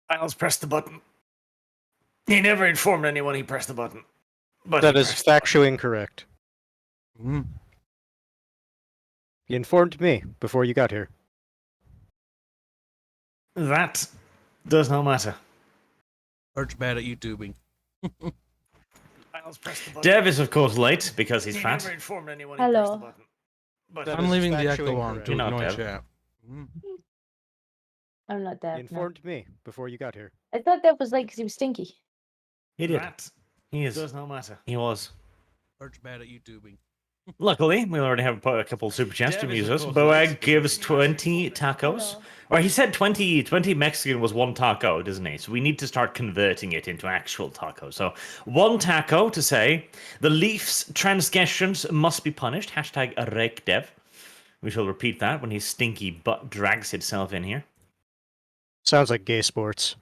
Isles pressed the button. He never informed anyone he pressed the button. But That is factually incorrect. Mm. You informed me before you got here. That does not matter. Arch bad at YouTubing. Isles pressed the button. Dev is, of course, late because he's fat. Never informed anyone Hello. he pressed the button. But That I'm is leaving the factually echo on incorrect. to You're not ignore Dev. chat. Mm. I'm not You deaf. No. informed me before you got here. I thought that was like because he was stinky. He did. He is. Does not matter. He was. Arch bad at YouTubing. Luckily, we already have a couple super chats to amuse us. Boag gives 20 tacos. Hello. Or he said 20 Mexican was one taco, doesn't he? So we need to start converting it into actual tacos. So one taco to say, the Leafs' transgressions must be punished. Hashtag #RakeDev. We shall repeat that when his stinky butt drags itself in here. Sounds like gay sports.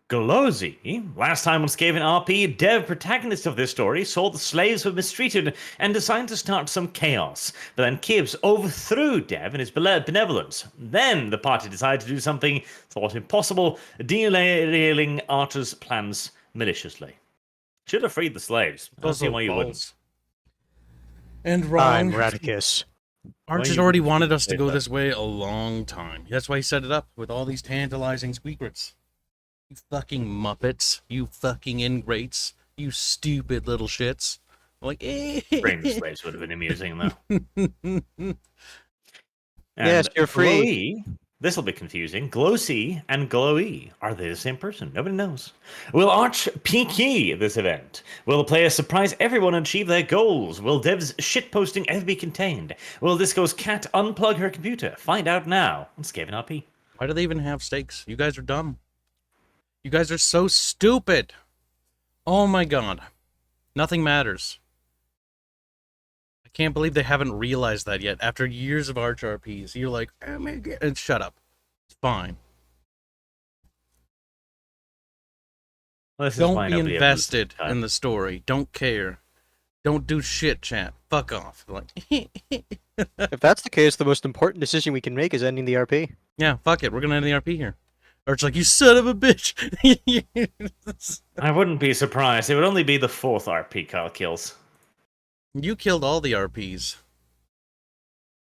Glowsy. Last time on Skaven RP, Dev, protagonist of this story, saw the slaves were mistreated and decided to start some chaos. But then Kibbs overthrew Dev and his benevolence. Then the party decided to do something thought impossible, derailing Archer's plans maliciously. Should have freed the slaves. I don't see why you wouldn't. And wrong. I'm Radicus. Arch has already wanted us to go this way a long time. That's why he set it up with all these tantalizing squeakrets. You fucking muppets. You fucking ingrates. You stupid little shits. I'm like, Freeing the slaves would have been amusing, though. Yes, you're free. Glowy, this will be confusing. Glowsy and Glowy, are they the same person? Nobody knows. Will Arch PK this event? Will the players surprise everyone and achieve their goals? Will Dev's shitposting ever be contained? Will Disco's cat unplug her computer? Find out now on Skaven RP. Why do they even have stakes? You guys are dumb. You guys are so stupid. Oh my god. Nothing matters. I can't believe they haven't realized that yet. After years of Arch RPs, you're like, oh my god. And shut up. It's fine. Don't be invested in the story. Don't care. Don't do shit, chat. Fuck off. Like, If that's the case, the most important decision we can make is ending the RP. yeah, fuck it. We're gonna end the RP here. Arch like, you son of a bitch. I wouldn't be surprised. It would only be the 4th RP Kyle kills. You killed all the RPs.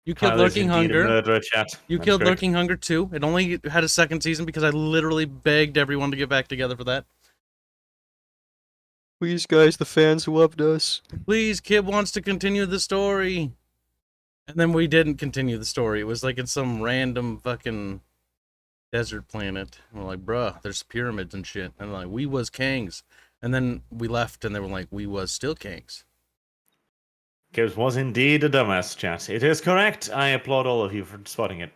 You killed Kyle is Lurking indeed a Hunger. murderer, chat. You That's killed correct. Lurking Hunger too. It only had a 2nd season because I literally begged everyone to get back together for that. Please, guys, the fans loved us. Please, Kib wants to continue the story. And then we didn't continue the story. It was like in some random fucking desert planet. And we're like, bruh, there's pyramids and shit. And like, we was kings. And then we left and they were like, we was still kings. Gibbs was indeed a dumbass, chat. It is correct. I applaud all of you for spotting it.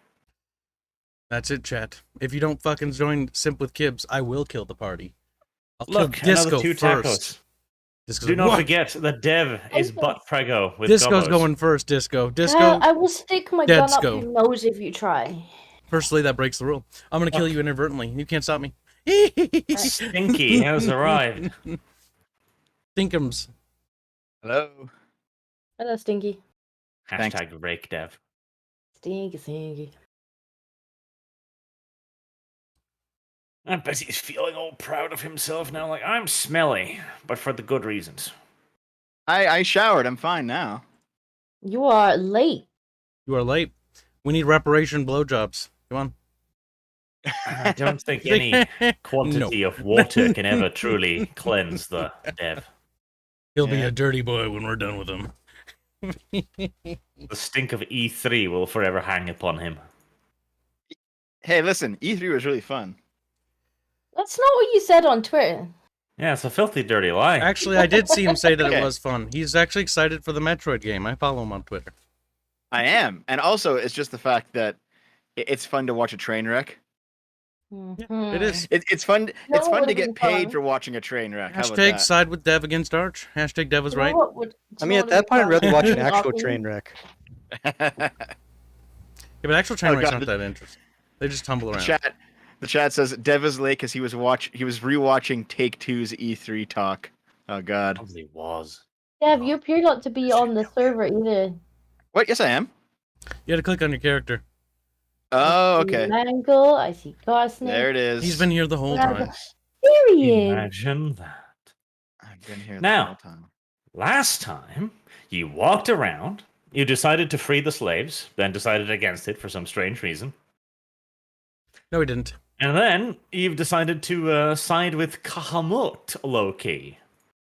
That's it, chat. If you don't fucking join Simp with Kibbs, I will kill the party. I'll Look, kill Disco another 2 first. tacos. Disco's Do like, not "What?" forget that Dev is butt prego with Disco's gobos. going first, Disco. Disco, I will stick my gun up Deadsco. your nose if you try. Firstly, that breaks the rule. I'm gonna kill you inadvertently. You can't stop me. Stinky has arrived. Stinkums. Hello. Hello, Stinky. Thanks. Hashtag rake Dev. Stinky, Stinky. I bet he's feeling all proud of himself now, like, I'm smelly, but for the good reasons. I showered. I'm fine now. You are late. You are late. We need reparation blowjobs. Come on. I don't think any quantity of water can ever truly cleanse the Dev. He'll be Yeah. a dirty boy when we're done with him. The stink of E3 will forever hang upon him. Hey, listen. E3 was really fun. That's not what you said on Twitter. Yeah, it's a filthy, dirty lie. Actually, I did see him say that Okay. it was fun. He's actually excited for the Metroid game. I follow him on Twitter. I am, and also it's just the fact that it's fun to watch a train wreck. Mhm. It is. It's fun. No, It's fun it to get would've been paid fun. for watching a train wreck. How about Hashtag that? side with Dev against Arch. Hashtag Dev was You know right. what would- I you mean, know at that what point, I'd would be rather watch an fun? actual Copy. train wreck. Yeah, but actual train Oh, wrecks God, aren't that interesting. They just tumble around. The chat says Dev is late because he was rewatching Take Two's E3 talk. Oh God. Probably was. Dev, you appear not to be on the server either. What? Yes, I am. You had to click on your character. Oh, I okay. see Mangle, I see Garsnick. There it is. He's been here the whole time. There he is. Imagine that. I've been here the Now. whole time. Last time, you walked around, you decided to free the slaves, then decided against it for some strange reason. No, he didn't. And then you've decided to side with Kahamut, low-key,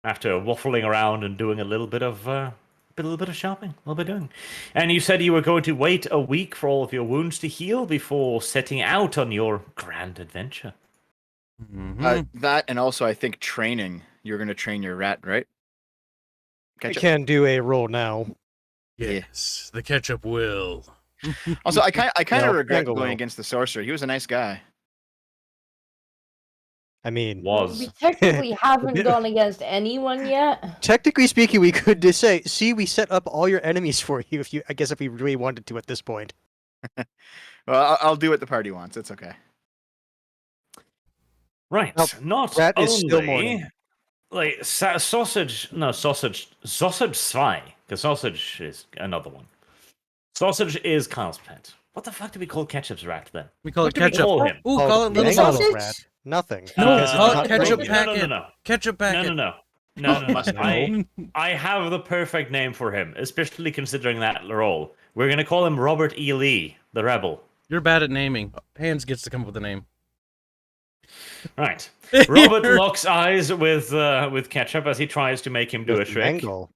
after waffling around and doing a little bit of shopping, a little bit doing. And you said you were going to wait a week for all of your wounds to heal before setting out on your grand adventure. That and also I think training. You're gonna train your rat, right? I Ketchup. can do a roll now. Yes, the ketchup will. Also, I kind of No, regret Mangle going will. against the sorcerer. He was a nice guy. I mean, Was. We technically haven't gone against anyone yet. technically speaking, we could just say, see, we set up all your enemies for you. I guess if we really wanted to at this point. Well, I'll do what the party wants. It's okay. Right, Nope, not that is only... still morning. Like, sausage Zwei, because sausage is another one. Sausage is Kyle's pet. What the fuck do we call Ketchup's rat then? We call What it do we ketchup. call him? Ooh, call it little Mangle sausage. rat. Nothing. No, because it's call it not ketchup radio. packet. No. Ketchup packet. No. Must know. I have the perfect name for him, especially considering that role. We're gonna call him Robert E. Lee, the rebel. You're bad at naming. Hands gets to come up with a name. Right. Robert locks eyes with Ketchup as he tries to make him do a With trick. Mangle.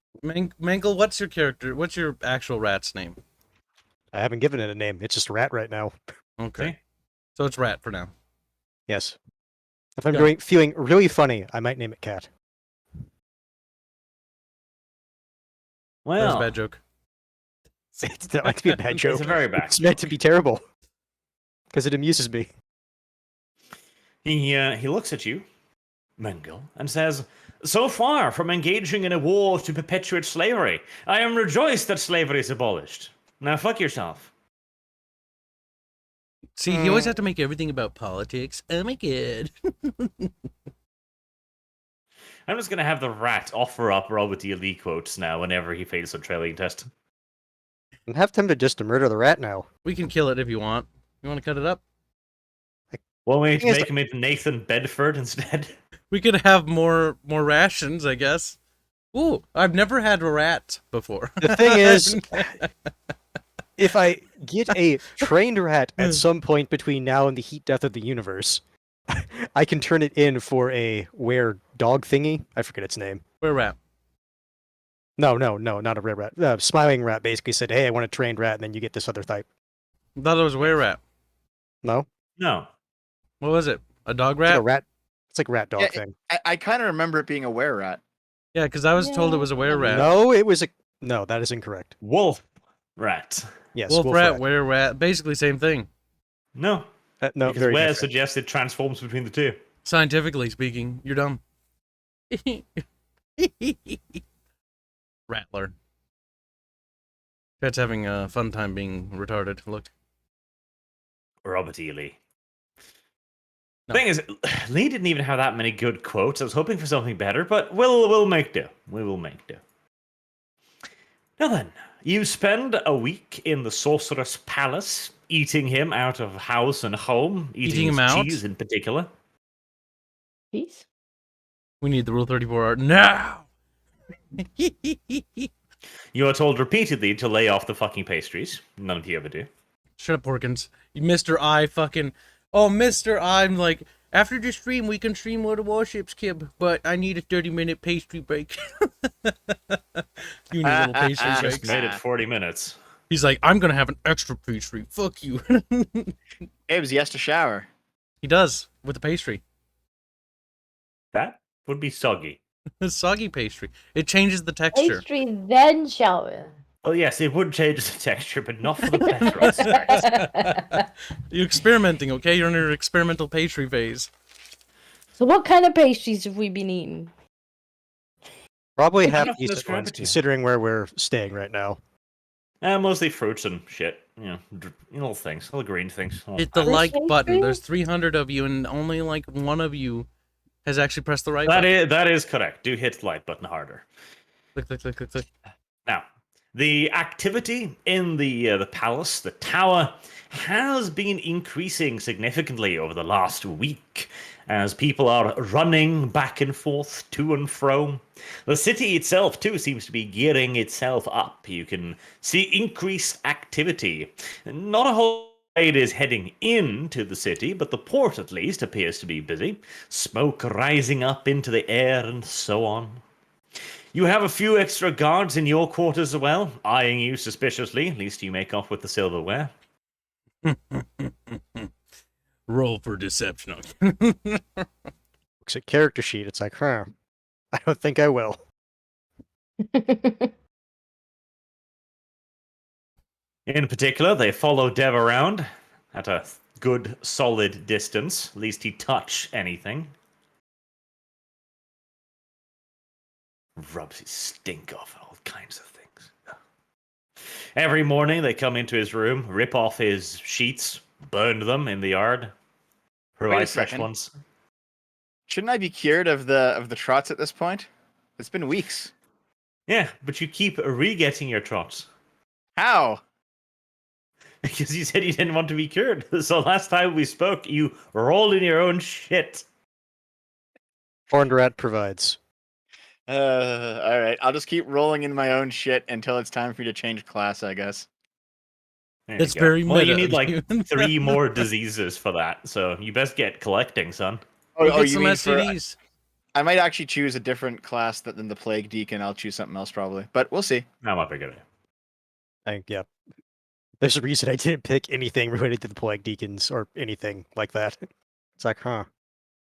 Mangle, what's your character? What's your actual rat's name? I haven't given it a name. It's just rat right now. Okay. See? So it's rat for now. Yes. If I'm Yeah. feeling really funny, I might name it cat. That was Well, a bad joke. It's not meant to be a bad joke. it's a very bad. It's meant to be terrible. Because it amuses me. He looks at you, Mengel, and says, "So far from engaging in a war to perpetuate slavery, I am rejoiced that slavery is abolished. Now fuck yourself." See, you always have to make everything about politics. Oh my god. I'm just gonna have the rat offer up Robert E. Lee quotes now whenever he fails a trailing test. And have time to just to murder the rat now. We can kill it if you want. You want to cut it up? Well, we Thing is make him into Nathan Bedford instead. We could have more rations, I guess. Ooh, I've never had a rat before. The thing is, if I get a trained rat at some point between now and the heat death of the universe, I can turn it in for a were dog thingy. I forget its name. Where rat? No, not a rare rat. Smiling rat basically said, "Hey, I want a trained rat," and then you get this other type. I thought it was where rat. No, No. What was it? A dog it's like rat? a rat. It's like a rat dog Yeah, thing. I kind of remember it being a were rat. Yeah, because I was told it was a were rat. No, it was a. No, that is incorrect. Wolf rat. Yes, Wolf rat, were rat. Basically, same thing. No. No, Because very where different. suggests it transforms between the two. Scientifically speaking, you're dumb. Rattler. Cat's having a fun time being retarded. Look. Robert E. Lee. No. Thing is, Lee didn't even have that many good quotes. I was hoping for something better, but we'll make do. We will make do. Now then, you spend a week in the Sorceress Palace, eating him out of house and home, Eating his him out? cheese in particular. Peace. We need the Rule 34 art now! You are told repeatedly to lay off the fucking pastries. None of you ever do. Shut up, Porkins. Mr. I fucking... Oh, Mr. I'm like... After the stream, we can stream Lord of Warships, Kib, but I need a 30-minute pastry break. You need little pastry Just breaks. made it 40 minutes. He's like, I'm gonna have an extra pastry. Fuck you. Abe's, he has to shower. He does, with the pastry. That would be soggy. Soggy pastry. It changes the texture. Pastry, then shower. Well, yes, it would change the texture, but not for the better, I suspect. You're experimenting, okay? You're in your experimental pastry phase. So what kind of pastries have we been eating? Probably Enough half to decent describe ones, it to you. considering where we're staying right now. Mostly fruits and shit. Little things. Little green things. Oh, Hit the Fruit like button. pastry? There's 300 of you, and only like one of you has actually pressed the right That button. is correct. Do hit the like button harder. Click, click, click, click, click. Now, The activity in the palace, the tower, has been increasing significantly over the last week as people are running back and forth to and fro. The city itself, too, seems to be gearing itself up. You can see increased activity. Not a whole trade is heading into the city, but the port at least appears to be busy. Smoke rising up into the air and so on. You have a few extra guards in your quarters as well, eyeing you suspiciously, at least you make off with the silverware. Roll for deception. Looks at character sheet. It's like, I don't think I will. In particular, they follow Dev around at a good, solid distance, lest he touch anything. Rubs his stink off all kinds of things. Every morning they come into his room, rip off his sheets, burn them in the yard, provide fresh second. ones. Shouldn't I be cured of the trots at this point? It's been weeks. Yeah, but you keep re-getting your trots. How? Because you said you didn't want to be cured. So last time we spoke, you rolled in your own shit. Horned Rat provides. All right. I'll just keep rolling in my own shit until it's time for me to change class, I guess. There you It's go. very well. You meta. need like 3 more diseases for that, so you best get collecting, son. Get you some mean STDs. I might actually choose a different class than the Plague Deacon. I'll choose something else probably, but we'll see. That might be good. Yeah. There's a reason I didn't pick anything related to the Plague Deacons or anything like that. It's like,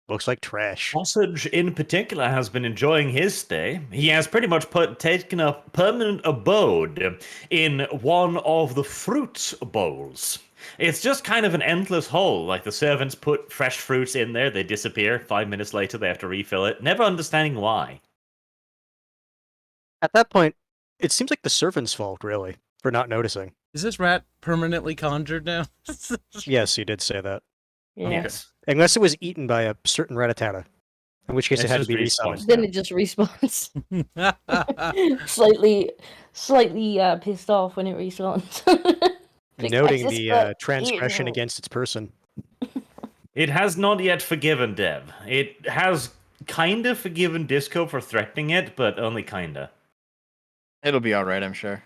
looks like trash. Sausage, in particular, has been enjoying his stay. He has pretty much taken a permanent abode in one of the fruit bowls. It's just kind of an endless hole. Like the servants put fresh fruits in there, they disappear. 5 minutes later, they have to refill it, never understanding why. At that point, it seems like the servant's fault, really, for not noticing. Is this rat permanently conjured now? Yes, you did say that. Yeah. Yes. Unless it was eaten by a certain Rattata, in which case It's it had to just be respawned. resummoned. Then it just respawns. slightly pissed off when it respawns. Like, Noting I the just transgression ew. against its person. It has not yet forgiven Dev. It has kind of forgiven Disco for threatening it, but only kinda. It'll be all right, I'm sure.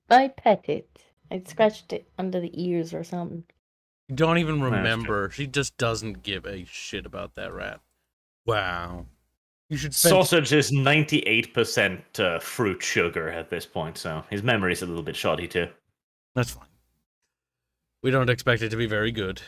I pet it. I scratched it under the ears or something. You don't even That's true. remember. She just doesn't give a shit about that rat. Wow. You should spend... Sausage is 98% fruit sugar at this point, so his memory's a little bit shoddy too. That's fine. We don't expect it to be very good.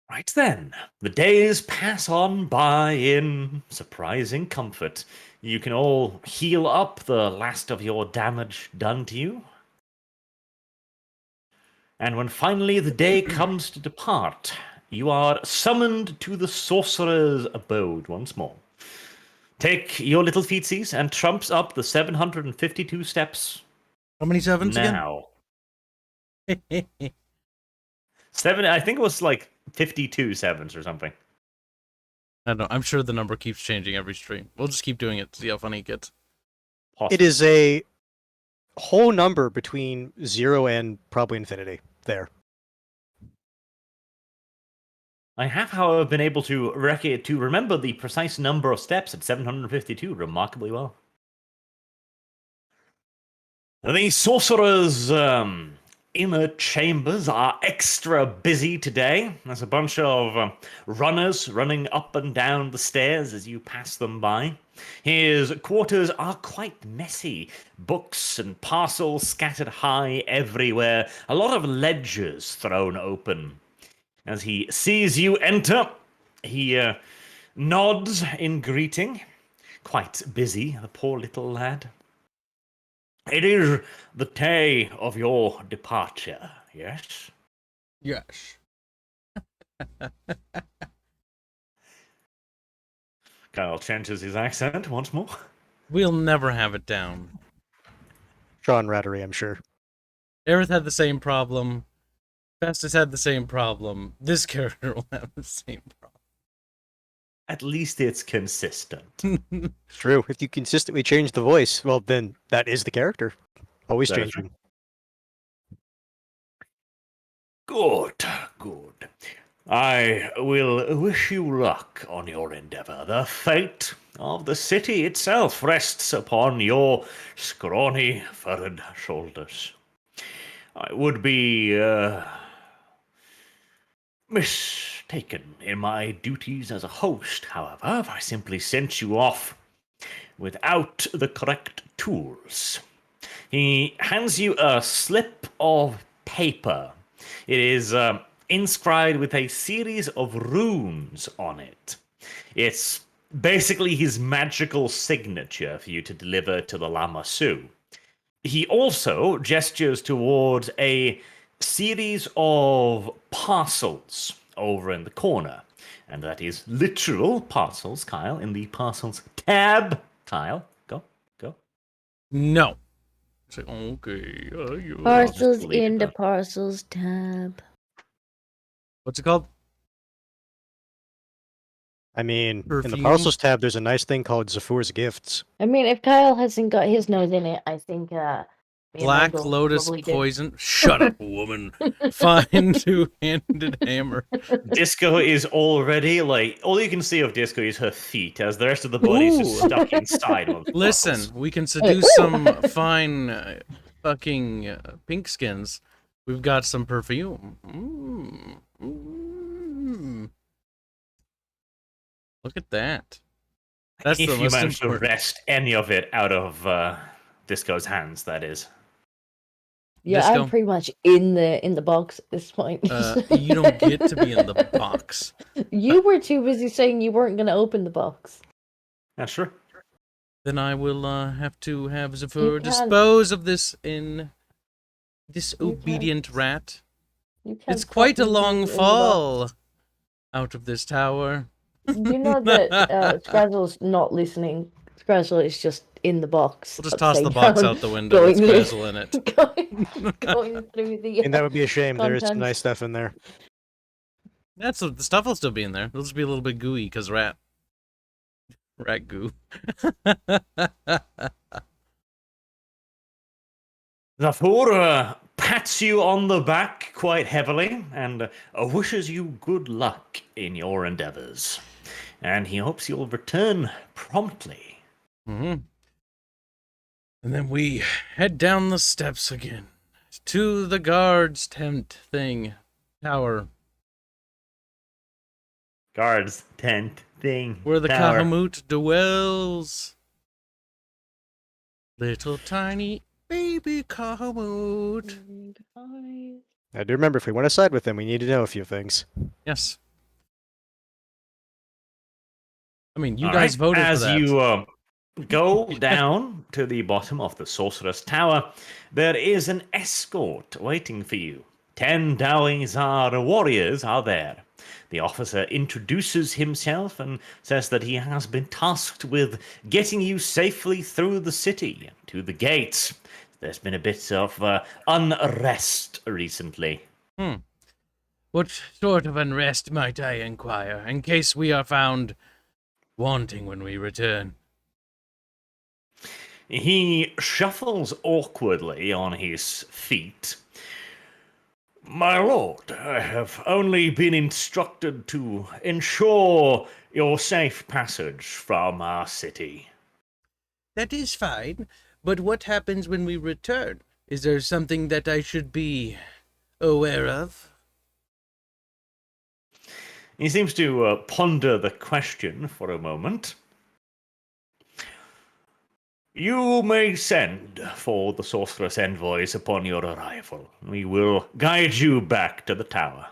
Right then, the days pass on by in surprising comfort. You can all heal up the last of your damage done to you. And when finally the day comes to depart, you are summoned to the sorcerer's abode once more. Take your little feetsies and trumps up the 752 steps How many sevens now. again? 7, I think it was like 52 sevens or something. I don't know. I'm sure the number keeps changing every stream. We'll just keep doing it to see how funny it gets. Possibly. It is a whole number between 0 and probably infinity. There. I have, however, been able to remember the precise number of steps at 752 remarkably well. The sorcerer's inner chambers are extra busy today. There's a bunch of runners running up and down the stairs as you pass them by. His quarters are quite messy. Books and parcels scattered high everywhere. A lot of ledgers thrown open. As he sees you enter, he nods in greeting. Quite busy, the poor little lad. It is the day of your departure, yes? Yes. Kyle changes his accent once more. We'll never have it down. Sean Rattery, I'm sure. Aerith had the same problem. Festus had the same problem. This character will have the same problem. at least it's consistent. True. If you consistently change the voice, well, then that is the character. Always That is changing. Good, good. I will wish you luck on your endeavor. The fate of the city itself rests upon your scrawny, furrowed shoulders. I would be mistaken in my duties as a host, however, if I simply sent you off without the correct tools. He hands you a slip of paper. It is inscribed with a series of runes on it. It's basically his magical signature for you to deliver to the Lamassu. He also gestures towards a series of parcels over in the corner. And that is literal parcels, Kyle, in the parcels tab. Kyle, go. No. Say, okay. Parcels leave it in the there. parcels tab. What's it called? I mean, in the Perfume? parcels tab, there's a nice thing called Zephyr's Gifts. I mean, if Kyle hasn't got his nose in it, I think me and Black Nigel Lotus probably do. poison. Shut up, woman. Fine two-handed hammer. Disco is already like all you can see of Disco is her feet, as the rest of the body is just Ooh. stuck inside one of the Listen, parcels. we can seduce some fine fucking pink skins. We've got some perfume. Look at that. That's if the you most manage to important. wrest any of it out of Disco's hands, that is. Yeah, Disco? I'm pretty much in the box at this point. You don't get to be in the box. You were too busy saying you weren't going to open the box. That's true. Then I will have to have Zephyr can't- dispose of this disobedient rat. You can't It's quite a stop me long being in the box. fall out of this tower. You know that Scrazzle's not listening. Scrazzle is just in the box. We'll just toss the upside box down, out the window with going Scrazzle in it. going through the. And that would be a shame. There is some Contents. nice stuff in there. That's the stuff will still be in there. It'll just be a little bit gooey because rat goo. Zafur pats you on the back quite heavily and wishes you good luck in your endeavors. And he hopes you'll return promptly. Mm-hmm. And then we head down the steps again to the guards' tent thing, tower, Guards, tent, thing. where the tower. Kahamut dwells. Little tiny baby Kahamut. I do remember, if we want to side with them, we need to know a few things. Yes. I mean, you All guys right, voted as for that. you go down to the bottom of the Sorcerer's Tower, there is an escort waiting for you. 10 Dawizar warriors are there. The officer introduces himself and says that he has been tasked with getting you safely through the city and to the gates. There's been a bit of unrest recently. What sort of unrest, might I inquire, in case we are found wanting when we return? He shuffles awkwardly on his feet. My lord, I have only been instructed to ensure your safe passage from our city. That is fine, but what happens when we return? Is there something that I should be aware of? He seems to ponder the question for a moment. You may send for the sorceress envoys upon your arrival. We will guide you back to the tower.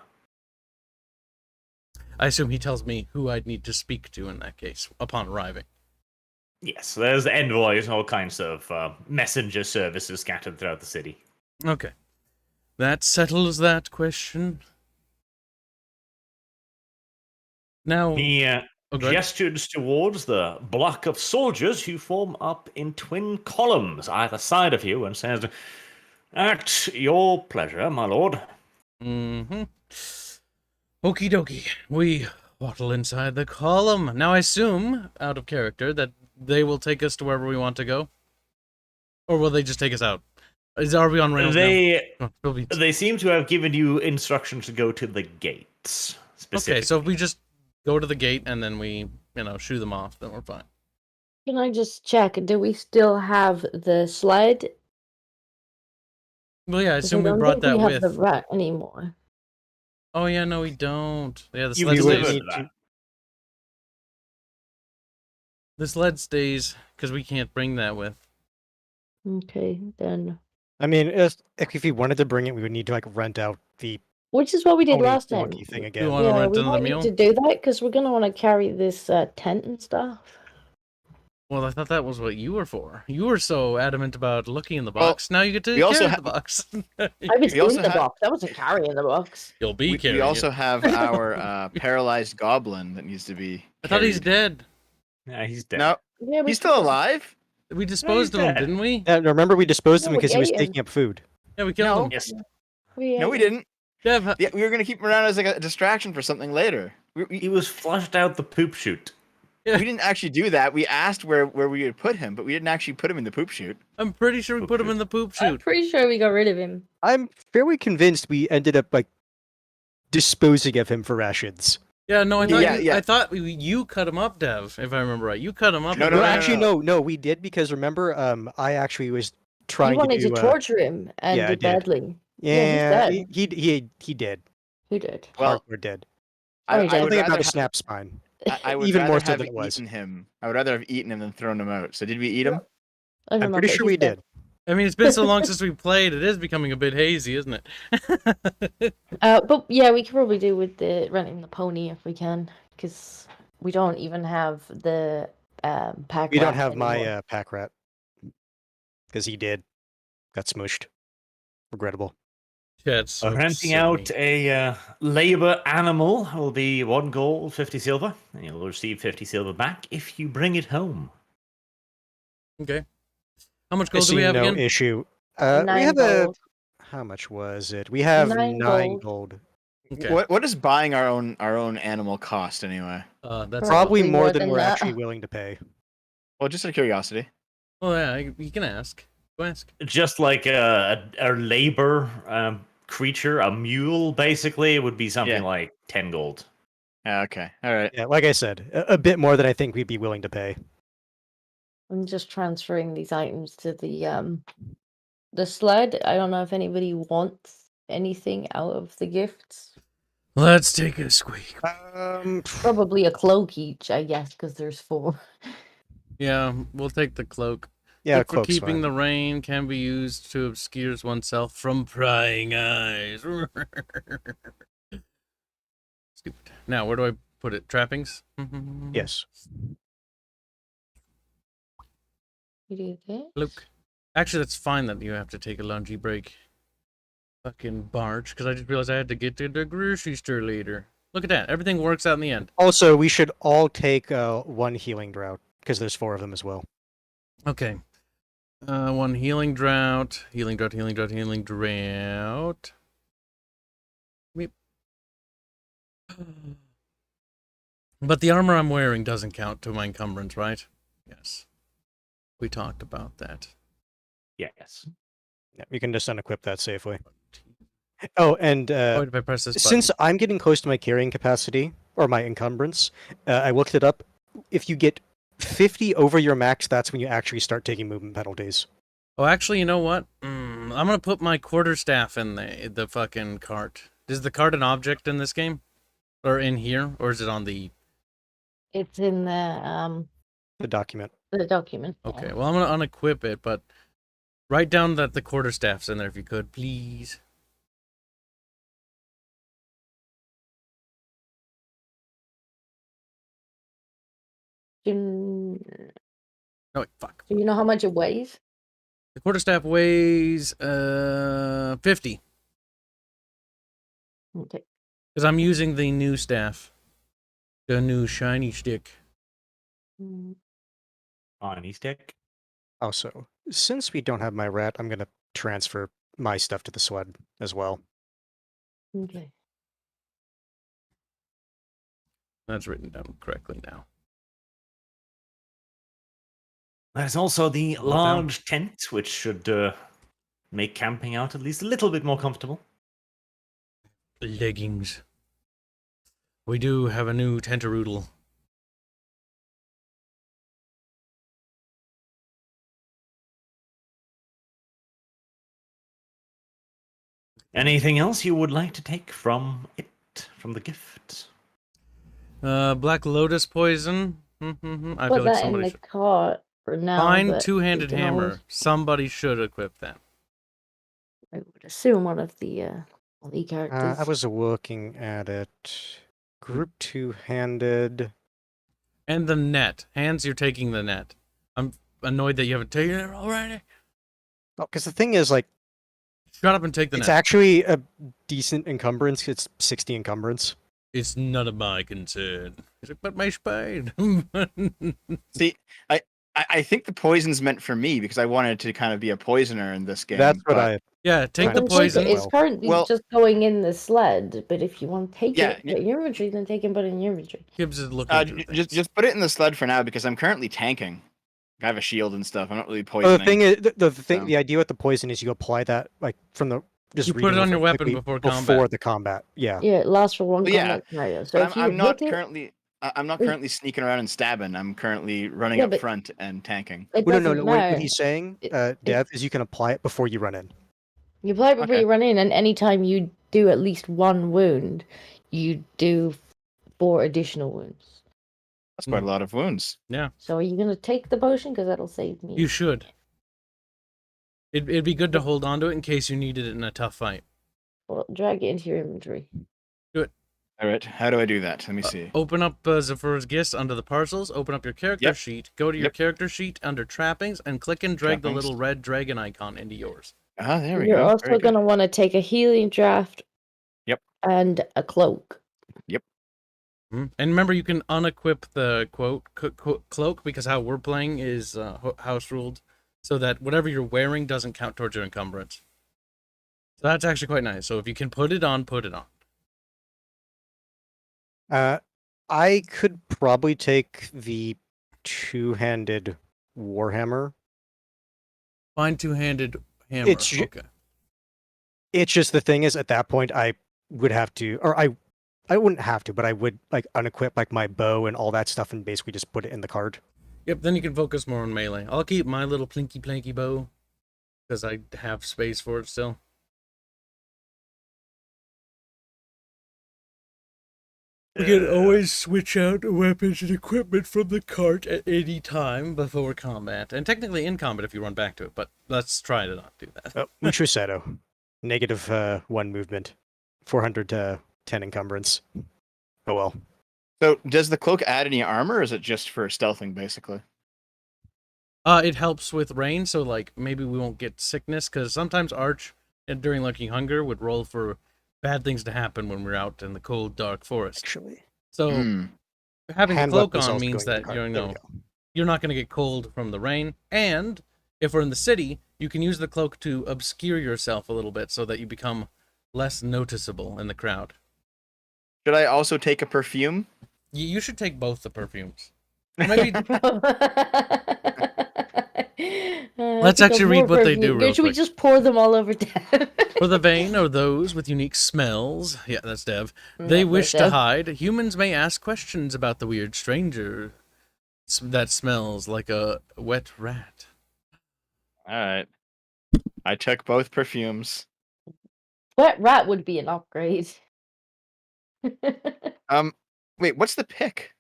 I assume he tells me who I'd need to speak to in that case, upon arriving. Yes, there's envoys and all kinds of messenger services scattered throughout the city. Okay. That settles that question. Now, He oh, go ahead. gestures towards the block of soldiers who form up in twin columns either side of you and says, "At your pleasure, my lord." Mm-hmm. Okie dokie. We Waddle inside the column. Now I assume, out of character, that they will take us to wherever we want to go. Or will they just take us out? Are we on rails now? Oh, probably- They seem to have given you instructions to go to the gates. Okay, so if we just go to the gate and then we, shoo them off, then we're fine. Can I just check? Do we still have the sled? Well, yeah, I 'Cause assume we don't brought think that we have with. the rat anymore. Oh, yeah, no, we don't. Yeah, the You sled delivered stays. that. The sled stays, because we can't bring that with. Okay, then. I mean, if you wanted to bring it, we would need to rent out the Which is what we did pony last time. donkey thing We again. want to Yeah, rent we another might meal? need to do that because we're gonna want to carry this tent and stuff. Well, I thought that was what you were for. You were so adamant about looking in the Well, box. Now you get to we also carry ha- the box. I was We also in the ha- box. I wasn't carrying the box. You'll be We carrying also it. have our paralyzed goblin that needs to be. I thought he's carried. dead. Yeah, he's dead. No, Yeah, he's still alive. We disposed of him, dead. didn't we? Yeah, remember we disposed of No, him because he we was ate him. taking up food. Yeah, we killed No. him. Yes. No, we didn't. Dev, Yeah, we were gonna keep him around as like a distraction for something later. He was flushed out the poop chute. We didn't actually do that. We asked where we would put him, but we didn't actually put him in the poop chute. I'm pretty sure we Poop put him chute. in the poop I'm chute. pretty sure we got rid of him. I'm fairly convinced we ended up disposing of him for rations. Yeah, no, I thought Yeah. I thought you cut him up, Dev. If I remember right, you cut him up. No, and- no, no, Actually, no, we did because remember, I actually was trying You wanted to to do. torture him and yeah, I did did. badly. Yeah, he's he did. Who did? Well, Hardcore did. Oh, he I did. would Something rather about a have- snap spine. I would even rather more so have than it was. eaten him. I would rather have eaten him than thrown him out. So did we eat him? I don't I'm know, pretty but sure he's we dead. did. I mean, it's been so long since we played. It is becoming a bit hazy, isn't it? But yeah, we could probably do with the renting the pony if we can, because we don't even have the pack. We don't rat have my anymore. pack rat because he got smushed. Regrettable. Chat's so Renting silly. out a labor animal will be 1 gold, 50 silver, and you'll receive 50 silver back if you bring it home. Okay. How much I gold do we see have no again? issue. We 9 have gold. How much was it? We have 9 9 gold. gold. Okay. What does buying our own animal cost anyway? That's Probably Probably more more than than we're that. actually willing to pay. Well, just out of curiosity. Oh yeah, you can ask. Go ask. Just like a labor creature, a mule, basically, it would be something Yeah. like 10 gold. Okay. All right. Yeah, like I said, a bit more than I think we'd be willing to pay. I'm just transferring these items to the sled. I don't know if anybody wants anything out of the gifts. Let's take a squeak. Probably a cloak each, I guess, because there's 4. Yeah, we'll take the cloak. Yeah, Good for cloak's keeping fine. the rain can be used to obscure oneself from prying eyes. Stupid. Now, where do I put it? Trappings? Yes. You do this? Luke. Actually, that's fine that you have to take a lungy break. Fucking barge, because I just realized I had to get to the grocery store later. Look at that. Everything works out in the end. Also, we should all take 1 healing drought because there's 4 of them as well. Okay. 1 healing drought. Healing drought, healing drought, healing drought. Meep. But the armor I'm wearing doesn't count to my encumbrance, right? Yes. We talked about that. Yes. Yeah, we can just unequip that safely. Oh, and Oh, if I press this button. since I'm getting close to my carrying capacity, or my encumbrance, I looked it up. If you get 50 over your max, that's when you actually start taking movement penalties. Oh, actually, you know what? I'm gonna put my quarterstaff in the fucking cart. Is the cart an object in this game? Or in here? Or is it on the... It's in the document. document. yeah. Okay, well, I'm gonna unequip it, but... Write down that the quarterstaff's in there if you could, please. Do Oh, wait, fuck. you know how much it weighs? The quarterstaff weighs 50. Okay. Because I'm using the new staff. The new shiny stick. Mm, On e stick. Also, since we don't have my rat, I'm going to transfer my stuff to the sled as well. Okay. That's written down correctly now. There's also the Hold down. large tent, which should make camping out at least a little bit more comfortable. Leggings. We do have a new tentaroodle. Anything else you would like to take from the gift? Black Lotus poison. I Put feel like that in somebody the should. cart for now. Fine but two-handed we can always- hammer. Somebody should equip that. I would assume one of the characters. I was looking at it. Group two-handed. And the net. Hands, you're taking the net. I'm annoyed that you haven't taken it already. Oh, because the thing is, like, Shut up and take the it's net. actually a decent encumbrance. It's 60 encumbrance. It's none of my concern. He's like, but my spade. See, I think the poison's meant for me because I wanted to kind of be a poisoner in this game. That's what but- I. Yeah, take You the can take poison. It's currently Well- just going in the sled, but if you want to take Yeah, it, put it in your inventory, then take it, put it in your inventory. Gibbs is looking through Just put it in the sled for now because I'm currently tanking. I have a shield and stuff. I'm not really Oh, poisoning. the thing is, the thing, So- the idea with the poison is you apply that like from the just You put reading it on over your weapon quickly before before combat. the combat. Yeah. Yeah, it lasts for one Well, yeah, combat scenario. So But if you I'm not hit it, currently. I'm not Wait. currently sneaking around and stabbing. I'm currently running Yeah, up but- front and tanking. it Well, doesn't no. matter. What he's saying, Dev, is you can apply it before you run in. You apply it before Okay. you run in, and anytime you do at least one wound, you do 4 additional wounds. That's quite a lot of wounds. So are you going to take the potion? Because that'll save me. You should. It'd be good to hold on to it in case you needed it in a tough fight. Well, drag it into your inventory. All right, how do I do that? Let me see. Open up Zephyr's Gifts under the parcels, open up your character Yep. sheet, go to your Yep. character sheet under trappings, and click and drag the Trappings. little red dragon icon into yours. Ah, there we You're go. also Very going good. to want to take a healing draft. Yep. And a cloak. And remember, you can unequip the cloak because how we're playing is house ruled, so that whatever you're wearing doesn't count towards your encumbrance. So that's actually quite nice. So if you can put it on, put it on. I could probably take the two-handed Warhammer. Find two-handed hammer. It's ju- Okay. It's just the thing is, at that point, I would have to, or I wouldn't have to, but I would like unequip like my bow and all that stuff, and basically just put it in the card. Yep. Then you can focus more on melee. I'll keep my little plinky planky bow because I have space for it still. We can always switch out weapons and equipment from the cart at any time before combat. And technically in combat if you run back to it, but let's try to not do that. Oh, Mutrosetto. Negative 1 movement. 410 encumbrance. Oh well. So, does the cloak add any armor, or is it just for stealthing, basically? It helps with rain, so like maybe we won't get sickness, because sometimes Arch during Lurking Hunger would roll for bad things to happen when we're out in the cold, dark forest. Actually. So Hmm. having a Hand cloak weapon is on also means going in that the card. you There we know go. you're not going to get cold from the rain, and if we're in the city, you can use the cloak to obscure yourself a little bit so that you become less noticeable in the crowd. Should I also take a perfume? You should take both the perfumes. Maybe Let's actually read what they do real Should we quick. just pour them all over Dev? for the vain or those with unique smells. Yeah, that's Dev. They Yeah, wish to Dev. hide. Humans may ask questions about the weird stranger that smells like a wet rat. All right. I took both perfumes. Wet rat would be an upgrade. Wait, what's the pick?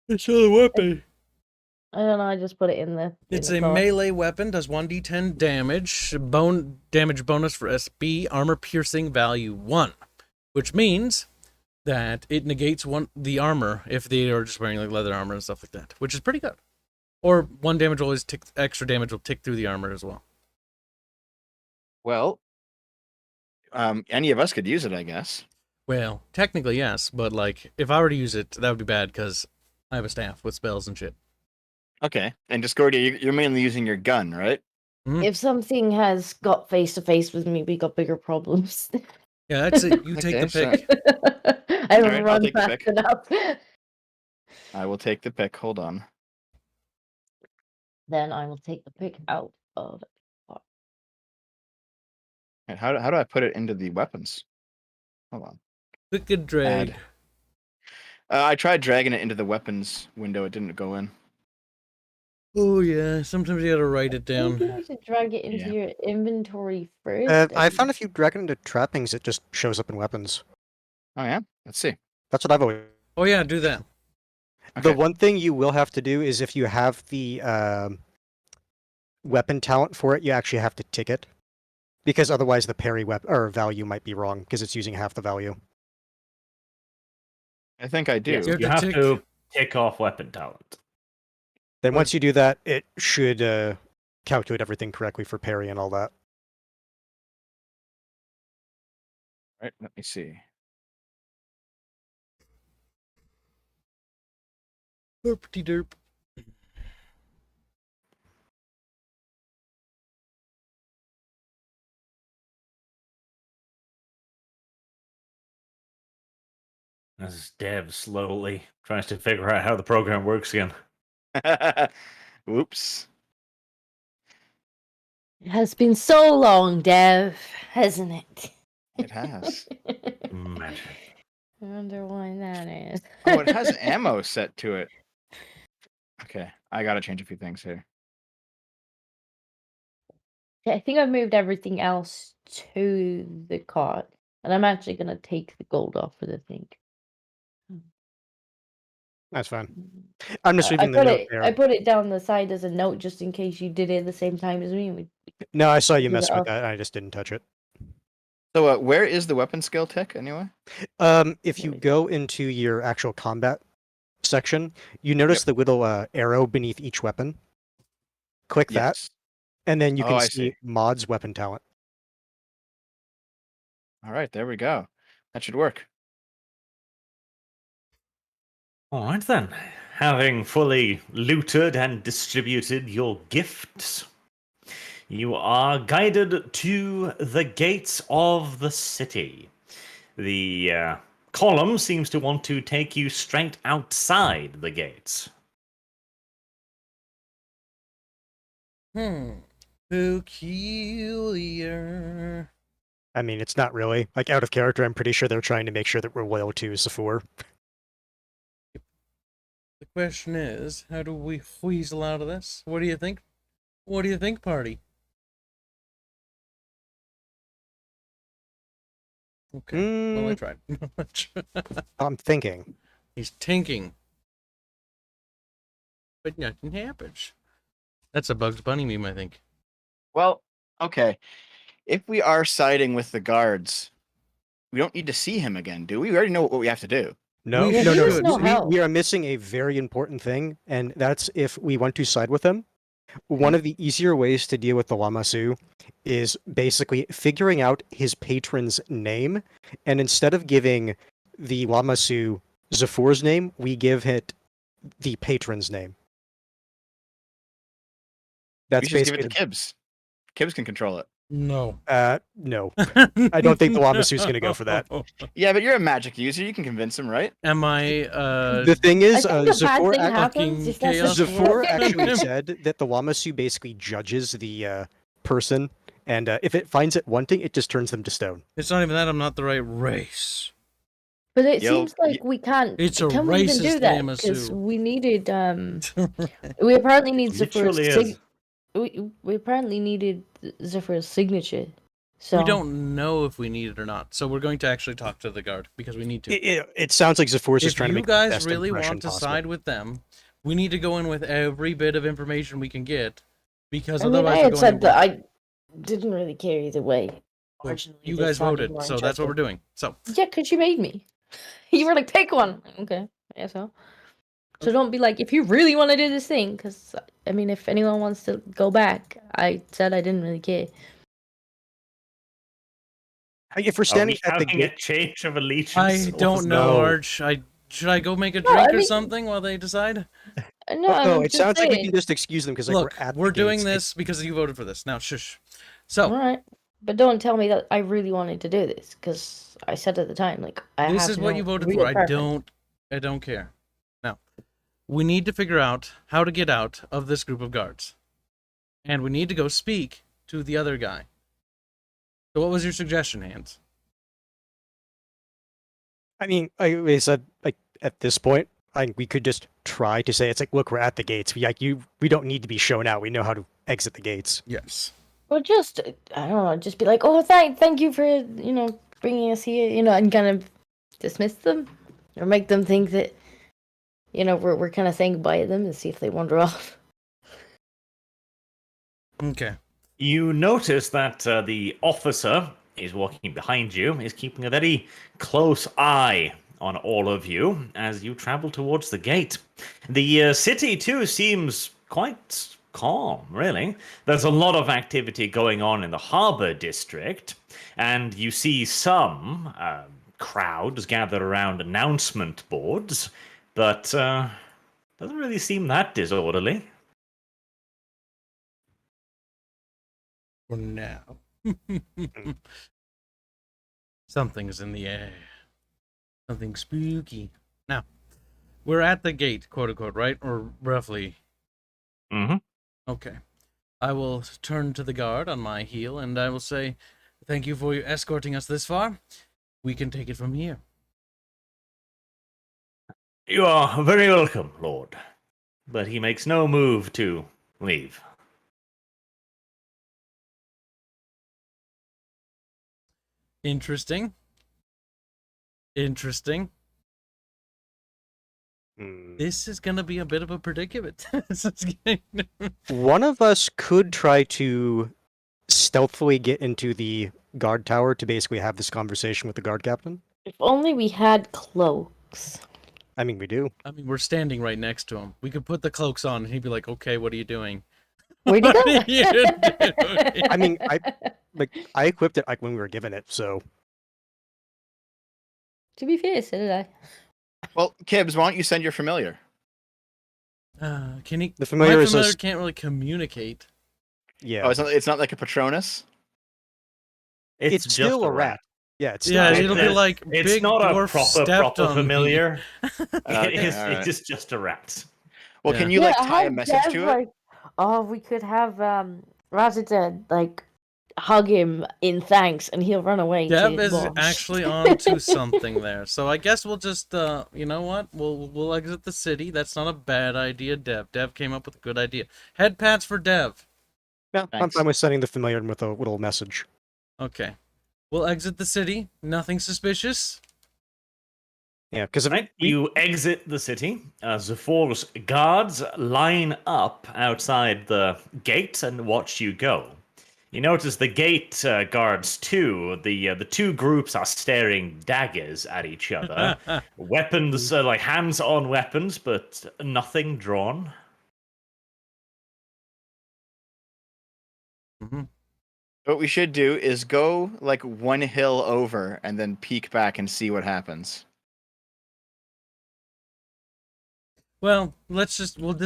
It's a weapon. I don't know. I just put it in the. It's in a the cart. melee weapon, does 1d10 damage, damage bonus for SB, armor piercing value 1, which means that it negates the armor if they are just wearing like leather armor and stuff like that, which is pretty good. Or 1 damage will always tick, extra damage will tick through the armor as well. Well, any of us could use it, I guess. Well, technically yes, but like if I were to use it, that would be bad because I have a staff with spells and shit. Okay. And Discordia, you're mainly using your gun, right? If something has got face to face with me, we got bigger problems. Yeah, that's it. You take Okay, the pick. I haven't Alright, I'll run take the fast pick. enough. I will take the pick. Hold on. Then I will take the pick out of. And how do I put it into the weapons? Hold on. Click and drag. Add. I tried dragging it into the weapons window. It didn't go in. Oh yeah, sometimes you gotta write it I think down. you need to drag it into Yeah. your inventory first. I found if you drag it into trappings, it just shows up in weapons. Oh yeah. Let's see. That's what I've always. Oh yeah, do that. The Okay. one thing you will have to do is if you have the weapon talent for it, you actually have to tick it, because otherwise the parry or value might be wrong because it's using half the value. I think I do. Yes, You have you to have tick- to tick off weapon talent. Then once you do that, it should calculate everything correctly for parry and all that. Right. Let me see. Derpty derp. This is Dev slowly tries to figure out how the program works again. Whoops. It has been so long, Dev, hasn't it? It has. Magic. I wonder why that is. Oh, it has ammo set to it. Okay, I gotta change a few things here. I think I've moved everything else to the cart, and I'm actually gonna take the gold off for the thing. That's fine. I'm just I leaving the put note it. there. I put it down the side as a note just in case you did it at the same time as me. No, I saw you leave mess it with off. that. I just didn't touch it. So, where is the weapon skill tick anyway? If you go into your actual combat section, you notice the little arrow beneath each weapon. Click that, Yes. and then you Oh, can I see see. mods weapon talent. All right, there we go. That should work. All right then. Having fully looted and distributed your gifts, you are guided to the gates of the city. The column seems to want to take you straight outside the gates. Peculiar. I mean, it's not really like out of character. I'm pretty sure they're trying to make sure that we're loyal to Zephyr. The question is, how do we weasel out of this? What do you think? What do you think, party? Okay, well, I tried. I'm thinking. He's tinking. But nothing happens. That's a Bugs Bunny meme, I think. Well, okay. If we are siding with the guards, we don't need to see him again, do we? We already know what we have to do. No, We no, no, should. no. No help. We are missing a very important thing, and that's if we want to side with them. One of the easier ways to deal with the Lamasu is basically figuring out his patron's name, and instead of giving the Lamasu Zephyr's name, we give it the patron's name. That's We should give basically it to Kibbs. Kibbs can control it. No. no. I don't think the Lamasu's gonna go for that. Yeah, but you're a magic user. You can convince him, right? Am I, The thing I is, think the bad Zephyr, thing act- happens if that's chaos the Zephyr truth. actually said that the Lamasu basically judges the person, and if it finds it wanting, it just turns them to stone. It's not even that, I'm not the right race. But it Yo, seems like we can't. It's a can we even racist do that? Lamasu. Because we needed. We apparently need Zephyr's. Literally is. We apparently needed Zephyr's signature. So We don't know if we need it or not, so we're going to actually talk to the guard, because we need to. It sounds like Zephyr's just If trying to you make the guys best really impression want to possible. side with them, we need to go in with every bit of information we can get, because I mean, I otherwise we're had going said to that I didn't really care either way. Well, Originally, you they guys sounded voted, more so that's what we're interesting. doing. So, Yeah, because you made me. You were like, pick one. Okay, yeah, so. So don't be like, if you really want to do this thing, because, I mean, if anyone wants to go back, I said I didn't really care. If we're Are standing we at the having a gate, change of allegiance? I don't know, No. Arch. Should I go make a No, drink I or mean- something while they decide? No, no, I'm it just sounds like we saying. can just excuse them because like Look, we're at we're the doing gates. this because you voted for this. Now, shush. So, Alright. But don't tell me that I really wanted to do this, because I said at the time, like, I this have is what no you voted real for. I preference. don't care. Now, we need to figure out how to get out of this group of guards. And we need to go speak to the other guy. So what was your suggestion, Hans? I mean, I said, like, at this point, we could just try to say, it's like, look, we're at the gates. We don't need to be shown out. We know how to exit the gates. Yes. Or just, I don't know, just be like, oh, thank you for, bringing us here, and kind of dismiss them. Or make them think that, we're kind of saying goodbye to them and see if they wander off. Okay. You notice that the officer is walking behind you, is keeping a very close eye on all of you as you travel towards the gate. The city, too, seems quite calm, really. There's a lot of activity going on in the harbor district, and you see some crowds gathered around announcement boards, but doesn't really seem that disorderly. For now. Something's in the air. Something spooky. Now, we're at the gate, quote unquote, right? Or roughly. Mm-hmm. Okay. I will turn to the guard on my heel and I will say, thank you for escorting us this far. We can take it from here. You are very welcome, Lord. But he makes no move to leave. Interesting. Interesting. This is going to be a bit of a predicament. One of us could try to stealthily get into the guard tower to basically have this conversation with the guard captain. If only we had cloaks. I mean, we do. I mean, we're standing right next to him. We could put the cloaks on and he'd be like, okay, what are you doing? Where'd you go? What are you doing? I mean, I equipped it like when we were given it, so. To be fair, so did I. Well, Kibbs, why don't you send your familiar? Can he? The familiar my is familiar a- can't really communicate. Yeah. Oh, it's not like a Patronus? It's just still a rat. Yeah, it's Yeah, still it'll be like It's big not a dwarf stepped proper on me. familiar. Okay, It is alright. just a rat. Well, Yeah. can you Yeah, like I tie a had message Dev, to it? like, oh, we could have Razita like hug him in thanks, and he'll run away. Deb to is Bosch. actually onto something there. So I guess we'll just, you know what? We'll exit the city. That's not a bad idea, Dev. Dev came up with a good idea. Head pats for Dev. Yeah, I'm Thanks. fine with sending the familiar in with a little message. Okay. We'll exit the city. Nothing suspicious. Yeah, because Right, you exit the city. Zafor's guards line up outside the gate and watch you go. You notice the gate guards too. The two groups are staring daggers at each other. Weapons, like hands-on weapons, but nothing drawn. Mm-hmm. What we should do is go like one hill over and then peek back and see what happens. Well, let's just we'll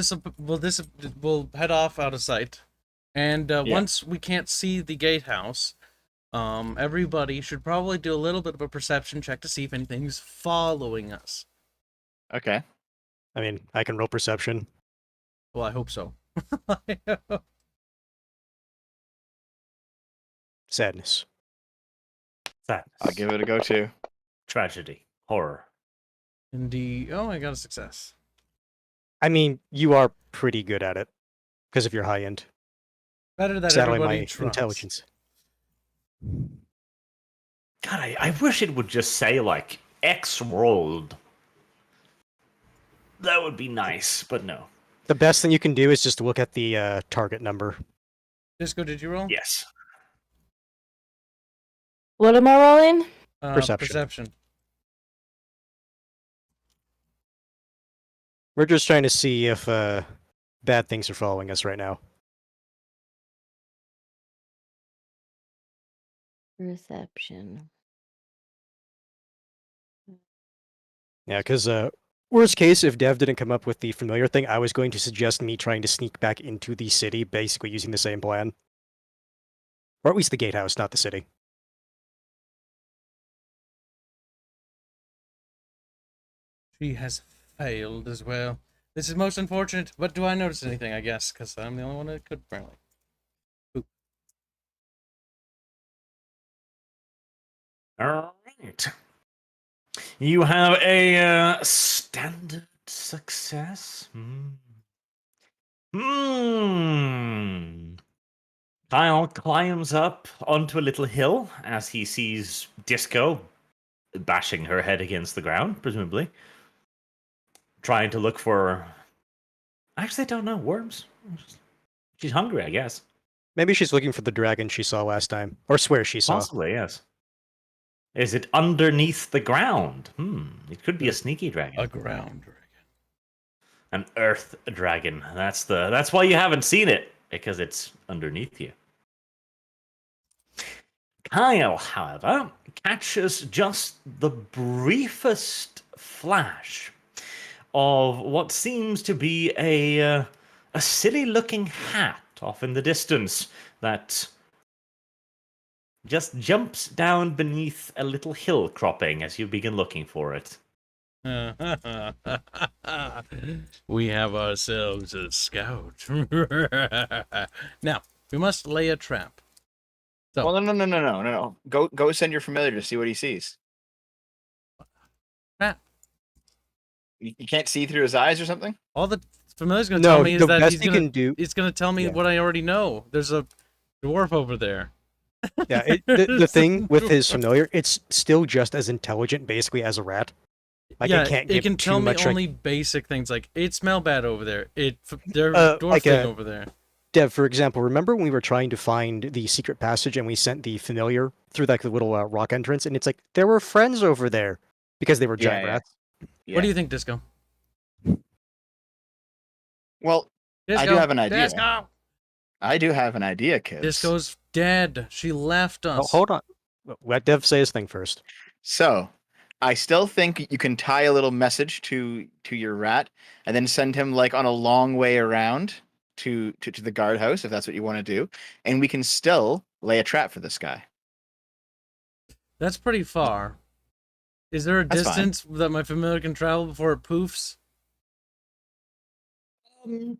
head off out of sight, and once we can't see the gatehouse, everybody should probably do a little bit of a perception check to see if anything's following us. Okay. I mean, I can roll perception. Well, I hope so. Sadness. Sadness, I'll give it a go too. tragedy, horror. Indeed. Oh, I got a success. I mean, you are pretty good at it because of your high end. Better than Sadly, everybody my tries. intelligence. God, I wish it would just say like X rolled. That would be nice, but no. The best thing you can do is just look at the target number. Disco, did you roll? Yes. What am I rolling? Perception. Perception. We're just trying to see if bad things are following us right now. Reception. Yeah, because worst case, if Dev didn't come up with the familiar thing, I was going to suggest me trying to sneak back into the city, basically using the same plan. Or at least the gatehouse, not the city. She has failed as well. This is most unfortunate, but do I notice anything, I guess? Because I'm the only one that could, apparently. Oop. All right. You have a standard success. Kyle climbs up onto a little hill as he sees Disco bashing her head against the ground, presumably. Trying to look for... Actually, I don't know. Worms? She's hungry, I guess. Maybe she's looking for the dragon she saw last time, or swears she saw. Possibly, yes. Is it underneath the ground? It could be a sneaky dragon. A ground dragon. An earth dragon. That's why you haven't seen it, because it's underneath you. Kyle, however, catches just the briefest flash of what seems to be a silly-looking hat off in the distance that just jumps down beneath a little hill cropping as you begin looking for it. We have ourselves a scout. Now, we must lay a trap. So, Well, no. Go send your familiar to see what he sees. trap. You can't see through his eyes or something? All the familiar's going to tell No, me is the that best he's you going can do. to tell me Yeah. what I already know. There's a dwarf over there. Yeah, the thing with his familiar, it's still just as intelligent, basically, as a rat. Like, yeah, it can't it give can too tell me much. only basic things like it smell bad over there. There's Uh, dwarf like thing a- over there. Dev, for example, remember when we were trying to find the secret passage and we sent the familiar through like the little rock entrance, and it's like there were friends over there because they were giant Yeah. rats. What do you think, Disco? Well, Disco? do have an idea. Disco! I do have an idea, kids. Disco's dead. She left us. Oh, hold on. Let Dev say his thing first. So, I still think you can tie a little message to your rat and then send him like on a long way around to the guardhouse if that's what you want to do, and we can still lay a trap for this guy. That's pretty far. Is there a That's fine. distance that my familiar can travel before it poofs?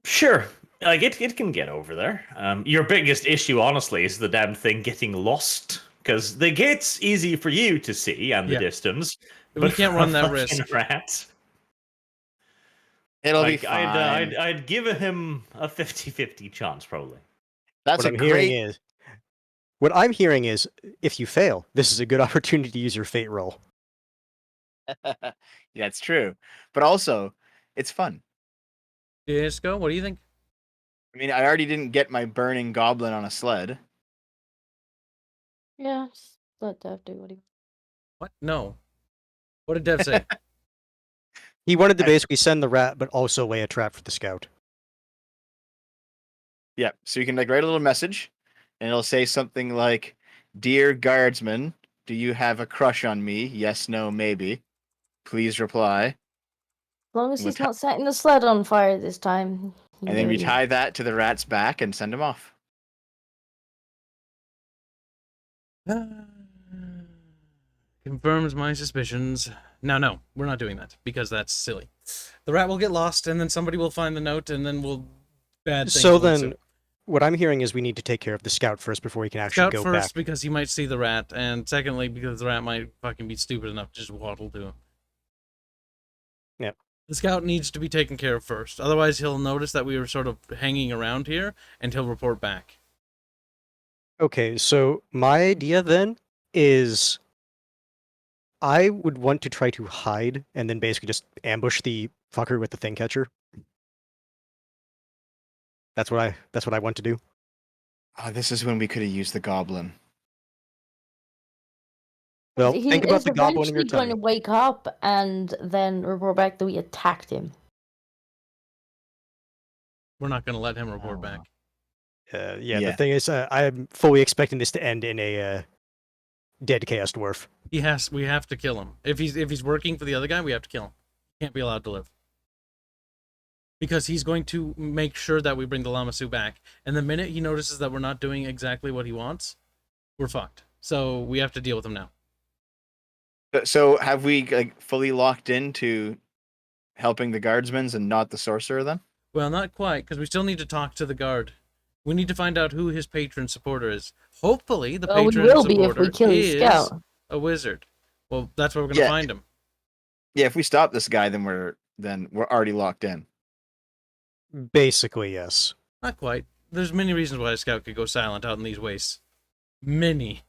Sure. Like, it can get over there. Your biggest issue, honestly, is the damn thing getting lost. Because the gate's easy for you to see and the Yeah. distance. We But can't for run a that fucking risk. rat, It'll like, be fine. I'd give him a 50-50 chance, probably. That's What a I'm hearing great. is, what I'm hearing is, if you fail, this is a good opportunity to use your fate roll. That's true, but also it's fun. Disco, what do you think? I mean, I already didn't get my burning goblin on a sled. Yeah, just let Dev do what he. What? No. What did Dev say? He wanted to I- basically send the rat, but also lay a trap for the scout. Yeah, so you can like write a little message, and it'll say something like, "Dear guardsman, do you have a crush on me? Yes, no, maybe. Please reply." As long as We'll he's not setting the sled on fire this time. he And then we knows. tie that to the rat's back and send him off. Confirms my suspicions. No, we're not doing that because that's silly. The rat will get lost, and then somebody will find the note, and then bad things So will then, ensue. what I'm hearing is we need to take care of the scout first before we can actually Scout go first back. because he might see the rat, and secondly because the rat might fucking be stupid enough to just waddle to him. Yep. The scout needs to be taken care of first. Otherwise, he'll notice that we were sort of hanging around here, and he'll report back. Okay, so my idea then is I would want to try to hide and then basically just ambush the fucker with the thing catcher. That's what I want to do. Oh, this is when we could have used the goblin. Well, He think about is the goblin in your eventually going to tummy. wake up and then report back that we attacked him. We're not going to let him report Oh. back. Yeah, Yeah. the thing is, I'm fully expecting this to end in a dead chaos dwarf. We have to kill him. If he's working for the other guy, we have to kill him. He can't be allowed to live. Because he's going to make sure that we bring the Lamasu back. And the minute he notices that we're not doing exactly what he wants, we're fucked. So we have to deal with him now. So have we like fully locked into helping the guardsmen and not the sorcerer then? Well, not quite, because we still need to talk to the guard. We need to find out who his patron supporter is. Hopefully, the Well, we patron will be if supporter we kill his is scout. a wizard. Well, that's where we're gonna Yeah. find him. Yeah, if we stop this guy, then we're already locked in. Basically, yes. Not quite. There's many reasons why a scout could go silent out in these wastes. Many.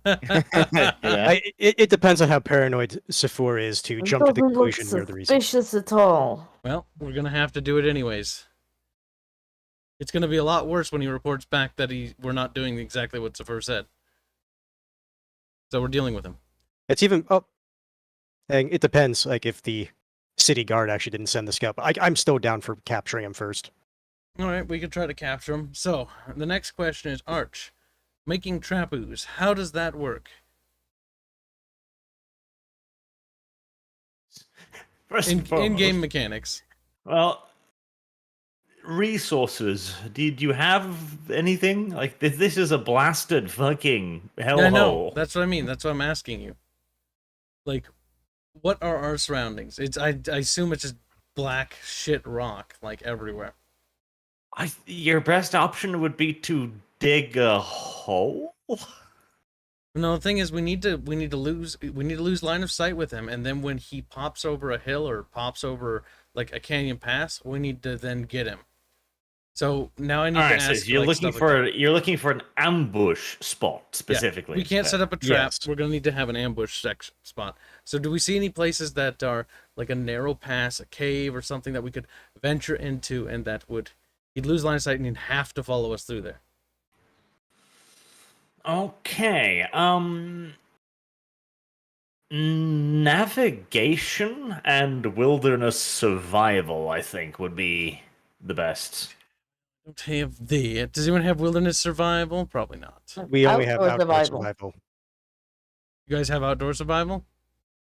Yeah. It depends on how paranoid Sephora is to It jump to the doesn't look conclusion you're the reason. suspicious at all. Well, we're gonna have to do it anyways. It's gonna be a lot worse when he reports back that we're not doing exactly what Zephyr said. So we're dealing with him. It's even and it depends, like if the city guard actually didn't send the scout. But I'm still down for capturing him first. All right, we could try to capture him. So the next question is Arch, making trappoos. How does that work? First and foremost, In-game mechanics. well, resources. Did you have anything? Like, this is a blasted fucking hellhole. I know. That's what I mean. That's what I'm asking you. Like, what are our surroundings? I assume it's just black shit rock, like, everywhere. Your best option would be to dig a hole? No, the thing is, we need to lose line of sight with him, and then when he pops over a hill or pops over like a canyon pass, we need to then get him. So now I need to ask. So you're looking for an ambush spot specifically. We can't set up a trap. Yes. We're gonna need to have an ambush spot. So do we see any places that are like a narrow pass, a cave, or something that we could venture into, and that he'd lose line of sight and he'd have to follow us through there? Okay. Navigation and wilderness survival, I think, would be the best. Don't have that. Does anyone have wilderness survival? Probably not. We only have Outdoor outdoor survival. survival. You guys have outdoor survival?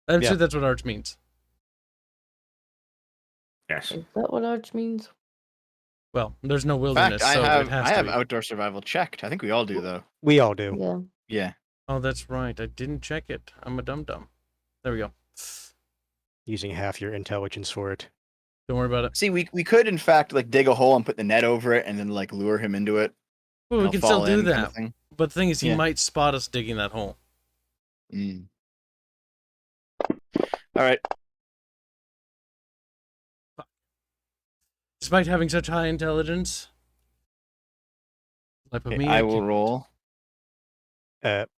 I'm Yeah. sure that's what Arch means. Yes. Is that what Arch means? Well, there's no In wilderness, fact, so I it has have to be. outdoor survival checked. I think we all do though. We all do. Yeah. Yeah. Oh, that's right. I didn't check it. I'm a dum-dum. There we go. Using half your intelligence for it. Don't worry about it. See, we could in fact like dig a hole and put the net over it and then like lure him into it. Well, we He'll can fall still do in kind that. of thing. But the thing is, he Yeah. might spot us digging that hole. Mm. All right. Despite having such high intelligence. Like with Okay, me, I will roll.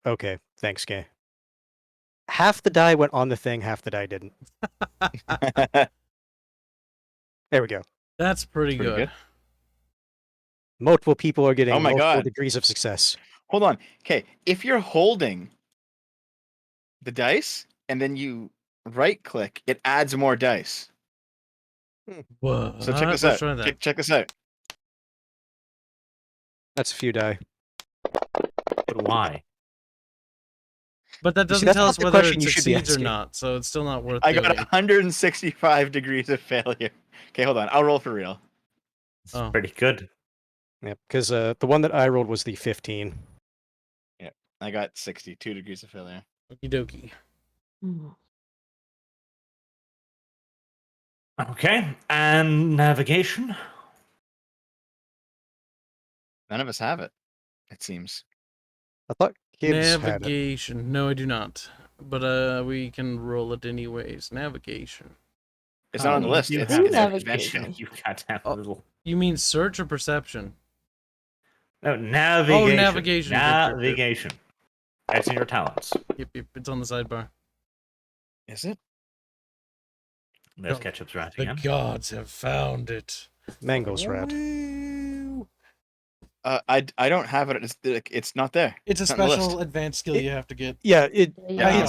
Okay. Thanks, Gay. Half the die went on the thing, half the die didn't. There we go. That's pretty Pretty good. good. Multiple people are getting Oh my multiple God. degrees of success. Hold on. Okay, if you're holding the dice and then you right click, it adds more dice. What? So check this Let's out. try that. Check this out. That's a few die. But why? But that You see, doesn't that's tell not us the whether question it you should be succeeds or asking. not, so it's still not worth I got doing. 165 degrees of failure. Okay, hold on. I'll roll for real. It's Oh. pretty good. Yeah, because the one that I rolled was the 15. I got 62 degrees of failure. Okie dokie. Hmm. Okay, and navigation. None of us have it, it seems. I thought Gibbs had it. Navigation. No, I do not. But we can roll it anyways. Navigation. It's not on the list. You It's, have it's navigation. adventure. You got to have a Oh. little. You mean search or perception? No, navigation. navigation. Good, good, good. Navigation. That's in your talents. Yep, it's on the sidebar. Is it? There's Oh, Ketchup's rat The again. gods have found it. Mango's rat. Woo! I don't have it. It's not there. It's a It's on the list. special advanced skill you have to get. Yeah, Yeah.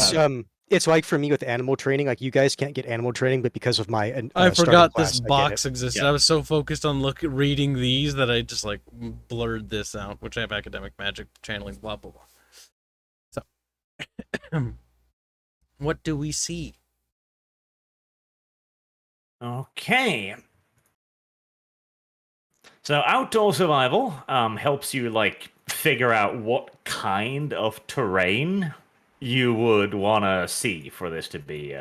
it's like for me with animal training. Like you guys can't get animal training, but because of my I starting forgot class, this I get box it. existed. Yeah. I was so focused on reading these that I just like blurred this out, which I have academic magic channeling, blah blah blah. So, what do we see? Okay. So outdoor survival helps you like figure out what kind of terrain you would want to see for this to be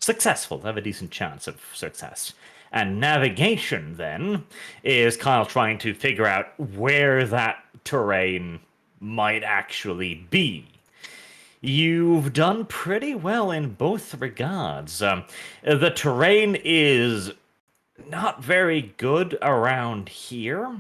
successful, have a decent chance of success. And navigation, then, is Kyle trying to figure out where that terrain might actually be. You've done pretty well in both regards. The terrain is not very good around here.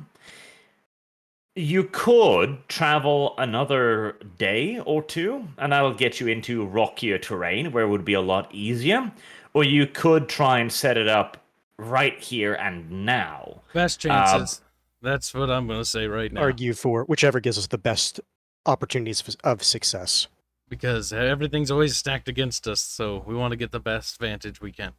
You could travel another day or two, and that'll get you into rockier terrain where it would be a lot easier. Or you could try and set it up right here and now. Best chances. That's what I'm going to say right now. Argue for whichever gives us the best opportunities of success. Because everything's always stacked against us, so we want to get the best vantage we can.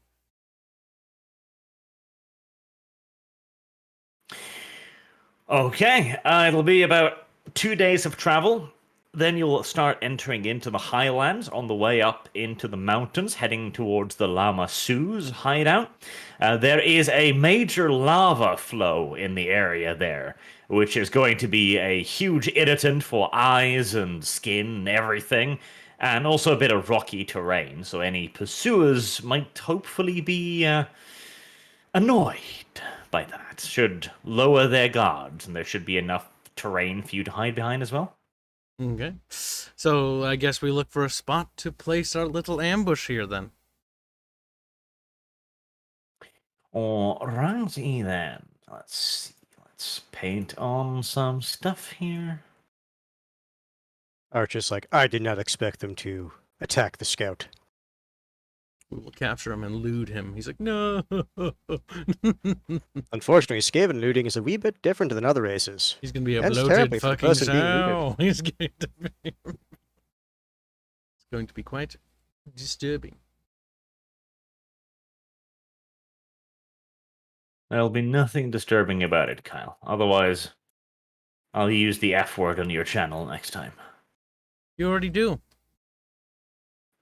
Okay, it'll be about 2 days of travel. Then you'll start entering into the highlands on the way up into the mountains, heading towards the Lama Sue's hideout. There is a major lava flow in the area there, which is going to be a huge irritant for eyes and skin and everything, and also a bit of rocky terrain, so any pursuers might hopefully be annoyed by that. Should lower their guards, and there should be enough terrain for you to hide behind as well. Okay. So I guess we look for a spot to place our little ambush here then. Alrighty then. Let's see. Let's paint on some stuff here. Archer's like, I did not expect them to attack the scout. We will capture him and loot him. He's like, no. Unfortunately, Skaven looting is a wee bit different than other races. He's going to be a That's bloated terribly for the fucking person being looted. sow. He's going to be... It's going to be quite disturbing. There'll be nothing disturbing about it, Kyle. Otherwise, I'll use the F word on your channel next time. You already do.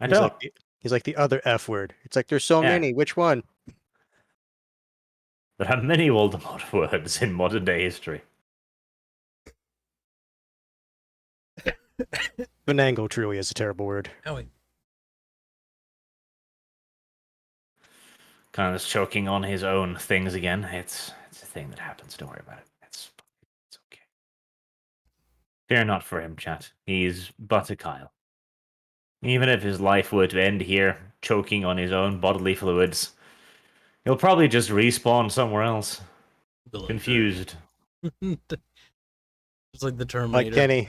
I He's don't. like, he's like the other F word. It's like, there's so Yeah. many. Which one? There are many Voldemort words in modern day history. Benango truly is a terrible word. Oh, wait. Kind of choking on his own things again. It's a thing that happens. Don't worry about it. It's okay. Fear not for him, chat. He's but a Kyle. Even if his life were to end here, choking on his own bodily fluids, he'll probably just respawn somewhere else. Confused. It's like the Terminator. Like Kenny.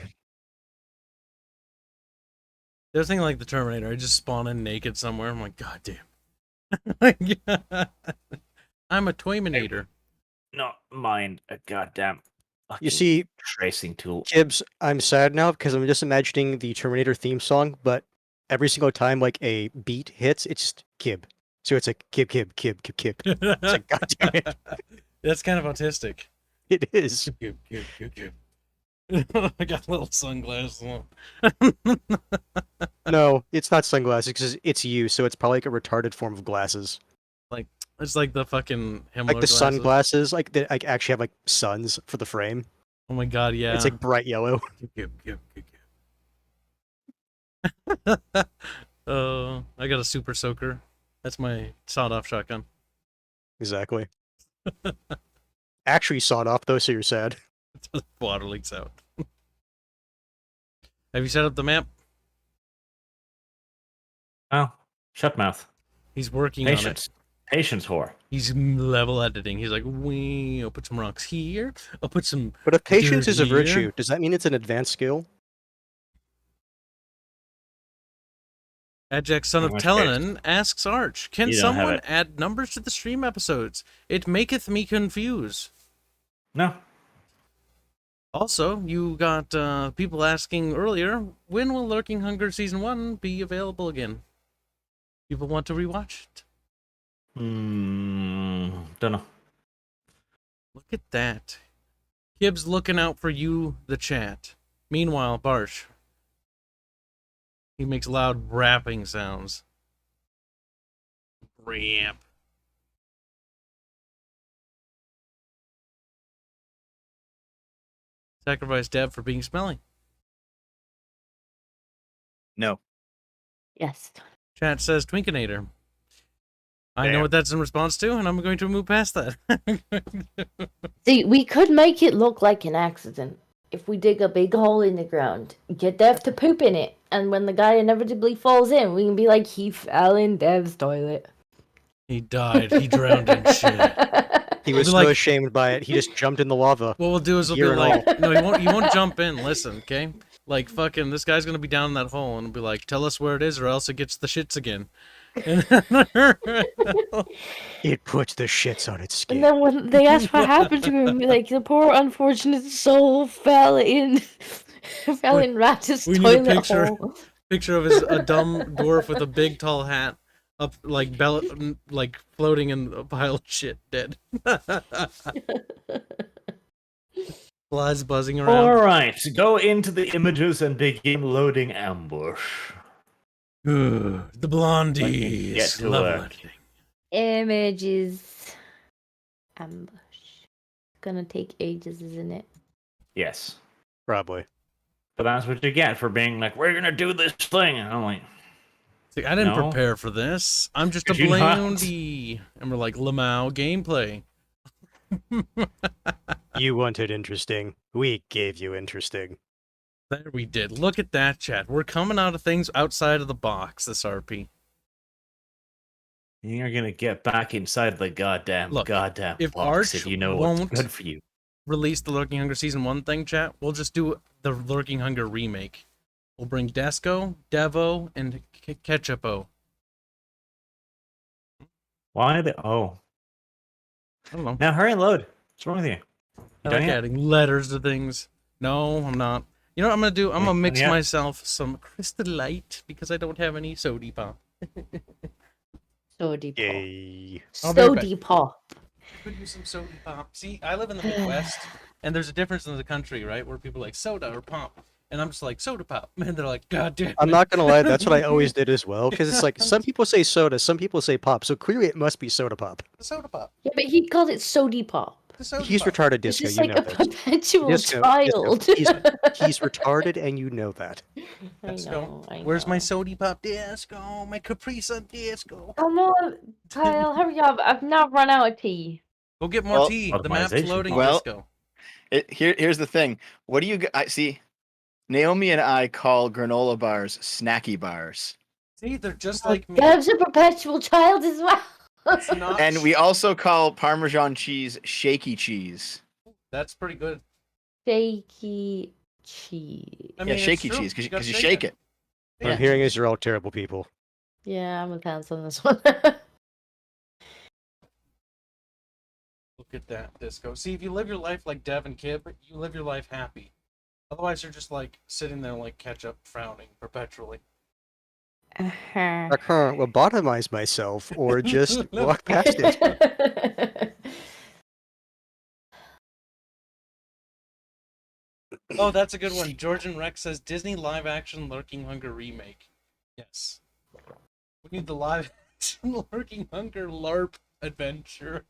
There's a thing like the Terminator. I just spawn in naked somewhere. I'm like, God damn. I'm a Toyminator. Not mind a goddamn You fucking see, tracing tool. Kibbs, I'm sad now because I'm just imagining the Terminator theme song, but every single time like a beat hits, it's just Kib. So it's like Kib, Kib, Kib, Kib, Kib. It's like, God damn it. That's kind of autistic. It is. Kib, kib, kib, kib. I got little sunglasses on. No, it's not sunglasses because it's you, so it's probably like a retarded form of glasses. It's like the fucking Himmler Like the glasses. sunglasses, like that like actually have like suns for the frame. Oh my god, yeah. It's like bright yellow. Kib, kib, kib, kib. I got a super soaker. That's my sawed-off shotgun. Exactly. Actually sawed off though, so you're sad. Water leaks out. Have you set up the map? Oh, shut mouth. He's working on it. Patience. Patience, whore. He's level editing. He's like, wee, I'll put some rocks here. I'll put some... But if patience dirt is a here." virtue, does that mean it's an advanced skill? Adjac, son of In which Telenin, asks Arch, can You don't have someone it. add numbers to the stream episodes? It maketh me confuse. No. Also, you got people asking earlier, when will Lurking Hunger Season 1 be available again? People want to rewatch it. Don't know. Look at that. Kibb's looking out for you, the chat. Meanwhile, Barsh. He makes loud rapping sounds. Rap. Sacrifice Deb for being smelly. No. Yes. Chat says Twinkinator. I know Damn. what that's in response to, and I'm going to move past that. See, we could make it look like an accident if we dig a big hole in the ground, get Dev to poop in it, and when the guy inevitably falls in, we can be like, he fell in Dev's toilet. He died. He drowned in shit. He was Be so like- ashamed by it, he just jumped in the lava. What we'll do is we'll be Gear and like, no, he won't jump in. Listen, okay? Like, fucking, this guy's gonna be down in that hole, and we'll be like, tell us where it is, or else it gets the shits again. It puts the shits on its skin. And then when they ask what happened to him, be like, the poor unfortunate soul fell in Rat's we need a toilet picture. hole. Picture of a dumb dwarf with a big tall hat, up like floating in a pile of shit, dead. Flies buzzing around. All right, go into the images and begin loading ambush. The blondie Get is to love work. editing. Images. Ambush. Gonna take ages, isn't it? Yes, Probably. but that's what you get for being like, we're gonna do this thing. And I'm like, See, I didn't No. prepare for this. I'm just a Did you not? blondie. And we're like, Lamau gameplay. You wanted interesting. We gave you interesting. There we did. Look at that, chat. We're coming out of things outside of the box, this RP. you're gonna get back inside the goddamn Look, if box Arch if you know won't- what's good for you. Release the Lurking Hunger Season 1 thing, chat. We'll just do the Lurking Hunger remake. We'll bring Desco, Devo, and Ketchupo. Why the? Oh, I don't know. now hurry and load. What's wrong with you? I You like done yet? adding letters to things. No, I'm not. You know what I'm gonna do? I'm gonna mix Yeah. myself some Crystal Light because I don't have any sody pop. Sody pop. Yay. I'll be right back. Sody pop. Could use some sody pop. See, I live in the Midwest, and there's a difference in the country, right? Where people like soda or pop, and I'm just like soda pop, and they're like, God damn. I'm it." not gonna lie, that's what I always did as well, because it's like, some people say soda, some people say pop, so clearly it must be soda pop. The soda pop. Yeah, but he called it Sody pop. The soda He's pop. retarded, It's Disco, just you like know a this. perpetual Disco, child. he's retarded, and you know that. I Let's know, go. I Where's my know. sody pop disco? My Capri Sun disco. Come on, Kyle, hurry up. I've now run out of tea. Go get more Well, tea. The map's optimization. loading Well- disco. Here's the thing. What do you I see? Naomi and I call granola bars snacky bars, See, they're just like me. Dev's a perpetual child as well. It's not and we also call Parmesan cheese shaky cheese. That's pretty good. Shaky cheese. I Yeah, mean, it's shaky true. cheese because gotta you shake it. What Yeah. I'm hearing is you're all terrible people. Yeah, I'm with Hans on this one. Look at that disco. See, if you live your life like Dev and Kib, you live your life happy. Otherwise, you're just like sitting there like ketchup, frowning perpetually. Uh-huh. I can't lobotomize myself, or just walk past it. Oh, that's a good one. Georgian Rex says Disney live action Lurking Hunger remake. Yes. We need the live action Lurking Hunger LARP adventure.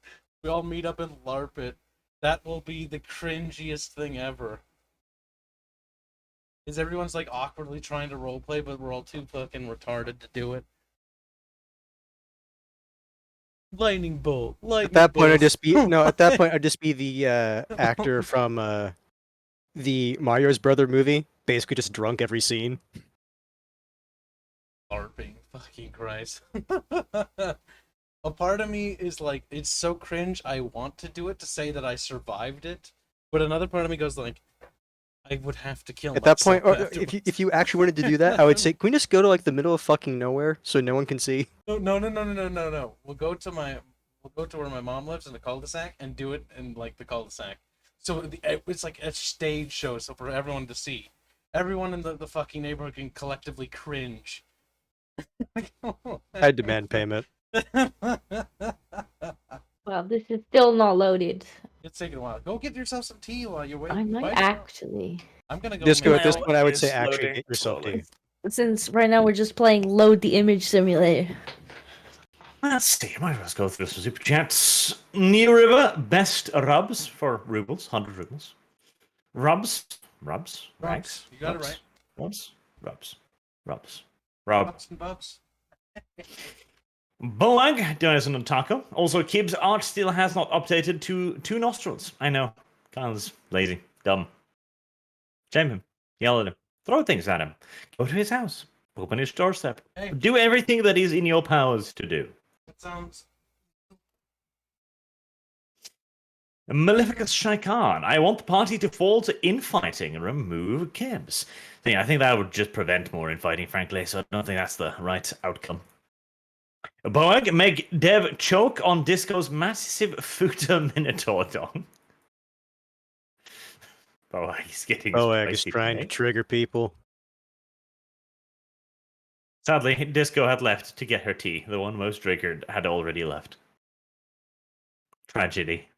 We all meet up and LARP it. That will be the cringiest thing ever. Is everyone's like awkwardly trying to roleplay, but we're all too fucking retarded to do it? Lightning bolt. Lightning At that point, bolt. I'd just be no. At that point, I'd just be the actor from the Mario's Brother movie, basically just drunk every scene. LARPing. Fucking Christ. A part of me is like, it's so cringe, I want to do it to say that I survived it. But another part of me goes like, I would have to kill At that myself point, or afterwards. if you actually wanted to do that, I would say, can we just go to like the middle of fucking nowhere so no one can see? No. We'll go to where my mom lives in the cul-de-sac and do it in like the cul-de-sac. So it's like a stage show, so for everyone to see. Everyone in the fucking neighborhood can collectively cringe. I demand payment. Well, this is still not loaded. It's taking a while. Go get yourself some tea while you're waiting. I might Why- actually. I'm gonna go. Disco, make- at this point, I would say It's actually loading get yourself slowly. tea. Since right now we're just playing Load the Image Simulator. Let's see. I might as well go through some super chats. New River, best rubs for rubles, 100 rubles. Rubs, Rubs. right? You got it right. Rubs. Bubs and bubs. Boag donates an taco. Also, Kib's art still has not updated to 2 nostrils. I know. Kyle's lazy. Dumb. Shame him. Yell at him. Throw things at him. Go to his house. Open his doorstep. Hey. Do everything that is in your powers to do. That sounds... Maleficus Shaikan. I want the party to fall to infighting and remove Kibs. I think that would just prevent more infighting, frankly, so I don't think that's the right outcome. Boag, make Dev choke on Disco's massive Futa Minotaur dong. Boag is getting Boag is spicy trying to today. trigger people. Sadly, Disco had left to get her tea. The one most triggered had already left. Tragedy.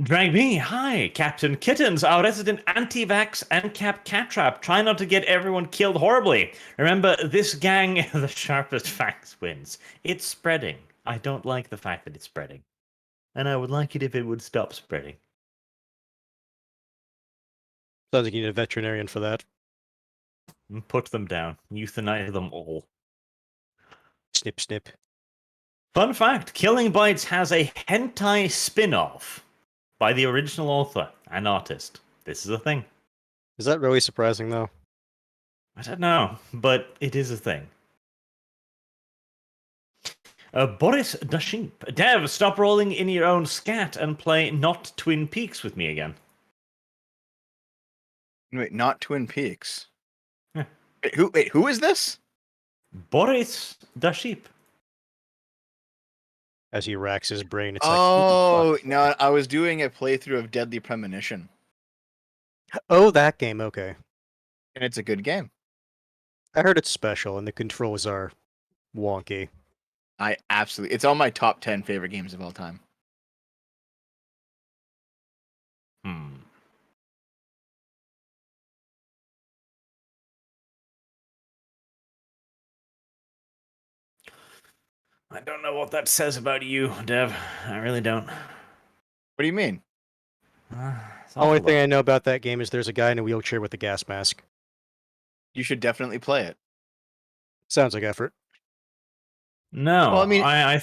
Drag me, hi, Captain Kittens, our resident anti-vax and Cap Cattrap. Try not to get everyone killed horribly. Remember, this gang, the sharpest facts wins. It's spreading. I don't like the fact that it's spreading. And I would like it if it would stop spreading. Sounds like you need a veterinarian for that. Put them down. Euthanize them all. Snip, snip. Fun fact, Killing Bites has a hentai spin-off by the original author and artist. This is a thing. Is that really surprising, though? I don't know, but it is a thing. Boris Dashimp. Dev, stop rolling in your own scat and play not Twin Peaks with me again. Wait, not Twin Peaks. Yeah. Wait, who is this? Boris Dashimp. As he racks his brain, it's Oh, no, I was doing a playthrough of Deadly Premonition, like, oh, that game, okay. and it's a good game. I heard it's special, and the controls are wonky. It's on my top 10 favorite games of all time. I don't know what that says about you, Dev. I really don't. What do you mean? It's The only awful, thing I know about that game is there's a guy in a wheelchair with a gas mask. You should definitely play it. Sounds like effort. No, Well, I mean- I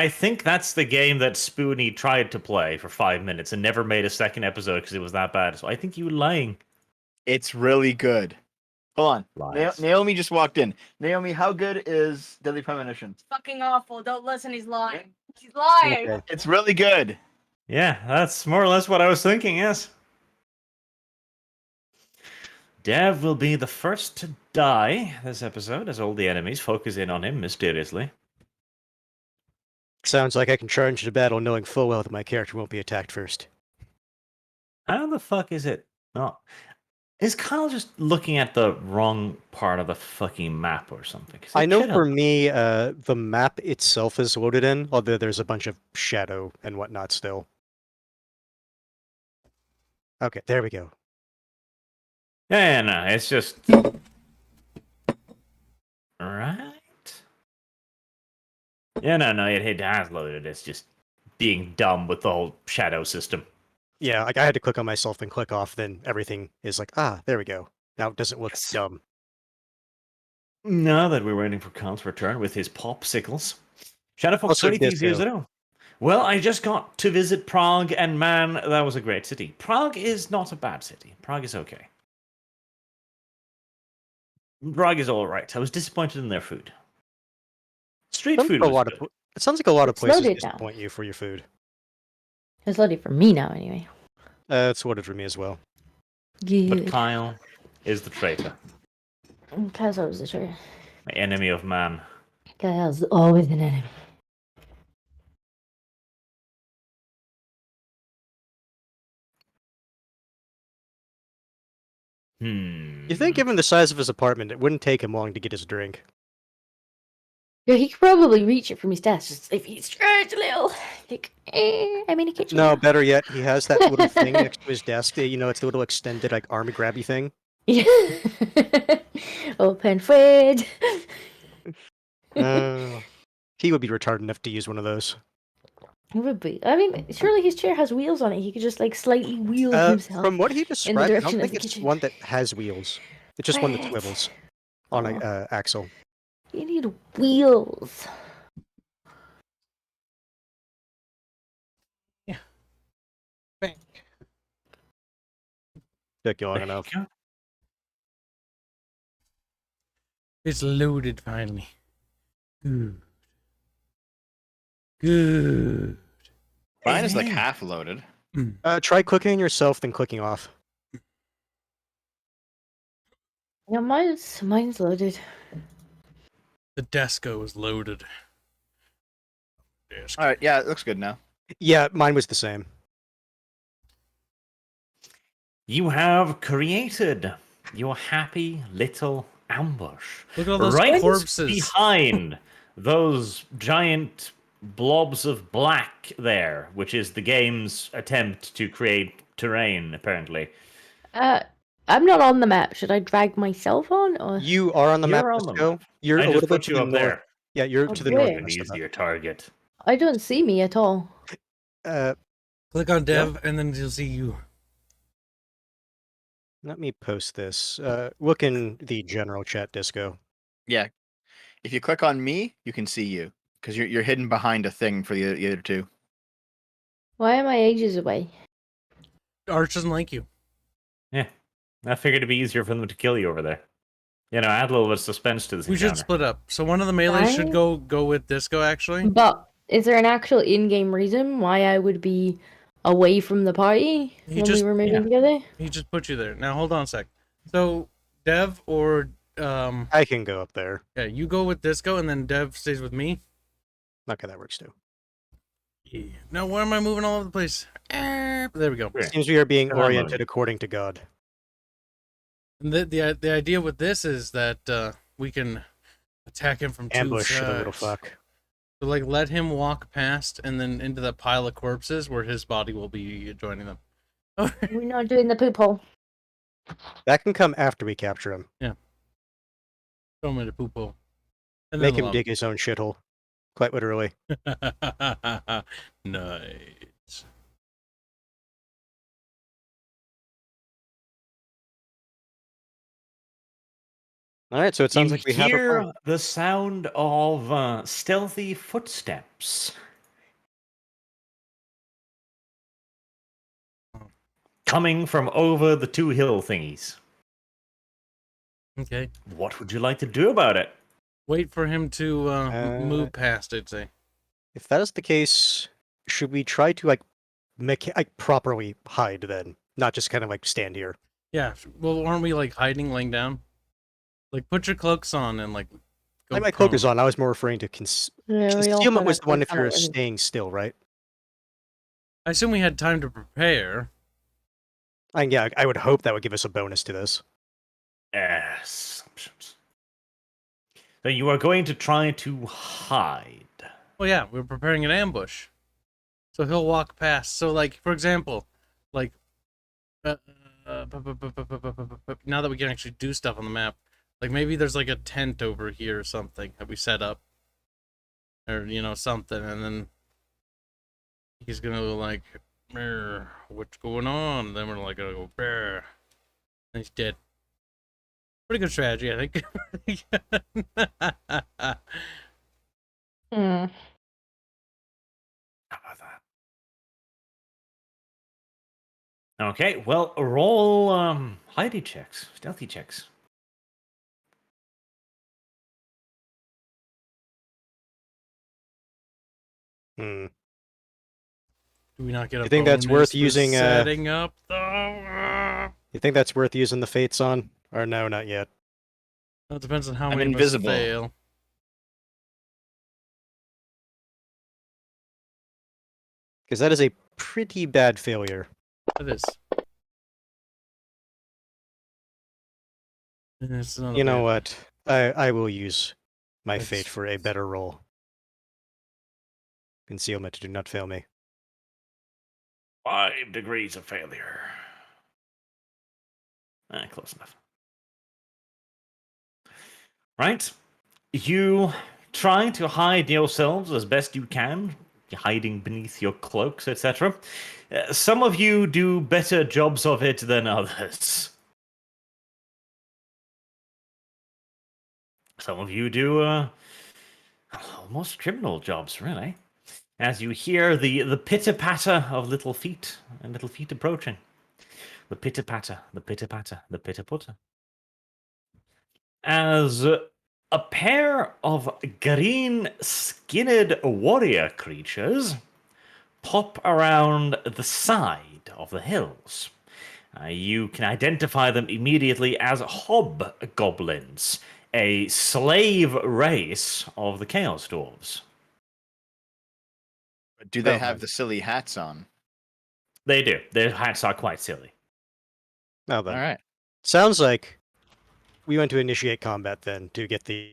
think that's the game that Spoonie tried to play for 5 minutes and never made a second episode because it was that bad. So I think you were lying. It's really good. Hold on. Lies. Naomi just walked in. Naomi, how good is Deadly Premonition? Fucking awful. Don't listen, he's lying. He's lying. Okay. It's really good. Yeah, that's more or less what I was thinking, yes. Dev will be the first to die this episode as all the enemies focus in on him mysteriously. Sounds like I can charge into battle knowing full well that my character won't be attacked first. How the fuck is it? Oh, is Kyle just looking at the wrong part of the fucking map or something? 'Cause it I know should for have- me, the map itself is loaded in, although there's a bunch of shadow and whatnot still. Okay, there we go. Yeah, no, it's just right. Yeah, no, it has loaded. It's just being dumb with the whole shadow system. Yeah, like I had to click on myself and click off, then everything is like, ah, there we go. Now it doesn't look Yes. dumb. Now that we're waiting for Kyle's return with his popsicles. Shadowfox Also 2300. Well, I just got to visit Prague, and man, that was a great city. Prague is not a bad city. Prague is okay. Prague is alright. I was disappointed in their food. Street Sounds food like was good. it sounds like a lot of It's places loaded now. disappoint you for your food. It's loaded for me now, anyway. It's loaded for me as well. But Good. Kyle is the traitor. Kyle's always the traitor. My enemy of man. Kyle's always an enemy. You think, given the size of his apartment, it wouldn't take him long to get his drink? Yeah, he could probably reach it from his desk just if he stretched a little. Like, I'm in a kitchen. No, now. better yet, he has that little thing next to his desk. You know, it's the little extended, like, arm grabby thing. Yeah. Open fridge. He would be retarded enough to use one of those. It would be. I mean, surely his chair has wheels on it. He could just like slightly wheel himself. From what he described, I direction don't of think the it's kitchen. one that has wheels. It's just one that Right. swivels on a axle. You need wheels. Took you long There enough. you go. It's loaded finally. Good. Good. Mine is like Hey. half loaded. Try clicking yourself, then clicking off. Yeah, mine's loaded. The Desco is loaded. Desk. All right, yeah, it looks good now. Yeah, mine was the same. You have created your happy little ambush. Look at all those right corpses. behind those giant blobs of black there, which is the game's attempt to create terrain, apparently. I'm not on the map. Should I drag myself on or? You are on the map, You're on the Disco. map. You're I a just little bit put to you the up north. there. Yeah, you're to the Okay. An northwest of that. easier target. I don't see me at all. Click on Dev, and then you'll see you. Let me post this. Look in the general chat, Disco. Yeah, if you click on me, you can see you because you're hidden behind a thing for the other two. Why am I ages away? Arch doesn't like you. Yeah. I figured it'd be easier for them to kill you over there. You know, add a little bit of suspense to this We should encounter. split up. So one of the melees should Fine. go with Disco, actually. But is there an actual in-game reason why I would be away from the party He when just- we were moving yeah. together? He just put you there. Now, hold on a sec. So, Dev or... I can go up there. Yeah, you go with Disco, and then Dev stays with me. Okay, that works too. Yeah. Now, why am I moving all over the place? There we go. Yeah. Seems we are being Come on, oriented Logan. according to God. And the idea with this is that we can attack him from Ambush two the sides. little fuck. So, like, let him walk past and then into that pile of corpses where his body will be joining them. We're not doing the poop hole. That can come after we capture him. Throw him into poop hole. And Make him allow dig his own shithole. Quite literally. Nice. Alright, so it sounds You like we have a hear plan. the sound of stealthy footsteps coming from over the two hill thingies. Okay. What would you like to do about it? Wait for him to move past, I'd say. If that is the case, should we try to like properly hide then? Not just kind of like stand here. Yeah. Well, aren't we like hiding, laying down? Like, put your cloaks on and like. Go My cloak is prone. on. I was more referring to Yeah, we all concealment had was our the one if clothes on you're already. staying still, right? I assume we had time to prepare. And yeah, I would hope that would give us a bonus to this. Assumptions. So you are going to try to hide. Well, yeah, we're preparing an ambush. So he'll walk past. So, like, for example, like, now that we can actually do stuff on the map, like maybe there's like a tent over here or something that we set up, or you know something, and then he's gonna go like, "Brr, what's going on?" Then we're like gonna go, "Brr," and he's dead. Pretty good strategy, I think. Hmm. How about that? Okay, well, roll hidey checks, stealthy checks. Hmm. Do we not get a You think that's worth bonus for using, setting up though? You think that's worth using the fates on? Or no, not yet. Well, it depends on how I'm many invisible. of us fail. Because that is a pretty bad failure. It is. It's not a You know bad- what? I will use my fate It's- for a better roll. Concealment, do not fail me. 5 degrees of failure. Close enough. Right? You try to hide yourselves as best you can, hiding beneath your cloaks, etc. Some of you do better jobs of it than others. Some of you do almost criminal jobs, really. As you hear the pitter-patter of little feet and little feet approaching. The pitter-patter, the pitter-patter, the pitter-putter. As a pair of green-skinned warrior creatures pop around the side of the hills. You can identify them immediately as hobgoblins, a slave race of the Chaos Dwarves. Do they have the silly hats on? They do. Their hats are quite silly. Now then. All right. Sounds like we went to initiate combat then to get the.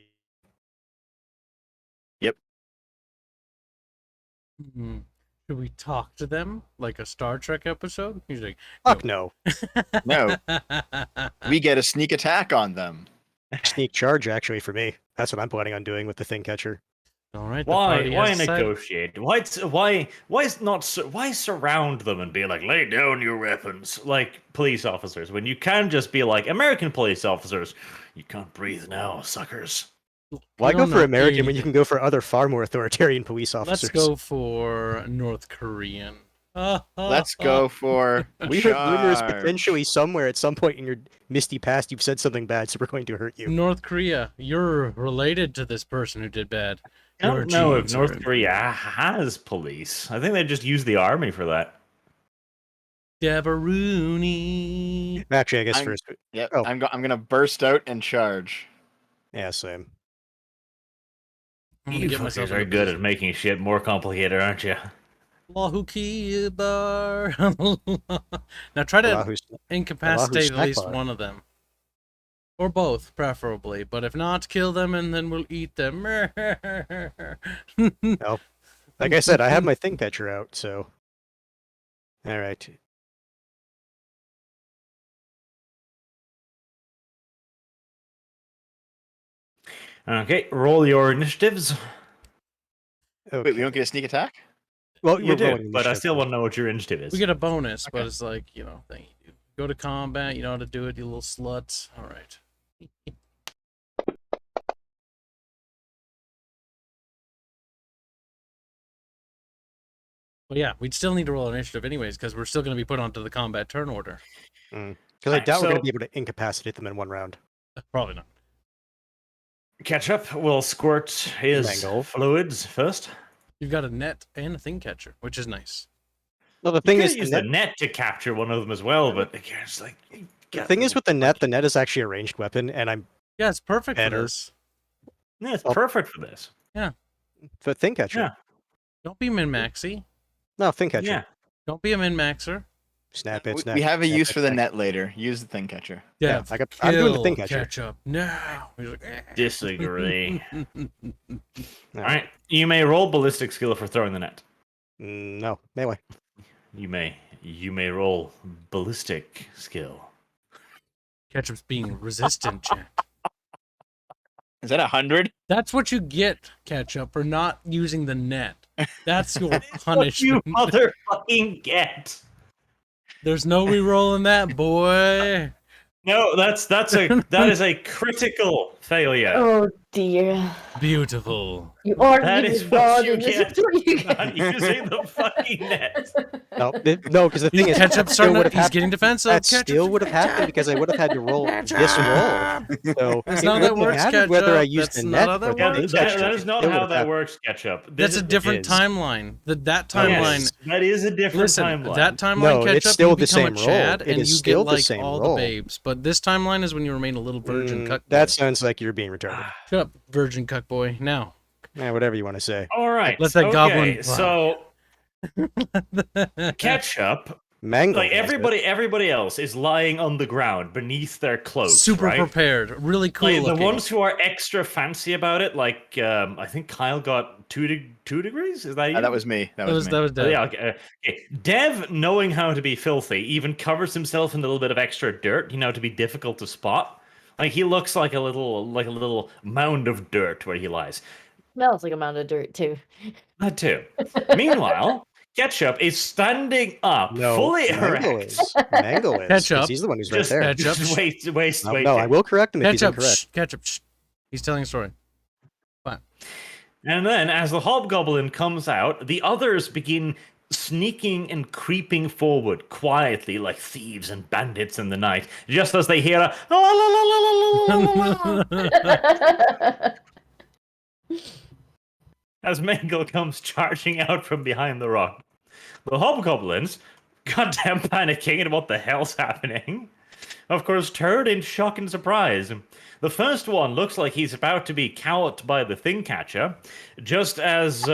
Hmm. Should we talk to them like a Star Trek episode? He's like, Fuck no. No, we get a sneak attack on them. Sneak charge, actually, for me. That's what I'm planning on doing with the thing catcher. All right. the Why? party Why has decided- negotiate? Why surround them and be like, lay down your weapons, like police officers, when you can just be like American police officers? You can't breathe now, suckers. Why You go don't for know American when you anything. can go for other far more authoritarian police officers? Let's go for North Korean. Let's go for. We heard rumors charge. potentially somewhere at some point in your misty past you've said something bad, so we're going to hurt you. North Korea. You're related to this person who did bad. I Your don't know if genes North are- Korea has police. I think they just use the army for that. Devaroony. Actually, I guess I'm- first. Yep. Oh. I'm gonna burst out and charge. Yeah, same. I'm gonna You get myself fuckers are in a good at position. making shit more complicated, aren't you? Allahu Akbar. Now try to Allahu incapacitate at least Akbar. one of them. Or both, preferably. But if not, kill them and then we'll eat them. Like I said, I have my thing catcher out, so. Alright. Okay, roll your initiatives. Okay. Wait, we don't get a sneak attack? Well, You we're do, rolling but I initiative still first. want to know what your initiative is. We get a bonus, but Okay. it's like, you know, thing you do. Go to combat, you know how to do it, you little sluts. Alright. But yeah, we'd still need to roll initiative anyways, because we're still going to be put onto the combat turn order. Because I Alright, doubt we're going so- to be able to incapacitate them in one round. Probably not. Ketchup will squirt his Mangle. fluids first. You've got a net and a thing catcher, which is nice. Well, the You thing could is, use the net to capture one of them as well, but again, it's like you the got thing is them. with the net is actually a ranged weapon, and I'm Yeah, it's perfect for Better. this. Yeah, it's Oh. perfect for this. the thing catcher. Yeah. Don't be min-maxy. No, thing catcher. Yeah. Don't be a min-maxer. Snap it, snap We it, have a snap use it, for the snap it. net later. Use the thing catcher. Yeah, Dev, I'm doing the thing kill catcher. Ketchup now. He's like, "Eh." Disagree. No. All right, you may roll ballistic skill for throwing the net. No, melee. You may roll ballistic skill. Ketchup's being resistant, Jack. Is that 100? That's what you get, Ketchup, for not using the net. That's your What you punishment. motherfucking get. There's no re-rolling that, boy. No, that is a critical failure. Oh dear. Beautiful. You are That evil is what God, you and this get is what you for not using the fucking net. No, no, because the thing is, Ketchup's that still starting would to, have he's happened. getting defensive. That Ketchup. still would have happened because I would have had to roll this roll. So That's it not how that wouldn't works, have mattered whether I Ketchup. used That's the not net how that or the Yeah, works. thing that catcher. is not Still how would've that happened. works, Ketchup. That's a different is. timeline. That No, timeline. yes. That is a different Listen, timeline. that timeline, No, Ketchup, it's still you the become same a role. Chad, It and is you still get the like same all role. the babes. But this timeline is when you remain a little virgin cuck. That boy. sounds like you're being retarded. Shut up, virgin cuck boy. Now. Yeah, whatever you want to say. All right. Let that okay, goblin- So Ketchup, Mango. like everybody else, is lying on the ground beneath their cloaks. Super right? prepared. Really cool Like, the looking. ones who are extra fancy about it, like I think Kyle got 2 degrees. Is that you? That was me. That that was was me. that was Oh, dead. yeah, okay. Dev, knowing how to be filthy, even covers himself in a little bit of extra dirt, to be difficult to spot. Like he looks like a little mound of dirt where he lies. Smells like a mound of dirt too. That too. Meanwhile, Ketchup is standing up, No, fully Mango erect. is. Mango is. 'cause Ketchup. He's the one who's Just, right there. Ketchup. just wait. No, I will correct him if he's Ketchup. incorrect. Shh, ketchup. Shh. He's telling a story. And then, as the Hobgoblin comes out, the others begin sneaking and creeping forward quietly like thieves and bandits in the night, just as they hear a la, la, la, la, la, la, la, la, as Mangle comes charging out from behind the rock. The hobgoblins, goddamn panicking at what the hell's happening, of course, turn in shock and surprise. The first one looks like he's about to be cowed by the thing catcher, just as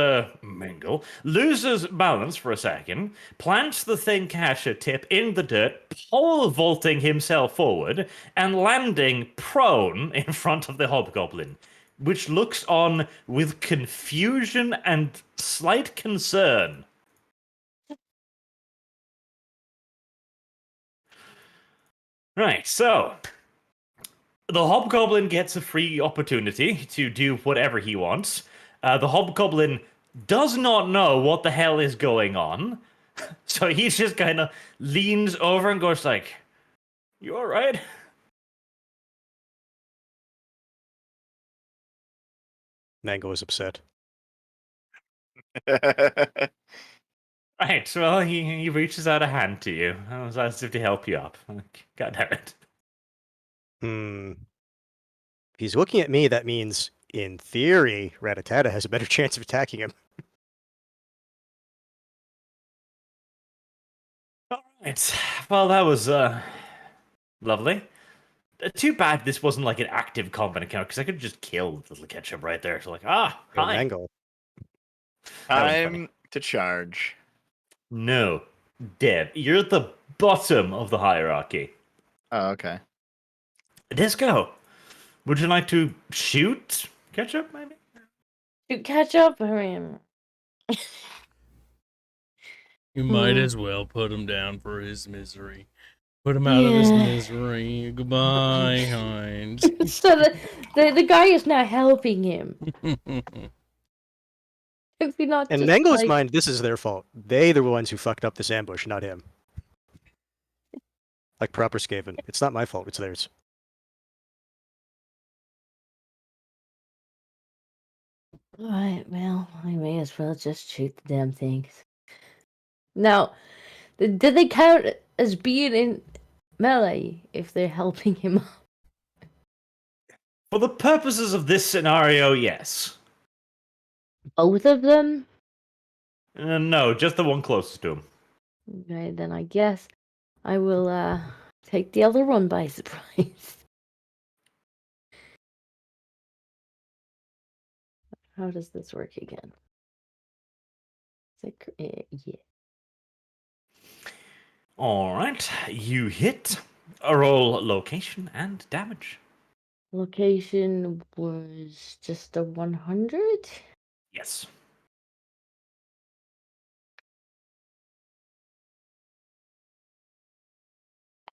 Mingle loses balance for a second, plants the thing catcher tip in the dirt, pole vaulting himself forward, and landing prone in front of the hobgoblin, which looks on with confusion and slight concern. Right, so the hobgoblin gets a free opportunity to do whatever he wants. The hobgoblin does not know what the hell is going on, so he just kind of leans over and goes like, "You all right?" Mango is upset. Right, well, he reaches out a hand to you, as if to help you up. God damn it. If he's looking at me, that means, in theory, Rattata has a better chance of attacking him. All right, well, that was lovely. Too bad this wasn't like an active combat encounter, because I could just kill the little ketchup right there. So like, Yo, hi. Mango. That was funny. Time to charge. No, Deb, you're at the bottom of the hierarchy. Oh, okay. Disco, would you like to shoot ketchup, maybe? To catch up, I mean, You might as well put him down for his misery. Put him out of his Yeah. misery. Goodbye, Heinz. so the guy is now helping him. If we not In just, Mango's like, mind, this is their fault. They the ones who fucked up this ambush, not him. Like proper Skaven. It's not my fault, it's theirs. Alright, well, I may as well just shoot the damn things. Now, did they count as being in melee if they're helping him up? For the purposes of this scenario, yes. Both of them? No, just the one closest to him. Okay, then I guess I will take the other one by surprise. How does this work again? Yeah. All right, you hit. A roll location and damage. Location was just a 100? Yes.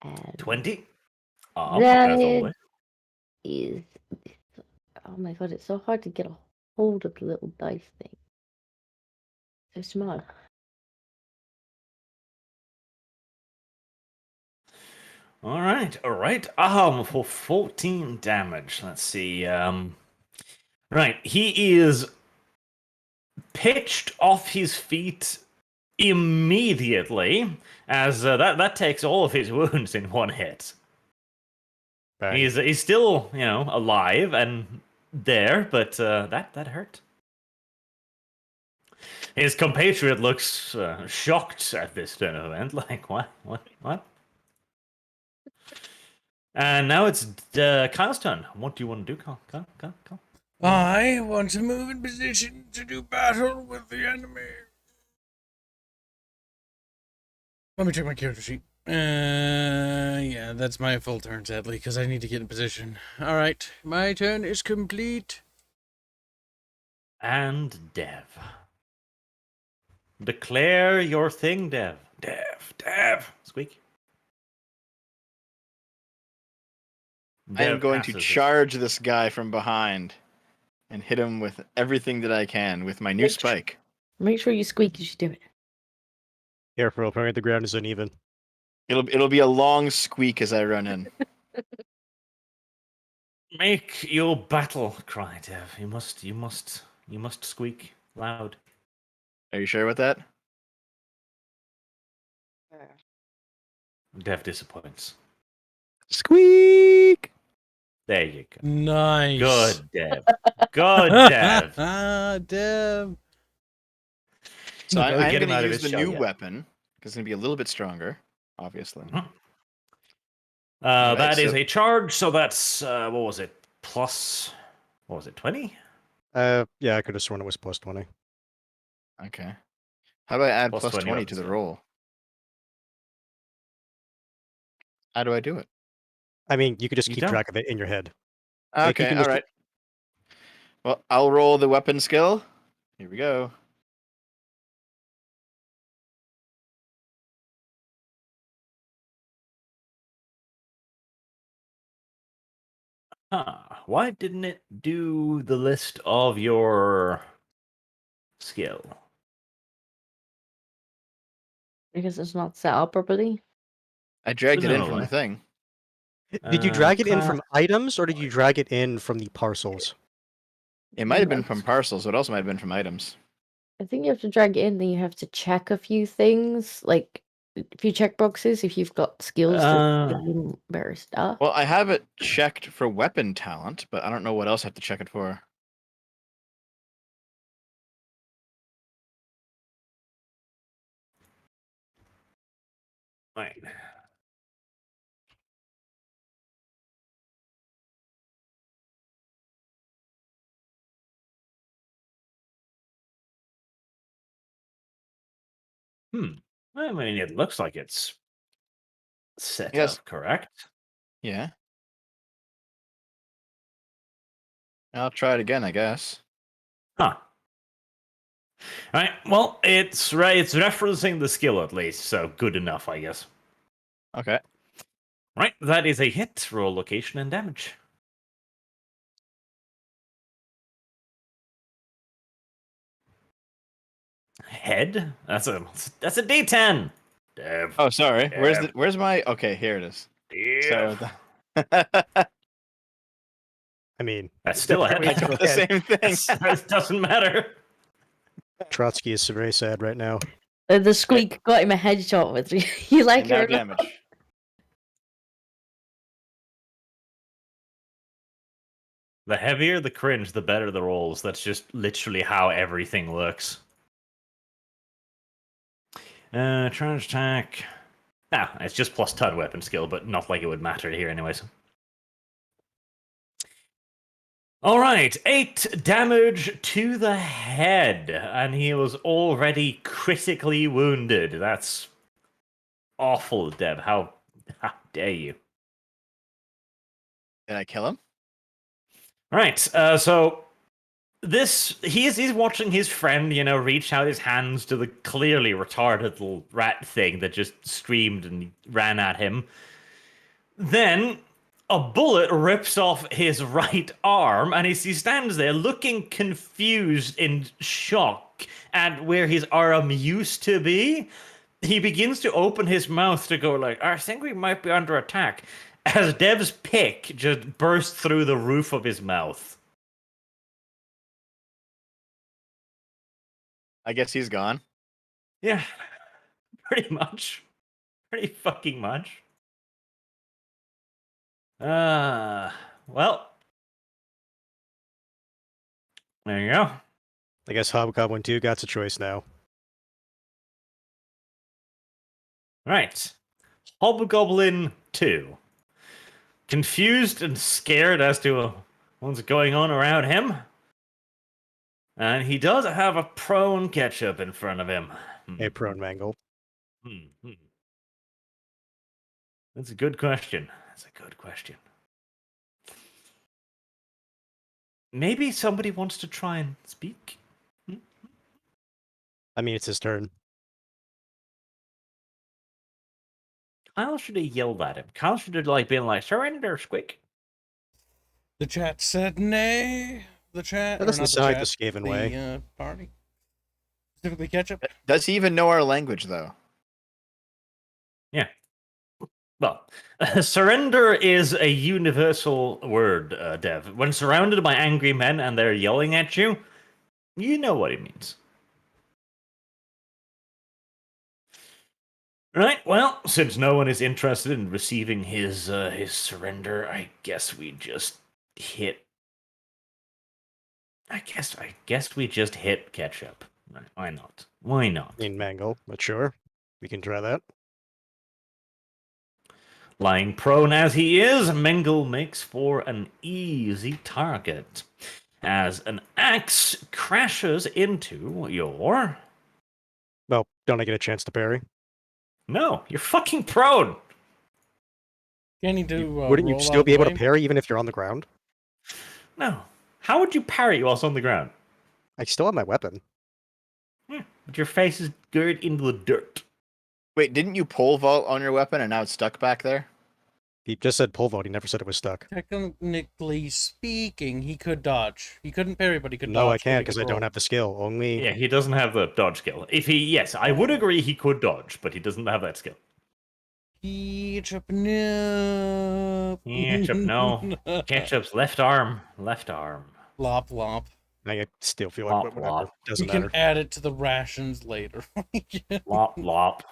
And 20. Up, that as always. is... Oh my god, it's so hard to get a hold of the little dice thing. So small. All right. For 14 damage. Let's see. Right, he is pitched off his feet immediately, as that takes all of his wounds in one hit. Bang. He's still, alive and there, but that hurt. His compatriot looks shocked at this turn of event, like, what? And now it's Kyle's turn. What do you want to do, Kyle? Kyle? I want to move in position to do battle with the enemy. Let me check my character sheet. Yeah, that's my full turn, sadly, because I need to get in position. Alright, my turn is complete. And Dev. Declare your thing, Dev. Dev. Squeak. I am Dev going to passes it. charge this guy from behind and hit him with everything that I can with my new Make spike. Make sure you squeak as you do it. Careful, apparently the ground is uneven. It'll be a long squeak as I run in. Make your battle cry, Dev. You must squeak loud. Are you sure about that? Dev disappoints. Squeak! There you go. Nice. Good, Dev. Good, Dev. Dev. So That would I'm get him going out to of use his the shell, new yeah. weapon because it's going to be a little bit stronger, obviously. Mhm. Alright, That is so- a charge, so that's, what was it? Plus, what was it, 20? Yeah, I could have sworn it was plus 20. Okay. How do I add Plus plus 20 20 on to the the skill. roll? How do I do it? I mean, you could just You keep don't. track of it in your head. Like, you Okay, can all just- right. Well, I'll roll the weapon skill. Here we go. Why didn't it do the list of your skill? Because it's not set up properly. I dragged it in from Presumably. the thing. Did you drag it in class- from items, or did you drag it in from the parcels? It might have been Let's- from parcels, but it also might have been from items. I think you have to drag it in, then you have to check a few things, like a few checkboxes if you've got skills that give you better stuff. Well, I have it checked for weapon talent, but I don't know what else I have to check it for. Right. I mean, it looks like it's set Yes. up correct. Yeah. I'll try it again, I guess. Huh. All right. Well, it's right. It's referencing the skill at least, so good enough, I guess. Okay. Right. That is a hit. Roll location and damage. Head. That's a D10. Dev. Oh, sorry. Yeah. Where's my? Okay, here it is. Sorry Dev. about that. I mean, That's still a I head. got the same thing. It doesn't matter. Trotsky is very sad right now. The squeak got him a headshot with you like And now it or not. damage. The heavier the cringe, the better the rolls. That's just literally how everything looks. Charge attack. No, it's just plus 10 weapon skill, but not like it would matter here anyways. Alright, 8 damage to the head, and he was already critically wounded. That's awful, Deb. How dare you? Did I kill him? Right, so he's watching his friend, reach out his hands to the clearly retarded little rat thing that just screamed and ran at him. Then a bullet rips off his right arm, and as he stands there looking confused in shock at where his arm used to be, he begins to open his mouth to go like, I think we might be under attack, as Dev's pick just burst through the roof of his mouth. I guess he's gone. Yeah, pretty much. Pretty fucking much. Well. There you go. I guess Hobgoblin 2 got a choice now. Right. Hobgoblin 2. Confused and scared as to what's going on around him. And he does have a prone ketchup in front of him. A prone mangle. That's a good question. That's a good question. Maybe somebody wants to try and speak? I mean, it's his turn. Kyle should have yelled at him. Kyle should have been like, surrender, squick. The chat said nay. The chat. That or doesn't not sound like the chat, Skaven way. Party. Specifically ketchup. Does he even know our language, though? Yeah. Well, surrender is a universal word, Dev. When surrounded by angry men and they're yelling at you, you know what it means. Right, well, since no one is interested in receiving his surrender, I guess we just hit. I guess we just hit ketchup. Why not? Why not? In Mangle, but sure. We can try that. Lying prone as he is, Mengel makes for an easy target. As an axe crashes into your... Well, don't I get a chance to parry? No, you're fucking prone! Can you do? Wouldn't you roll still out be the able to way? parry even if you're on the ground? No. How would you parry whilst on the ground? I still have my weapon. But your face is geared into the dirt. Wait, didn't you pole vault on your weapon and now it's stuck back there? He just said pole vault. He never said it was stuck. Technically speaking, he could dodge. He couldn't parry, but he could dodge. No, I but can't he because could I don't roll. have the skill. Only Yeah, he doesn't have the dodge skill. Yes, I would agree he could dodge, but he doesn't have that skill. Ketchup, no. Ketchup, no. Ketchup's left arm. Lop, lop. I still feel Lop, like whatever. lop. We Doesn't can matter. add it to the rations later. Lop.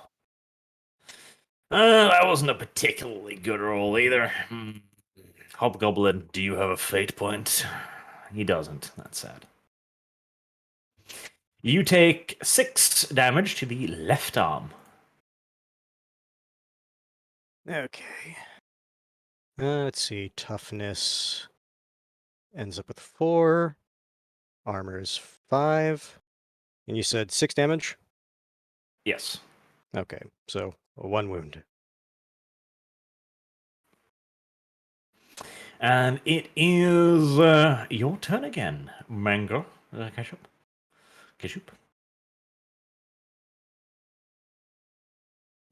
That wasn't a particularly good roll either. Hobgoblin, do you have a fate point? He doesn't. That's sad. You take 6 damage to the left arm. Okay. Let's see. Toughness ends up with 4. Armor is 5. And you said 6 damage? Yes. Okay, so 1 wound. And it is your turn again, Mango. Ketchup.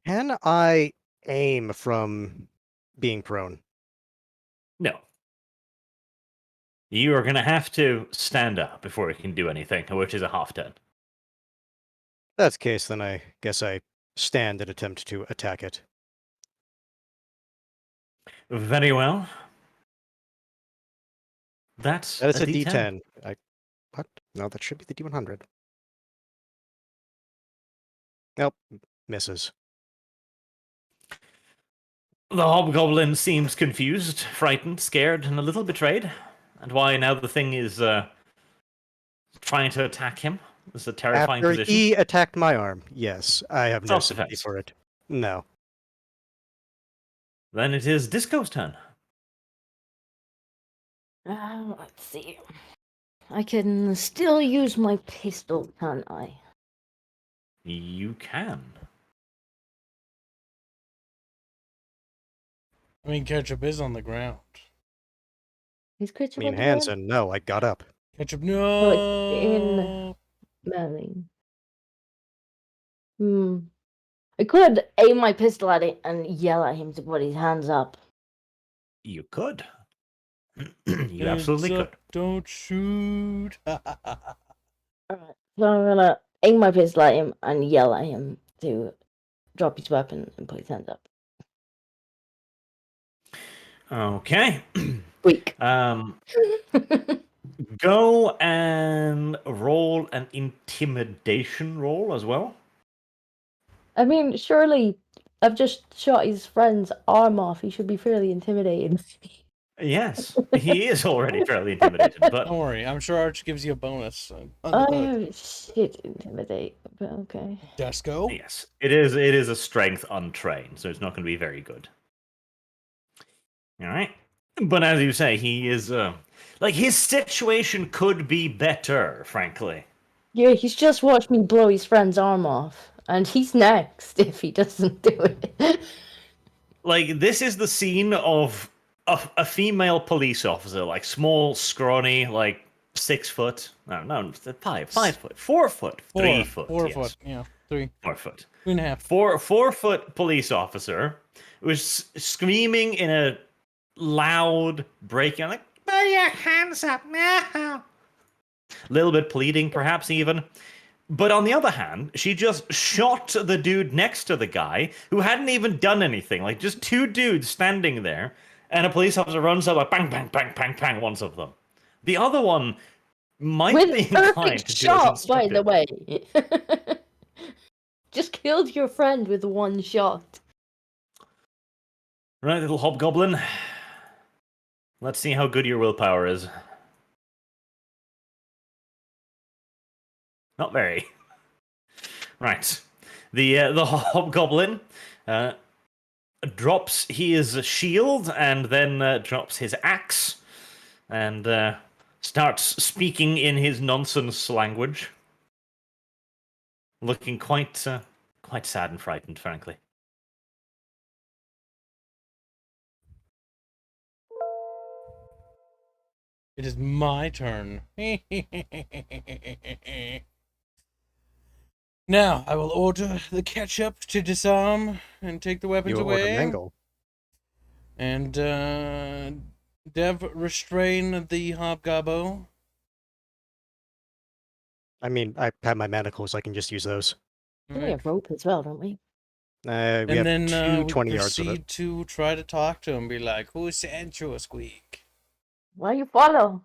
Can I aim from being prone? No. You are going to have to stand up before you can do anything, which is a half turn. That's the case, then I guess I stand and attempt to attack it. Very well. That's That is a D10. D10. What? No, that should be the D100. Nope, misses. The Hobgoblin seems confused, frightened, scared, and a little betrayed. And why now the thing is trying to attack him. This is a terrifying After position. he attacked my arm, yes, I have no sympathy Self-defense. for it. No. Then it is Disco's turn. Let's see. I can still use my pistol, can't I? You can. I mean, Ketchup is on the ground. He's I Ketchup mean, on the ground? Hansen, no, I got up. Ketchup, Oh, no. Melee. I could aim my pistol at it and yell at him to put his hands up. You could. You absolutely Hands could. up, don't shoot. Alright, so I'm gonna aim my pistol at him and yell at him to drop his weapon and put his hands up. Okay. Weak. Go and roll an intimidation roll as well. I mean, surely I've just shot his friend's arm off. He should be fairly intimidated. Yes, he is already fairly intimidated, but Don't worry, I'm sure Arch gives you a bonus. I shit intimidate, but okay. Desco? yes, it is a strength untrained, so it's not going to be very good. All right, but as you say, he is like his situation could be better, frankly. Yeah, he's just watched me blow his friend's arm off, and he's next if he doesn't do it. Like this is the scene of a female police officer, like small, scrawny, like 6 foot. No, 5 foot, 4 foot, 3 foot, 4 yes. foot, yeah, 3, 4 foot. 2.5. 4 foot police officer was screaming in a loud breaking, like, put your hands up now. Little bit pleading, perhaps even. But on the other hand, she just shot the dude next to the guy who hadn't even done anything. Like just 2 dudes standing there, and a police officer runs up like bang, bang, bang, bang, bang, one of them. The other one might be With inclined perfect to do as shot, by the instructed. way. just killed your friend with one shot. Right, little hobgoblin. Let's see how good your willpower is. Not very. Right. The hobgoblin drops his shield and then drops his axe and starts speaking in his nonsense language, looking quite sad and frightened, frankly. It is my turn. Now, I will order the ketchup to disarm and take the weapons You order away. mango. And, Dev, restrain the hobgoblin. I mean, I have my manacles. I can just use those. We have rope as well, don't we? We And have then two we 20 yards of proceed it. to try to talk to him. Be like, who sent you a squeak? Why you follow?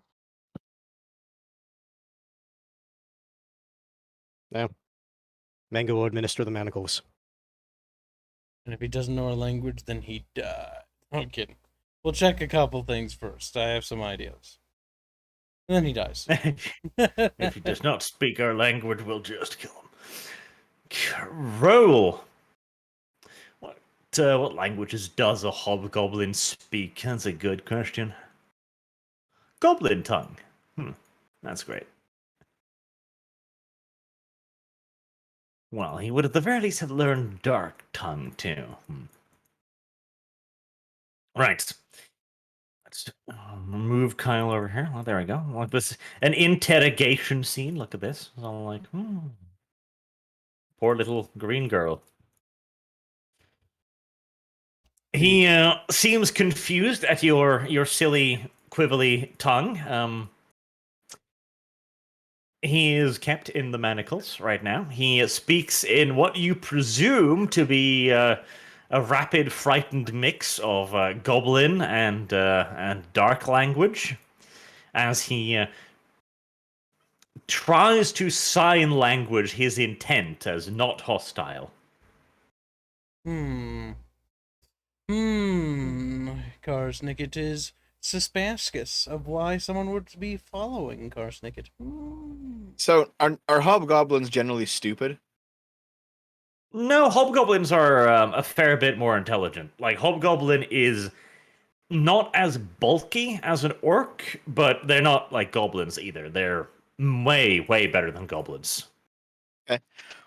Mango will administer the manacles. And if he doesn't know our language, then he died. I'm kidding. We'll check a couple things first. I have some ideas. And then he dies. If he does not speak our language, we'll just kill him. Roll. What languages does a hobgoblin speak? That's a good question. Goblin tongue. That's great. Well, he would at the very least have learned Dark Tongue, too. Right. Let's move Kyle over here. Oh, there we go. Like this, an interrogation scene. Look at this. It's all like, poor little green girl. He seems confused at your silly, quibbly tongue. He is kept in the manacles right now. He speaks in what you presume to be a rapid, frightened mix of goblin and dark language, as he tries to sign language his intent as not hostile. Karsnick, it is suspicious of why someone would be following Karsnick. So are hobgoblins generally stupid? No, hobgoblins are a fair bit more intelligent. Like, hobgoblin is not as bulky as an orc, but they're not like goblins either. They're way, way better than goblins. Okay.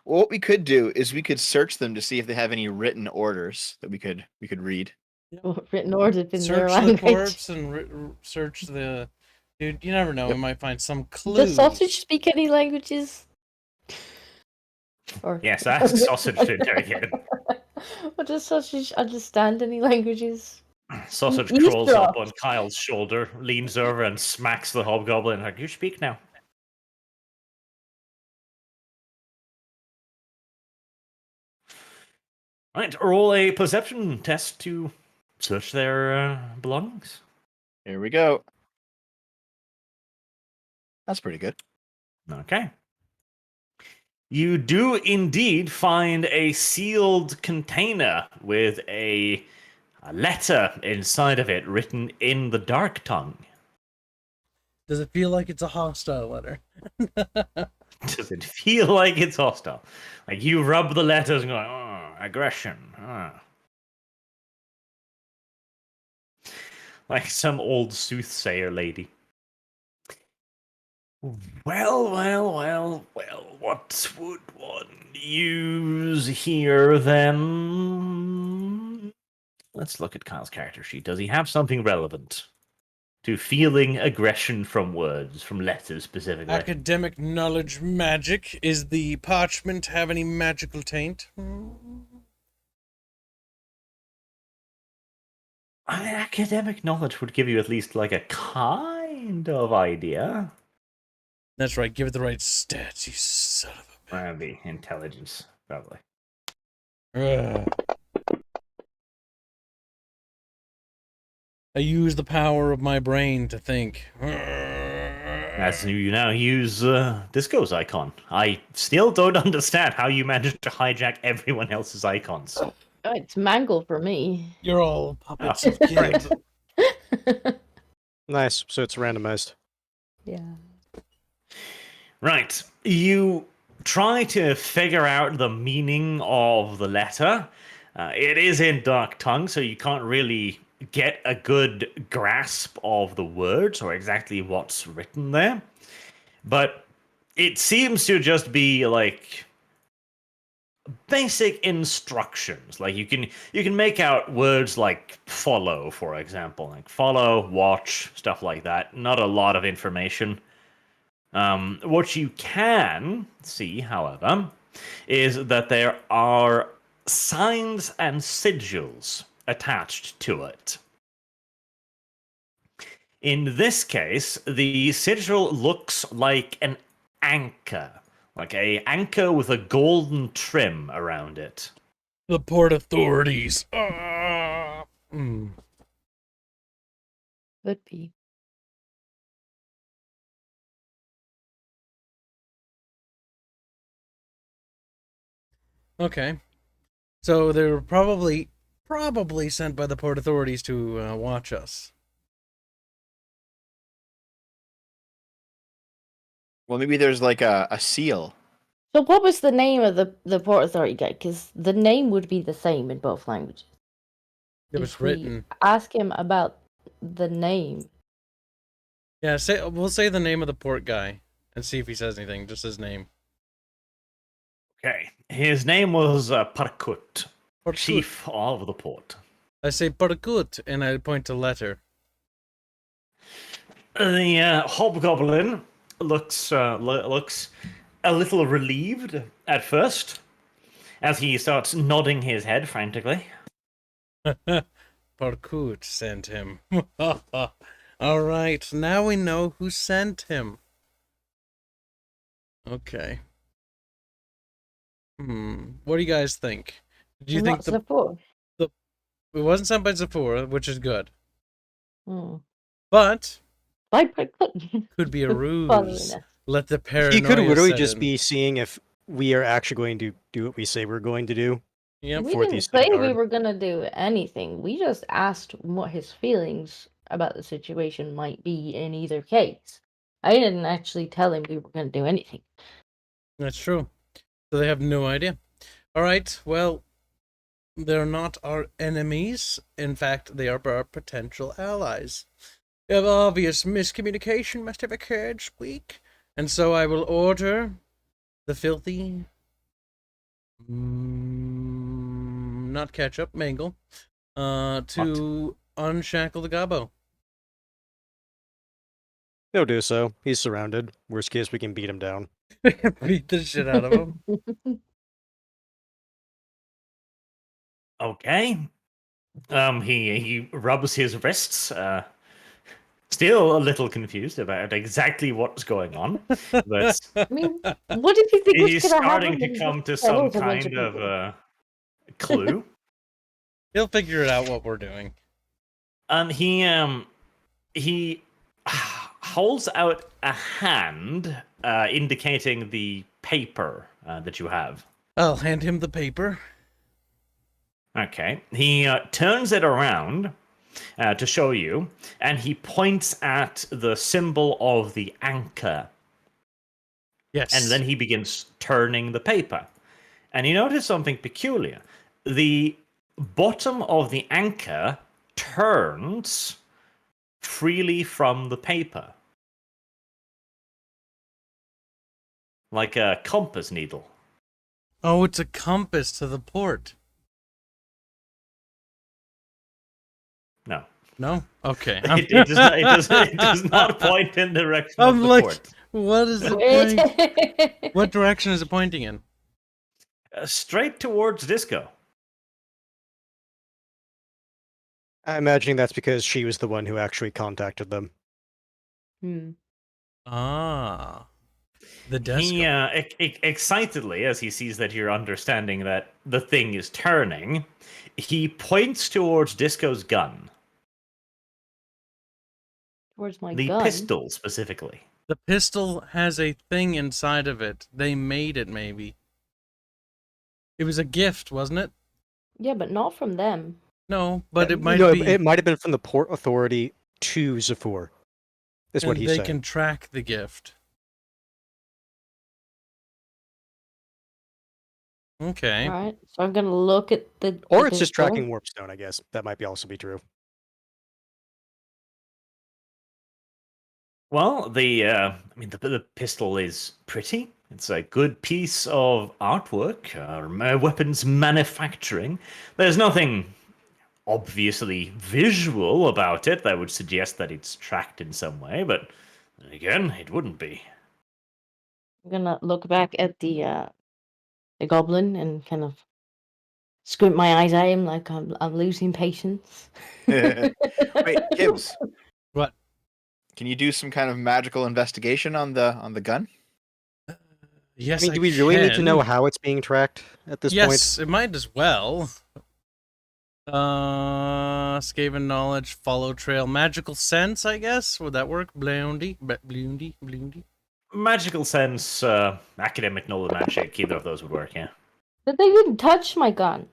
Well, what we could do is we could search them to see if they have any written orders that we could read. Written orders in their Search the language. corpse and search the... Dude, you never know. We might find some clues. Does sausage speak any languages? Or Yes, ask sausage to interrogate him. Or does sausage understand any languages? Sausage Eavesdrop. crawls up on Kyle's shoulder, leans over, and smacks the hobgoblin. Like, you speak now. Right, roll a perception test to search their belongings. Here we go. That's pretty good. Okay. You do indeed find a sealed container with a letter inside of it written in the dark tongue. Does it feel like it's a hostile letter? Does it feel like it's hostile? Like you rub the letters and go, oh, aggression. Like some old soothsayer lady. Well, what would one use here then? Let's look at Kyle's character sheet. Does he have something relevant to feeling aggression from words, from letters specifically? Academic knowledge magic. Is the parchment have any magical taint? I mean, academic knowledge would give you at least like a kind of idea. That's right. Give it the right stats, you son of a bitch. The intelligence, probably. Ugh. I use the power of my brain to think. Right. As you now use Disco's icon. I still don't understand how you managed to hijack everyone else's icons. Oh, it's Mangle for me. You're all puppets Oh, of kids. Nice. So it's randomized. Yeah. Right. You try to figure out the meaning of the letter. It is in Dark Tongue, so you can't really get a good grasp of the words or exactly what's written there. But it seems to just be like basic instructions. Like you can make out words like follow, for example, like follow, watch, stuff like that. Not a lot of information. What you can see, however, is that there are signs and sigils attached to it. In this case, the sigil looks like an anchor, like a anchor with a golden trim around it. The port authorities. Mm. Could be. Okay. So they were probably sent by the port authorities to watch us. Well, maybe there's like a seal. So what was the name of the Port Authority guy? Because the name would be the same in both languages. It was If we written. ask him about the name. Yeah, we'll say the name of the port guy and see if he says anything. Just his name. Okay, his name was Parkut, Parkut. chief of the port. I say Parkut, and I point to letter. The Hobgoblin looks a little relieved at first, as he starts nodding his head frantically. Parkut sent him. All right, now we know who sent him. Okay. What do you guys think? Do you think Not Zafur. it wasn't sent by Zafura, which is good, Hmm. but Why Parkut? could be a Funny ruse. enough. Let the paranoia He could literally set just in. be seeing if we are actually going to do what we say we're going to do. Yep. We for didn't these say we guard. were gonna do anything. We just asked what his feelings about the situation might be in either case. I didn't actually tell him we were gonna do anything. That's true. So they have no idea. All right. Well, they're not our enemies. In fact, they are our potential allies. If obvious miscommunication must have occurred, Squeak. And so I will order the filthy, not ketchup, mangle, to unshackle the gobbo. They'll do so. He's surrounded. Worst case, we can beat him down. Beat the shit out of him. Okay. He rubs his wrists, still a little confused about exactly what's going on, but I mean, what did you think was he's gonna starting happen? to if come he to just some kills a bunch kind people? of clue. He'll figure it out what we're doing. He holds out a hand, indicating the paper that you have. I'll hand him the paper. Okay. He turns it around to show you, and he points at the symbol of the anchor. Yes. And then he begins turning the paper. And you notice something peculiar. The bottom of the anchor turns freely from the paper, like a compass needle. Oh, it's a compass to the port. No. No? Okay. It does not point in the direction of I'm the like, port. what is it pointing? What direction is it pointing in? Straight towards Disco. I'm imagining that's because she was the one who actually contacted them. Ah. The desk. He excitedly, as he sees that you're understanding that the thing is turning, he points towards Disco's gun. Where's my The gun? pistol specifically. The pistol has a thing inside of it. They made it, maybe. It was a gift, wasn't it? Yeah, but not from them. No, but it might no, be. it might have been from the Port Authority to Zephyr. Is what and he's they saying. can track the gift. Okay. Alright, so I'm gonna look at the. Or the it's just pistol. tracking Warpstone, I guess. That might also be true. Well, the pistol is pretty. It's a good piece of artwork, weapons manufacturing. There's nothing obviously visual about it that would suggest that it's tracked in some way, but again, it wouldn't be. I'm gonna look back at the goblin and kind of squint my eyes at him like I'm losing patience. Wait, Gibbs, What? can you do some kind of magical investigation on the gun? Yes, I mean, do we really need to know how it's being tracked at this point? Yes, it might as well. Skaven knowledge, follow trail, magical sense, I guess. Would that work? Blondie. Magical sense, academic knowledge, magic, either of those would work, yeah. But they didn't touch my gun.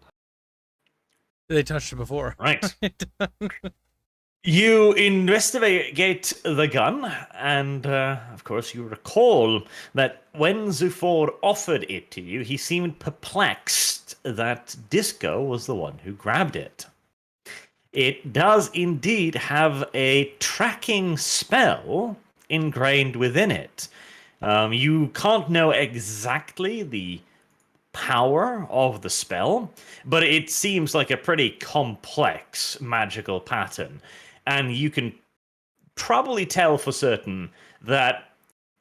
They touched it before. Right. You investigate the gun, and of course, you recall that when Zephyr offered it to you, he seemed perplexed that Disco was the one who grabbed it. It does indeed have a tracking spell ingrained within it. You can't know exactly the power of the spell, but it seems like a pretty complex magical pattern. And you can probably tell for certain that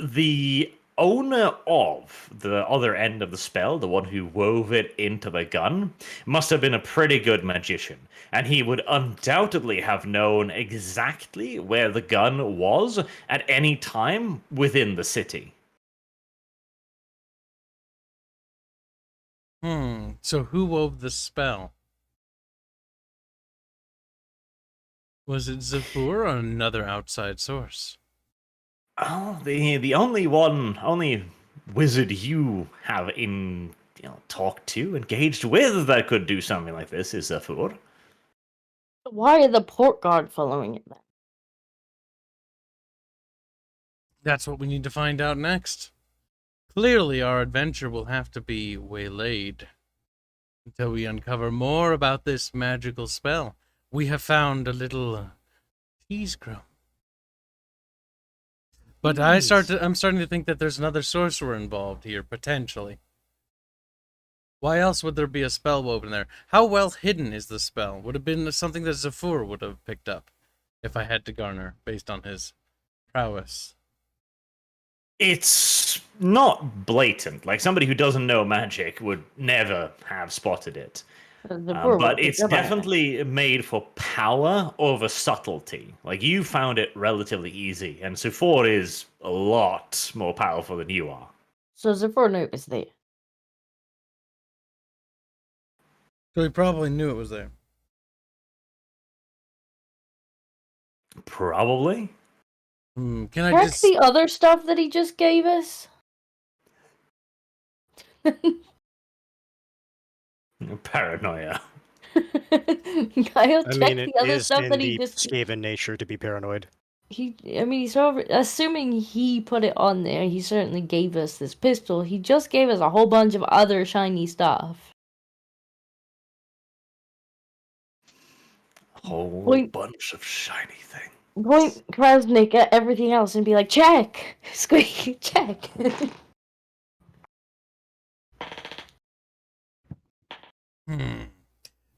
the owner of the other end of the spell, the one who wove it into the gun, must have been a pretty good magician. And he would undoubtedly have known exactly where the gun was at any time within the city. So who wove the spell? Was it Zephyr or another outside source? Oh, the only wizard you have talked to, engaged with that could do something like this is Zephyr. Why are the port guard following it then? That's what we need to find out next. Clearly, our adventure will have to be waylaid until we uncover more about this magical spell. We have found a little tease crumb. But I'm starting to think that there's another sorcerer involved here, potentially. Why else would there be a spell woven there? How well hidden is the spell? Would have been something that Zephyr would have picked up if I had to garner based on his prowess. It's not blatant. Like, somebody who doesn't know magic would never have spotted it. But it's definitely made for power over subtlety. Like, you found it relatively easy, and Zephyr is a lot more powerful than you are. So Zephyr knew it was there. So he probably knew it was there. Probably. Can I Check just... the other stuff that he just gave us. Paranoia. Kyle, I check mean, it the other is stuff in that he the just. Skaven nature to be paranoid. He's assuming he put it on there. He certainly gave us this pistol. He just gave us a whole bunch of other shiny stuff. A whole Point- bunch of shiny things. Point Krasnik at everything else and be like, check! Squeak, check!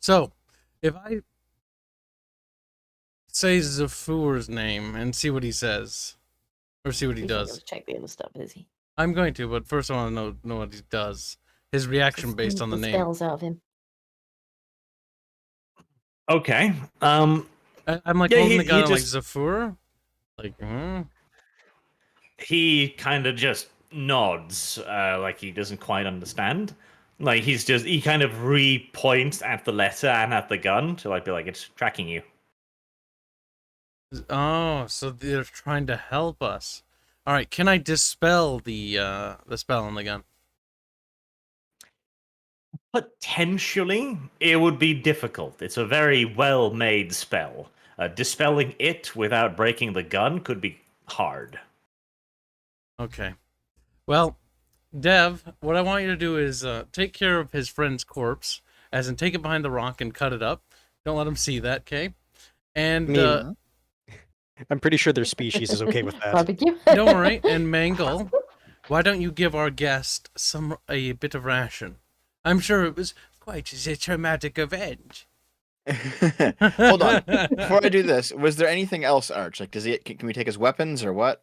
So, if I say Zephyr's name and see what he says, or see what he He's not does, gonna check the other stuff, is he? I'm going to, but first I want to know what he does. His reaction based on the name. Spells out of him. Okay. I'm like Yeah, holding he- the gun he like just- Zephyr? Like, He kind of just nods, like he doesn't quite understand. Like, he kind of re-points at the letter and at the gun to, like, be like, it's tracking you. Oh, so they're trying to help us. All right, can I dispel the spell on the gun? Potentially, it would be difficult. It's a very well-made spell. Dispelling it without breaking the gun could be hard. Okay. Well, Dev, what I want you to do is take care of his friend's corpse, as in take it behind the rock and cut it up. Don't let him see that, okay? And I'm pretty sure their species is okay with that. Barbecue. don't worry. And Mangle, why don't you give our guest a bit of ration? I'm sure it was quite a traumatic event. Hold on. Before I do this, was there anything else, Arch? Like, can we take his weapons or what?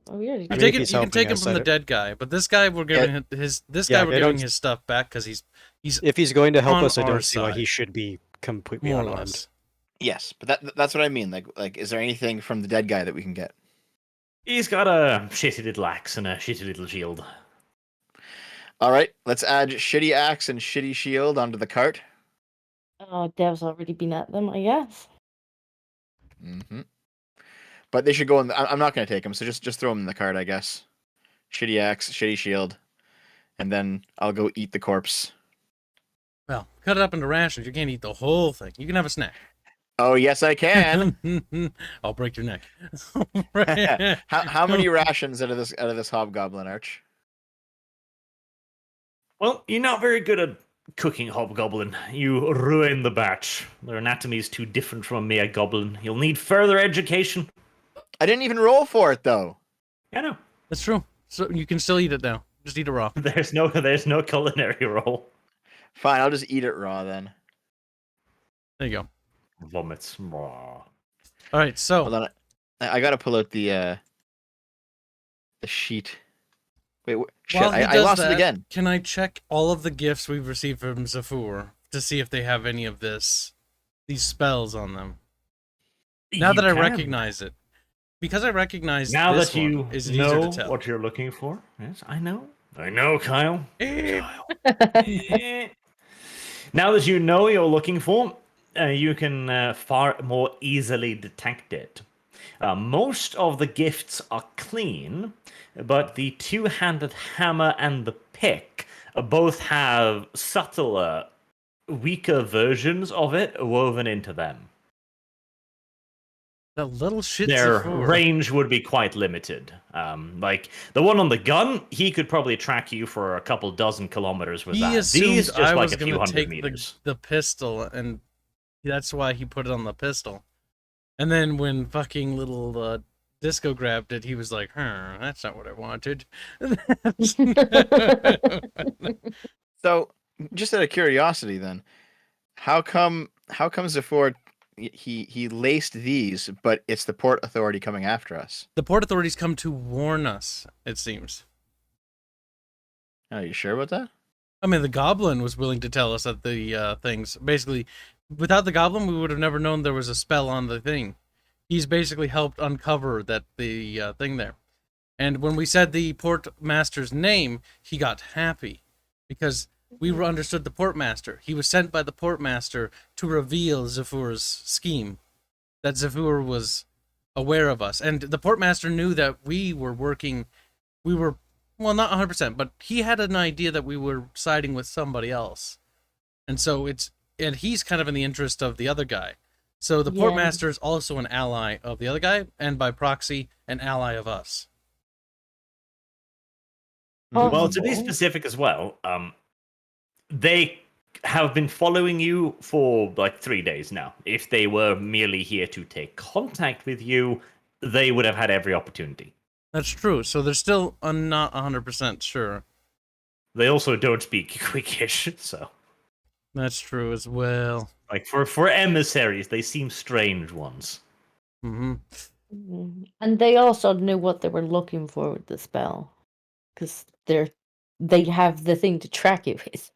Oh, we already You, I mean, did. if he's you can take helping him us, from I the don't- dead guy, but this guy we're giving his Yeah, we're I giving don't- his stuff back because he's If he's going to help on us, I our don't see why he side. should be completely more or unarmed. less. Yes, but that's what I mean. Like, is there anything from the dead guy that we can get? He's got a shitty little axe and a shitty little shield. All right, let's add shitty axe and shitty shield onto the cart. Oh, Dev's already been at them, I guess. Mm-hmm. But they should go in. I'm not going to take them, so just throw them in the cart, I guess. Shitty axe, shitty shield, and then I'll go eat the corpse. Well, cut it up into rations. You can't eat the whole thing. You can have a snack. Oh yes, I can. I'll break your neck. how many rations out of this hobgoblin, Arch? Well, you're not very good at cooking, Hobgoblin. You ruin the batch. Their anatomy is too different from a mere goblin. You'll need further education. I didn't even roll for it though. I know. That's true. So you can still eat it now. Just eat it raw. There's no culinary roll. Fine, I'll just eat it raw then. There you go. Vomits. Raw. All right, so Hold on, I gotta pull out the sheet. Wait, shit! while he I does lost that, it again. can I check all of the gifts we've received from Zafur to see if they have any of these spells on them? Now that I recognize it, because I recognize Now this that you one, is it easier to know tell? what you're looking for, yes, I know. I know, Kyle. Kyle. Now that you know what you're looking for, you can far more easily detect it. Most of the gifts are clean, but the two-handed hammer and the pick both have subtler, weaker versions of it woven into them. That little shit. Their Zafur. range would be quite limited. Like the one on the gun, he could probably track you for a couple dozen kilometers with He that. assumed These just I like was a few gonna hundred take meters. the pistol, and that's why he put it on the pistol. And then when fucking little Disco grabbed it, he was like, that's not what I wanted." So, just out of curiosity, then, how come Zaford he laced these, but it's the port authority coming after us? The port authorities come to warn us, it seems. Are you sure about that? I mean, the goblin was willing to tell us that the things. Basically, without the goblin, we would have never known there was a spell on the thing. He's basically helped uncover the thing there. And when we said the port master's name, he got happy because we understood the port master. He was sent by the port master to reveal Zafur's scheme, that Zafur was aware of us. And the port master knew that we were working, well, not 100%, but he had an idea that we were siding with somebody else. And so and he's kind of in the interest of the other guy. So the port Yeah. master is also an ally of the other guy, and by proxy, an ally of us. Well, to be Possible. specific as well, they have been following you for like 3 days now. If they were merely here to take contact with you, they would have had every opportunity. That's true. So they're still not 100% sure. They also don't speak Quickish, so That's true as well. like for emissaries, they seem strange ones. Mm-hmm. And they also knew what they were looking for with the spell, because they have the thing to track it with.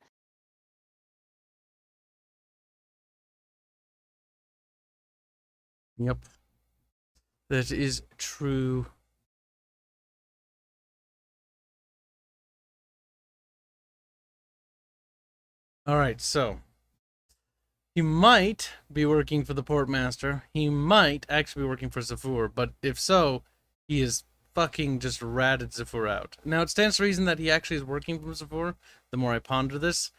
Yep. That is true. All right, so He might be working for the Portmaster. He might actually be working for Zafur, but if so, he is fucking just ratted Zafur out. Now, it stands to reason that he actually is working for Zafur, the more I ponder this,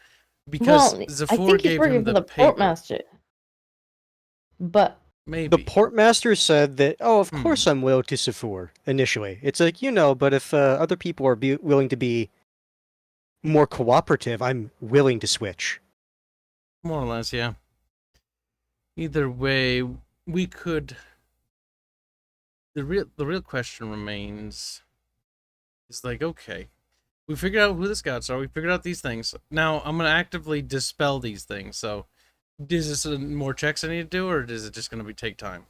because Well, I Zafur think he's gave working him for the the paper. Portmaster. But Maybe. The Portmaster said that, oh, of Hmm. course I'm loyal to Sephor, initially. It's like, but if other people are willing to be more cooperative, I'm willing to switch. More or less, yeah. Either way, we could... The real question remains... Is like, okay, we figured out who the scouts are, we figured out these things. Now, I'm going to actively dispel these things, so... Is this more checks I need to do, or is it just going to take time?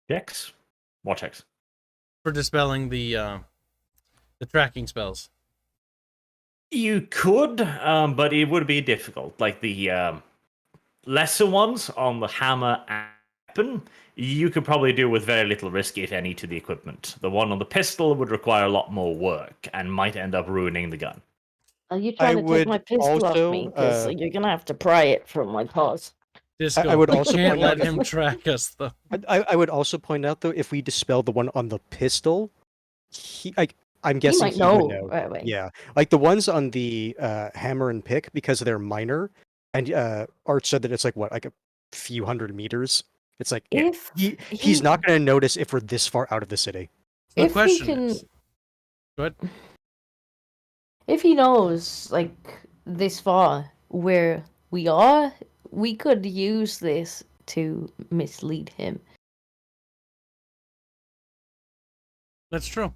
Checks? What checks? For dispelling the tracking spells. You could, but it would be difficult. Like the lesser ones on the hammer and weapon, you could probably do with very little risk, if any, to the equipment. The one on the pistol would require a lot more work and might end up ruining the gun. are you trying to take my would pistol off me? Because also, you're gonna have to pry it from my paws. Disco, I would we also can't point let out him track us, though. I would also point out, though, if we dispel the one on the pistol, I'm guessing might he know would know. right away. Yeah, like the ones on the hammer and pick, because they're minor, and Art said that it's like, what, like a few hundred meters? It's like, If he's not going to notice if we're this far out of the city. The if he question can, is... Go ahead. if he knows like this far where we are, we could use this to mislead him. That's true.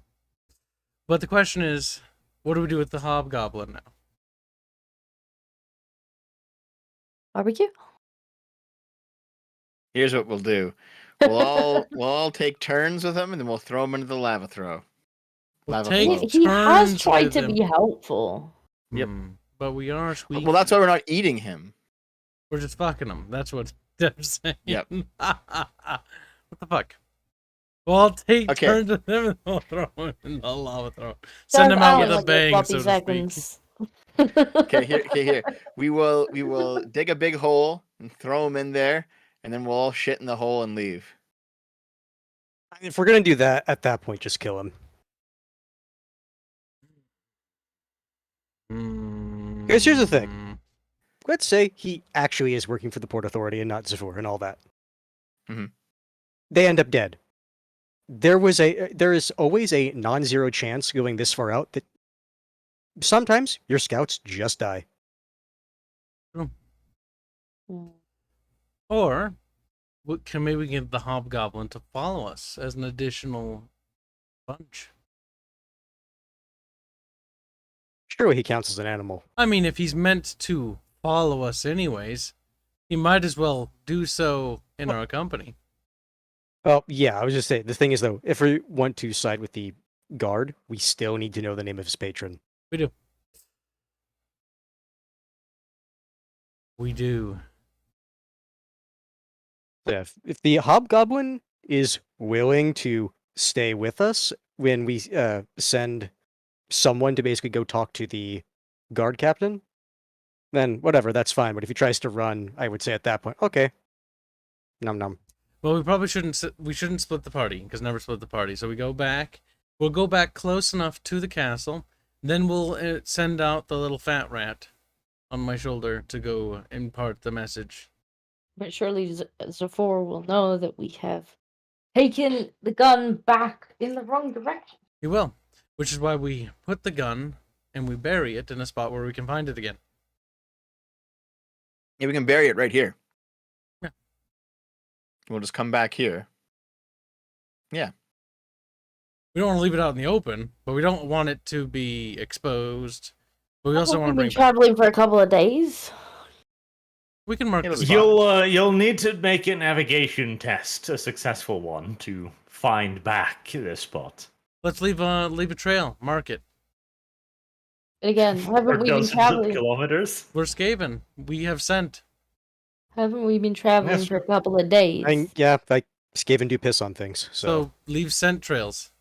But the question is, what do we do with the Hobgoblin now? Barbecue? Here's what we'll do. We'll all take turns with him, and then we'll throw him into the lava throw. We'll Lava take flow. He has turns tried with to him. be helpful. Yep. But we are sweet. Well, that's why we're not eating him. We're just fucking him. That's what Deb's saying. Yep. What the fuck? Well, I'll take Okay. turns with him and we'll throw him in the lava throw. Send him out with a bang, so to speak. Okay, here. We will dig a big hole and throw him in there, and then we'll all shit in the hole and leave. If we're going to do that, at that point, just kill him. Guys, here's the thing. Let's say he actually is working for the Port Authority and not Zafur and all that. Mhm. They end up dead. There is always a non-zero chance going this far out that sometimes your scouts just die. Or maybe we get the Hobgoblin to follow us as an additional bunch. Surely he counts as an animal. I mean, if he's meant to follow us anyways, he might as well do so in our company. Well, yeah, I was just saying, the thing is, though, if we want to side with the guard, we still need to know the name of his patron. We do. We do. Yeah, if the Hobgoblin is willing to stay with us when we send someone to basically go talk to the guard captain, then whatever, that's fine. But if he tries to run, I would say at that point, okay, num num. Well, we probably shouldn't. We shouldn't split the party, because never split the party. So we go back. We'll go back close enough to the castle. Then we'll send out the little fat rat on my shoulder to go impart the message. But surely Zafur will know that we have taken the gun back in the wrong direction. He will. Which is why we put the gun and we bury it in a spot where we can find it again. Yeah, we can bury it right here. Yeah. We'll just come back here. Yeah. We don't want to leave it out in the open, but we don't want it to be exposed. But we also want to We've bring been it back. traveling for a couple of days. We can mark It'll the be spot. You'll need to make a navigation test, a successful one, to find back this spot. Let's leave a trail. Mark it. Again, haven't we been Dozens of traveling? kilometers. We're Skaven. We have scent. Haven't we been traveling Yes. for a couple of days? Yeah, like Skaven do piss on things. So So leave scent trails.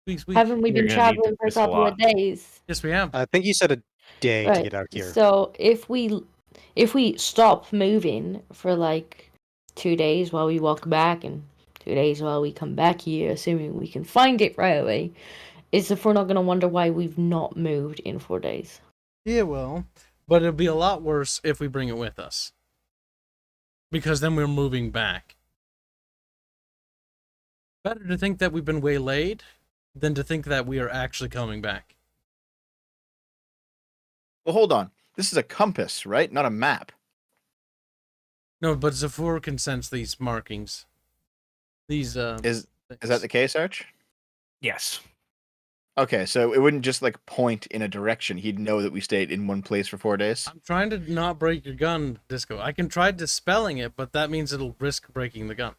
Haven't we You're been gonna need to traveling for a piss a couple of lot. days? Yes, we have. I think you said a day to Right. get out here. So if we stop moving for like 2 days while we walk back and 2 days while we come back here, assuming we can find it right away, is if we're not gonna wonder why we've not moved in 4 days. Yeah, well, but it'll be a lot worse if we bring it with us. Because then we're moving back. Better to think that we've been waylaid than to think that we are actually coming back. Well, hold on. This is a compass, right? Not a map. No, but Zafur can sense these markings. These Is that the case, Arch? Yes. Okay, so it wouldn't just like point in a direction. He'd know that we stayed in one place for 4 days. I'm trying to not break your gun, Disco. I can try dispelling it, but that means it'll risk breaking the gun.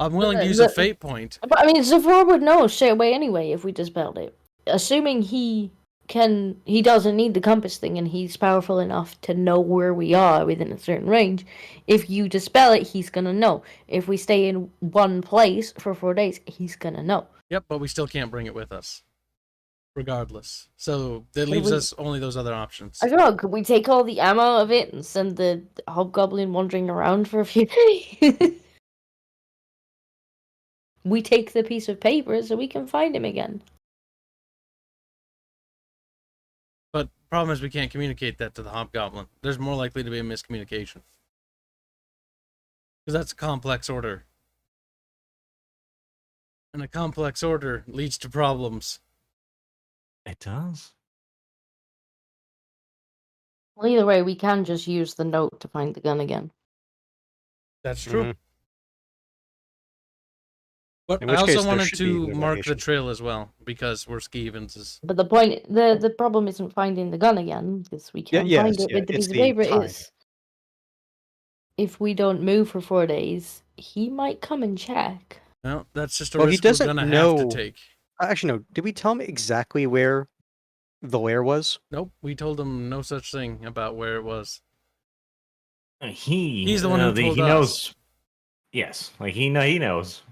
I'm willing to use a fate point. But I mean, Zafur would know straight away anyway if we dispelled it. Assuming he doesn't need the compass thing and he's powerful enough to know where we are within a certain range. If you dispel it, he's gonna know. If we stay in one place for 4 days, he's gonna know. Yep, but we still can't bring it with us. Regardless. So that leaves us only those other options. I don't know, could we take all the ammo out of it and send the Hobgoblin wandering around for a few days? We take the piece of paper so we can find him again. But problem is we can't communicate that to the Hobgoblin. There's more likely to be a miscommunication. Because that's a complex order. And a complex order leads to problems. It does. Well, either way, we can just use the note to find the gun again. That's true. Mhm. But In I which case, also there wanted should be to no mark the navigation. trail as well, because we're Skevens. But the problem isn't finding the gun again, because we can't yes, find it yeah, with the it's piece of the paper. time. Is if we don't move for 4 days, he might come and check. Well, that's just a Well, he risk we're doesn't gonna have know- to take. Actually, no. Did we tell him exactly where the lair was? Nope, we told him no such thing about where it was. He's the one who told he us. knows. Yes, like he knows.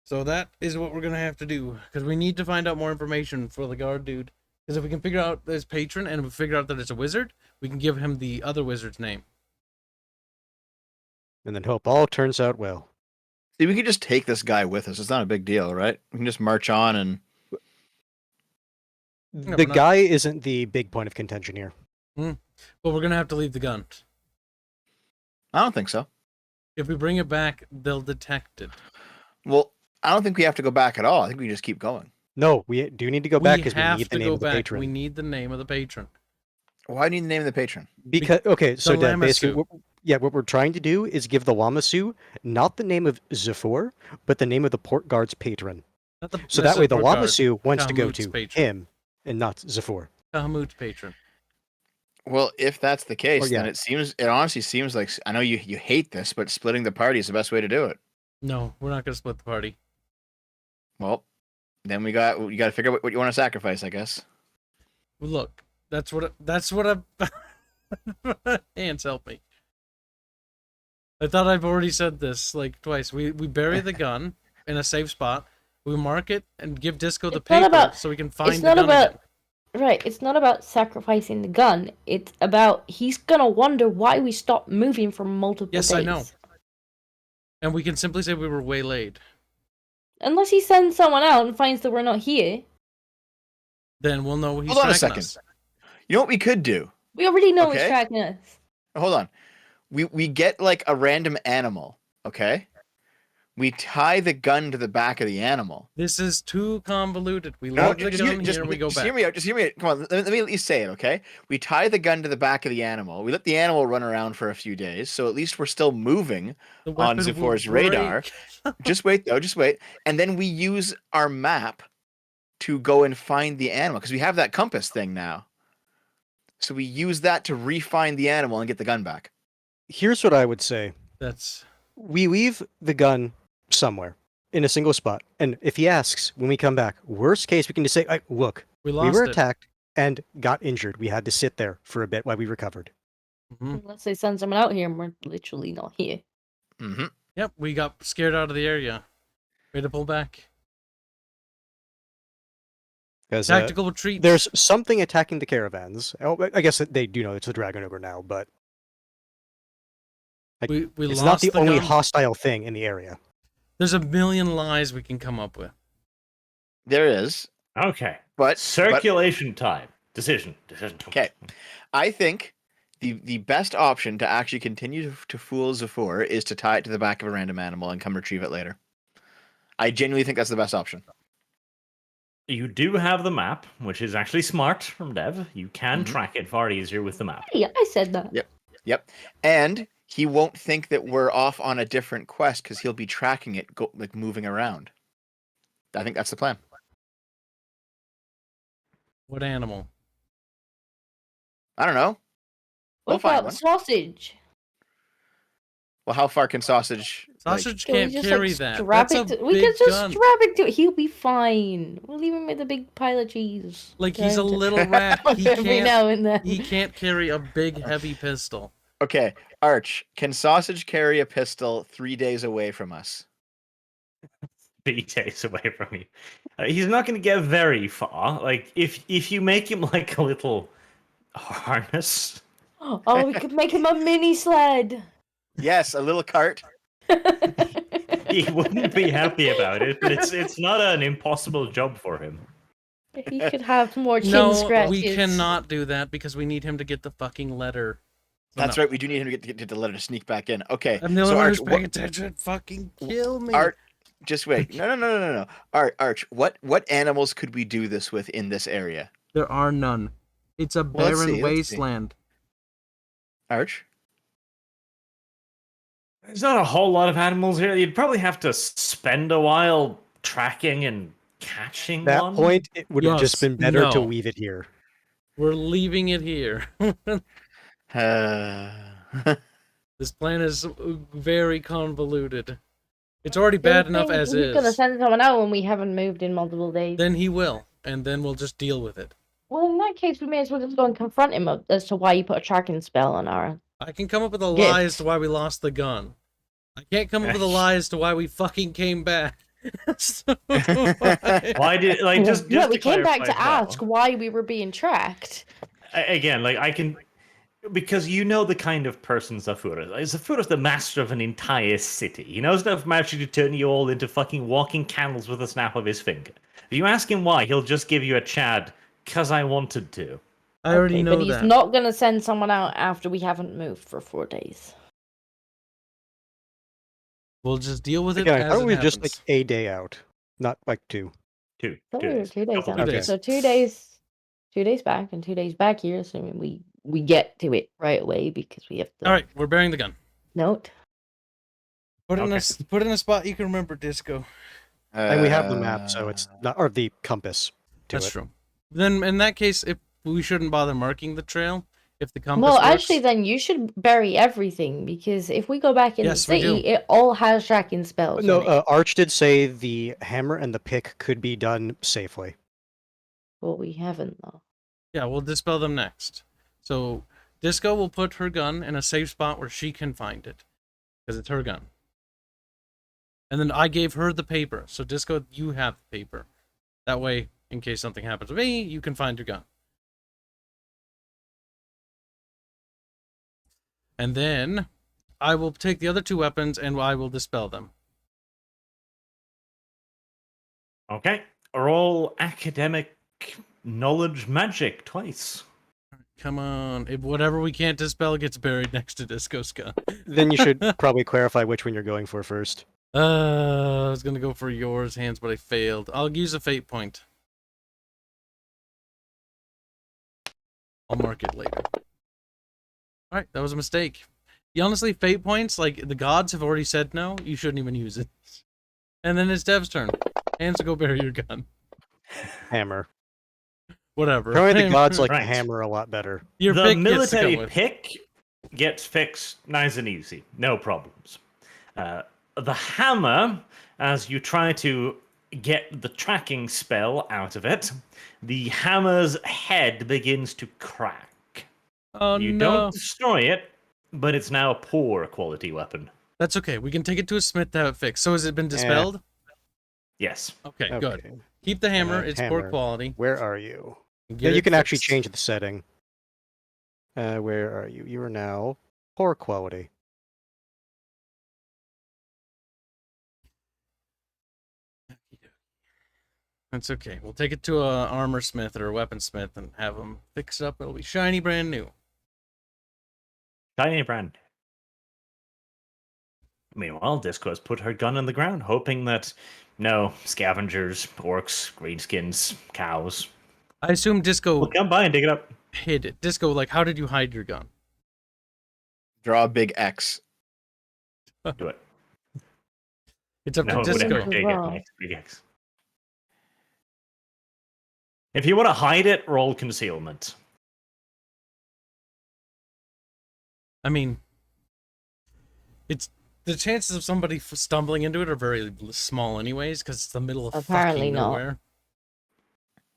So that is what we're gonna have to do, because we need to find out more information for the guard dude. Because if we can figure out his patron and we figure out that it's a wizard, we can give him the other wizard's name. And then hope all turns out well. See, we could just take this guy with us. It's not a big deal, right? We can just march on and Yeah, The but not- guy isn't the big point of contention here. But we're gonna have to leave the gun. I don't think so. If we bring it back, they'll detect it. Well, I don't think we have to go back at all. I think we can just keep going. No, we do need to go back because we have need to the name go of the back. patron. We need the name of the patron. Why do you need the name of the patron? Because okay, so Dad, basically, Lamasu. what we're trying to do is give the Lamasu not the name of Zafur, but the name of the port guard's patron. Not the, So that's that way, the port guard, Lamasu wants to go Kahamut's to patron. him and not Zafur. Kahamut's patron. Well, if that's the case, yeah. then it honestly seems like, I know you hate this, but splitting the party is the best way to do it. No, we're not gonna split the party. Well, then you got to figure out what you want to sacrifice, I guess. Look, that's what I. Hands help me. I thought I've already said this like twice. We bury the gun in a safe spot. We mark it and give Disco the It's not paper about- so we can find It's the not gun about again. right. It's not about sacrificing the gun. It's about he's gonna wonder why we stopped moving for multiple Yes, days. I know. And we can simply say we were waylaid. Unless he sends someone out and finds that we're not here, Then we'll know he's Hold on a tracking second. us. You know what we could do? we already know he's Okay. tracking us. Hold on. We get like a random animal, okay? We tie the gun to the back of the animal. This is too convoluted. We No, load the gun here and we go just back. hear me out. Just hear me out. Come on, let me at least say it, okay? We tie the gun to the back of the animal. We let the animal run around for a few days, so at least we're still moving The on weapon will Zafur's radar. break. Just wait, though. Just wait. And then we use our map to go and find the animal because we have that compass thing now. So we use that to refine the animal and get the gun back. Here's what I would say: That's we leave the gun somewhere in a single spot, and if he asks when we come back, worst case we can just say, "Look, we we lost were it. attacked and got injured. We had to sit there for a bit while we recovered." Mhm. Unless they send someone out here and we're literally not here. Mm-hmm. Yep, we got scared out of the area. Way to pull back. Because Tactical retreat. there's something attacking the caravans. Oh, I guess that they do know it's a dragon ogre now, but we it's lost not the only gun. hostile thing in the area. There's a million lies we can come up with. There is, Okay. but Circulation time. Decision. okay. I think the best option to actually continue to fool Zafur is to tie it to the back of a random animal and come retrieve it later. I genuinely think that's the best option. You do have the map, which is actually smart from Dev. You can Mhm. track it far easier with the map. Yeah, I said that. Yep. And he won't think that we're off on a different quest because he'll be tracking it, like moving around. I think that's the plan. What animal? I don't know. We'll What find about one. sausage? Well, how far can sausage? Sausage Can we can't just, carry like, that. strap That's a it to- we big could just gun. strap it to. He'll be fine. We'll leave him with a big pile of cheese. Like he's a Going to- little rat. He every can't. now and then. He can't carry a big heavy pistol. Okay, Arch, can sausage carry a pistol 3 days away from us? 3 days away from you. He's not going to get very far. Like if you make him like a little harness. Oh, we could make him a mini sled. Yes, a little cart. He wouldn't be happy about it, but it's not an impossible job for him. He could have more chin No, scratches. we cannot do that because we need him to get the fucking letter. So That's no. right. We do need him to get the letter to sneak back in. Okay. I'm the only so one Arch, who's paying attention. Fucking kill me. Art, just wait. No. Arch, what animals could we do this with in this area? There are none. It's a Well, let's barren see, let's see. wasteland. Arch? There's not a whole lot of animals here. You'd probably have to spend a while tracking and catching At that one. point, it would have just Yes, been better to no. weave it here. We're leaving it here. This plan is very convoluted. It's already bad enough as He's gonna is. send someone out when we haven't moved in multiple days. Then he will, and then we'll just deal with it. Well, in that case, we may as well just go and confront him as to why he put a tracking spell on our. I can come up with a Gift. lie as to why we lost the gun. I can't come up with a lie as to why we fucking came back. So, Why did just yeah, to we came back clarify to as well, ask why we were being tracked. Again, like I can, because you know the kind of person Zafur is. Zafur is the master of an entire city. He knows enough magic to turn you all into fucking walking candles with a snap of his finger. If you ask him why, he'll just give you a Chad, 'cause I wanted to. I already Okay, know but he's that. not gonna send someone out after we haven't moved for 4 days. We'll just deal with it Again, as how it about we just happens. like a day out, not like 2? Two So we were days. 2 days Couple out. days. So 2 days back and 2 days back here. So we get to it right away because we have to All right, we're bearing the gun. note. Put it in Okay. put it in a spot you can remember, Disco. And we have the map, so it's not, or the compass to That's it. true. Then in that case, if we shouldn't bother marking the trail, if the compass Well, works, actually, then you should bury everything because if we go back in Yes, the we do. city, it all has tracking spells. No, in it. Arch did say the hammer and the pick could be done safely. Well, we haven't though. yeah, we'll dispel them next. So Disco will put her gun in a safe spot where she can find it, because it's her gun. And then I gave her the paper, so Disco, you have the paper. That way, in case something happens to me, you can find your gun. And then I will take the other 2 weapons and I will dispel them. Okay. Roll academic knowledge magic twice. Come on. If whatever we can't dispel gets buried next to Disco's gun. Then you should probably clarify which one you're going for first. I was gonna go for yours, Hands, but I failed. I'll use a fate point. I'll mark it later. Alright, that was a mistake. Honestly, fate points, like, the gods have already said no, you shouldn't even use it. And then it's Dev's turn. Hands, go bury your gun. Hammer. Whatever. Apparently the gods like Right. the hammer a lot better. Your The pick gets to military come with. pick gets fixed nice and easy. No problems. The hammer, as you try to get the tracking spell out of it, the hammer's head begins to crack. Oh You no. don't destroy it, but it's now a poor quality weapon. That's okay. We can take it to a smith to have it fixed. So has it been dispelled? Yes. Okay, Okay. good. Keep the hammer. It's poor hammer. quality. Where are you? Get Yeah, you it can actually fixed. change the setting. Where are you? You are now poor quality. That's okay. We'll take it to a armor smith or a weaponsmith and have them fix it up. It'll be shiny, brand new. Shiny brand. Meanwhile, Disco has put her gun on the ground, hoping that no scavengers, orcs, greenskins, cows I assume Disco will come by and dig it up. hid it. Disco, like, how did you hide your gun? Draw a big X. Do it. It's up No, to it would Disco. ever dig Wrong. it. Big X. If you want to hide it, roll concealment. I mean, it's the chances of somebody stumbling into it are very small, anyways, because it's the middle of Apparently fucking not. nowhere.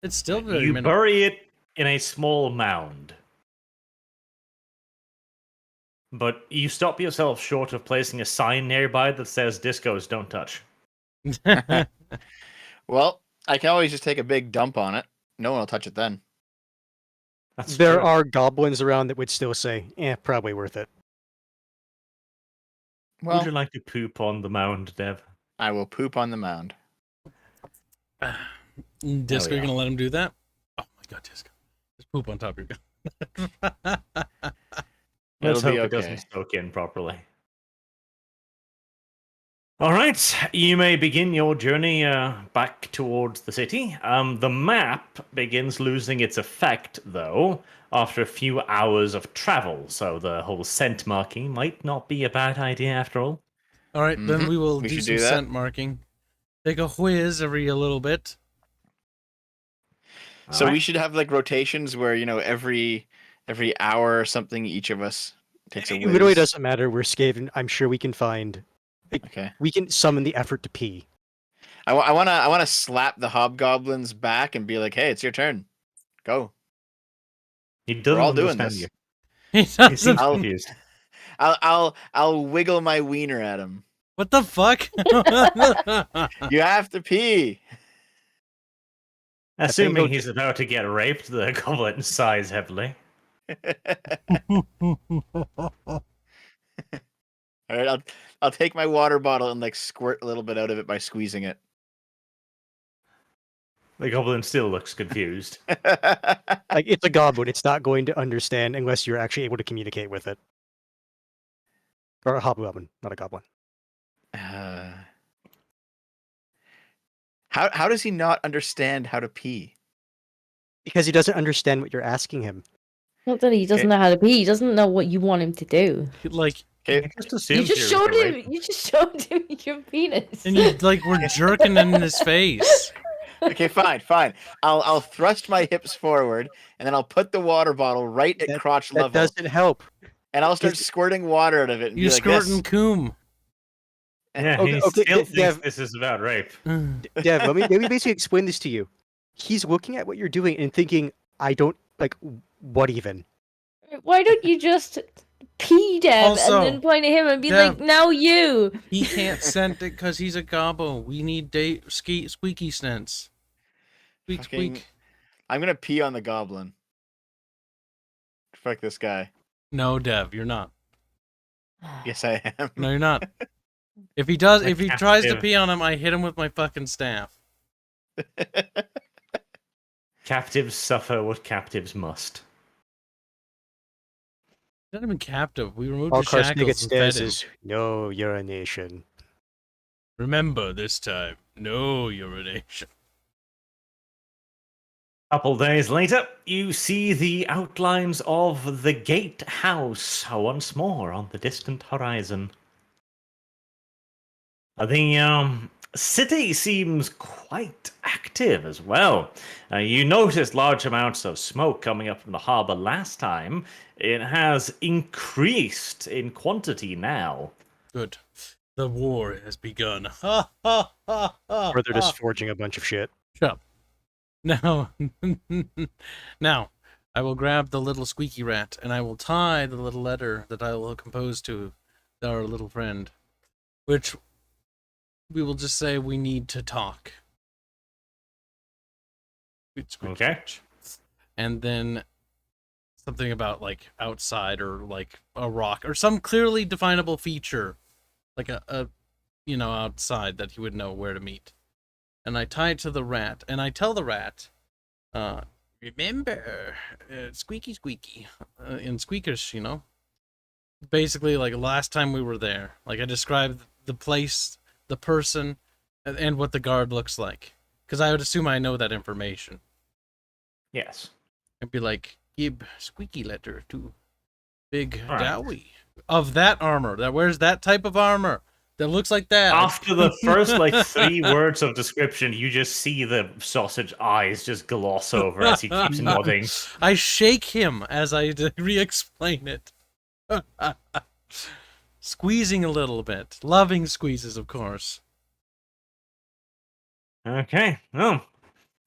It's still very You minimal. bury it in a small mound. But you stop yourself short of placing a sign nearby that says discos don't touch. Well, I can always just take a big dump on it. No one will touch it then. That's There true. are goblins around that would still say, probably worth it. Would Well, you like to poop on the mound, Dev? I will poop on the mound. Disco, we you're go. gonna let him do that? Oh my god, Disco. Just poop on top of your gun. Let's It'll be hope it okay. doesn't soak in properly. All right, you may begin your journey back towards the city. The map begins losing its effect, though, after a few hours of travel, so the whole scent marking might not be a bad idea after all. Alright, then Mhm. we will We do should some do that. scent marking. Take a whiz every a little bit. So All we right. should have like rotations where, every hour or something, each of us takes a It whiz. really doesn't matter. We're Skaven. I'm sure we can find. Okay. We can summon the effort to pee. I wanna slap the hobgoblin's back and be like, "Hey, it's your turn. Go. He We're doesn't all doing understand this." you. He He seems doesn't. I'll- confused. I'll wiggle my wiener at him. What the fuck? You have to pee. Assuming he'll he's about to get raped, the goblin sighs heavily. All right, I'll take my water bottle and like squirt a little bit out of it by squeezing it. The goblin still looks confused. Like, it's a goblin. It's not going to understand unless you're actually able to communicate with it. Or a hobgoblin, not a goblin. How does he not understand how to pee? Because he doesn't understand what you're asking him. Not that he doesn't Okay. know how to pee. He doesn't know what you want him to do. Like, He Okay, just You assumes just you're showed gonna him. rape him. You just showed him your penis. and you like we're jerking in his face. okay, fine. I'll thrust my hips forward, and then I'll put the water bottle right at crotch That level, doesn't help. and I'll start He's- squirting water out of it. And You're be like, squirting this. coom. Yeah, Okay, he okay, still thinks Dev- this is about rape. Dev, let me basically explain this to you. He's looking at what you're doing and thinking, I don't, like, what even? Why don't you just pee, Dev, Also, and then point at him and be Dev- like, "Now you." He can't scent it because he's a gobbo. We need squeaky scents. Squeak, Fucking- squeak. I'm gonna pee on the goblin. Fuck this guy. No, Dev, you're not. Yes, I am. No, you're not. If he does, Like if he tries to captive. pee on him, I hit him with my fucking staff. Captives suffer what captives must. He's not even captive. We removed All his shackles Karsnigat and fed says him. is, no urination. Remember this time, no urination. Couple days later, you see the outlines of the gatehouse once more on the distant horizon. The city seems quite active as well. You noticed large amounts of smoke coming up from the harbor last time. It has increased in quantity now. Good. The war has begun. Ha ha ha ha. Or they're ha. just forging a bunch of shit. Shut up. Now, now, I will grab the little squeaky rat and I will tie the little letter that I will compose to our little friend, which we will just say we need to talk. Okay. And then something about like outside or like a rock or some clearly definable feature, like a outside that he would know where to meet. And I tie it to the rat, and I tell the rat, remember, squeaky squeaky, in squeakers, basically like last time we were there. Like I described the place, the person, and what the guard looks like, because I would assume I know that information. Yes. I'd be like, give squeaky letter to Big All right. Dowie of that armor that wears that type of armor that looks like that. After the first 3 words of description, you just see the sausage eyes just gloss over as he keeps nodding. I shake him as I re-explain it. Squeezing a little bit. Loving squeezes, of course. Okay. Well,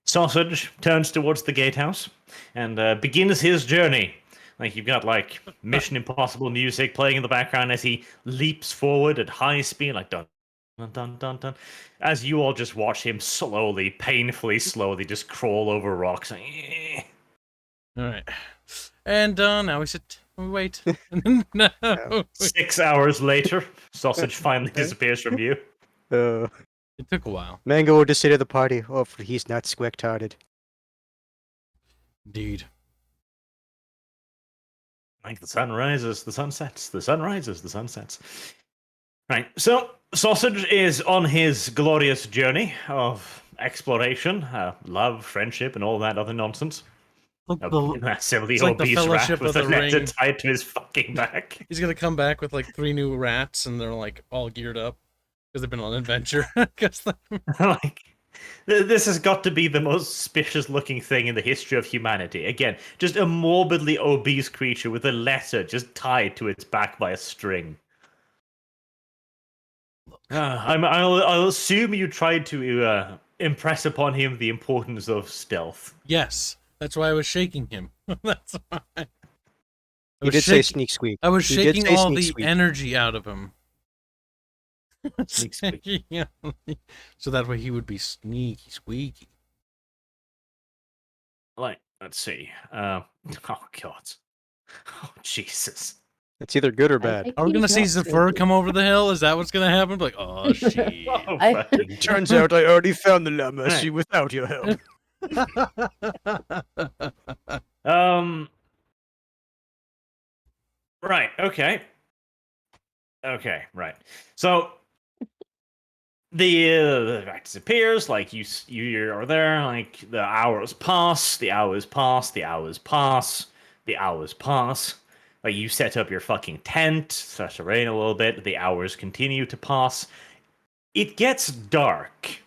Sausage turns towards the gatehouse and begins his journey. Like you've got Mission Impossible music playing in the background as he leaps forward at high speed, like dun dun dun dun dun. As you all just watch him slowly, painfully slowly, just crawl over rocks. All right, and now we sit. We wait. No. 6 hours later, Sausage finally disappears from you. It took a while. Mango will just say to the party, "Oh, he's not squick-tarded." Indeed. Like the sun rises, the sun sets, the sun rises, the sun sets. Right, so Sausage is on his glorious journey of exploration, love, friendship, and all that other nonsense. A massively it's like the obese Fellowship rat with of a the letter Ring. tied to his fucking back. He's gonna come back with 3 new rats, and they're all geared up because they've been on an adventure. This has got to be the most suspicious looking thing in the history of humanity. Again, just a morbidly obese creature with a letter just tied to its back by a string. I'll assume you tried to impress upon him the importance of stealth. Yes, that's why I was shaking him. That's why. He did say sneak squeak. I was He did shaking say all sneak the squeak. energy out of him. Sneak squeak. Yeah. So that way he would be sneaky squeaky. Let's see. Oh god. Oh Jesus. It's either good or bad. Are we gonna see Zephyr come over the hill? Is that what's gonna happen? Like, oh shit. Oh, I- fucking- Turns out I already found the La Mercy without your help. Right. Okay. Okay. Right. So the rat disappears. You are there. The hours pass. The hours pass. The hours pass. The hours pass. You set up your fucking tent. Starts to rain a little bit. The hours continue to pass. It gets dark.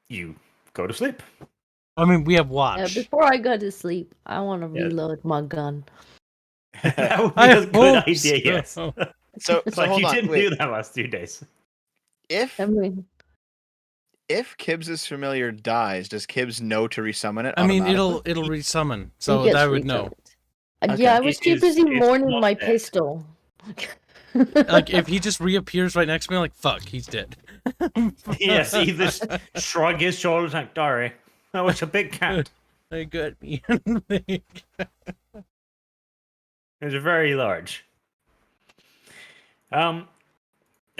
You go to sleep. I mean, we have watch. Before I go to sleep, I want to Yeah. reload my gun. That would be I a good hope idea, so. yes. So hold You on. didn't Wait. do that last 2 days. If I mean, Kibbs's familiar dies, does Kibbs know to resummon it? I mean, automatically? it'll resummon, he so gets I would know. resummoned. Okay. Yeah, I was too busy it's mourning not my dead. pistol. If he just reappears right next to me, like, fuck, he's dead. Yes, he just shrug his shoulders like, Dory, that was a big cat. They got me. It was very large. All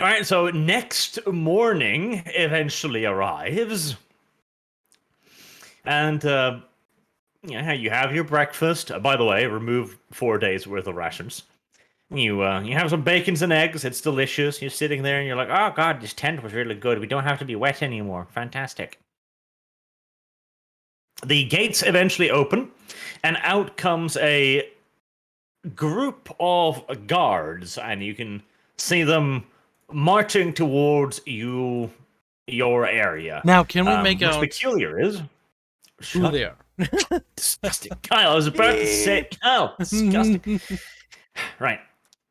right, so next morning eventually arrives. And, you have your breakfast. By the way, remove 4 days worth of rations. You have some bacons and eggs. It's delicious. You're sitting there and you're like, oh god, this tent was really good. We don't have to be wet anymore. Fantastic. The gates eventually open, and out comes a group of guards, and you can see them marching towards your area. Now, can we make what's out peculiar is who they are? disgusting. Kyle, I was about to say, Kyle, disgusting. Right.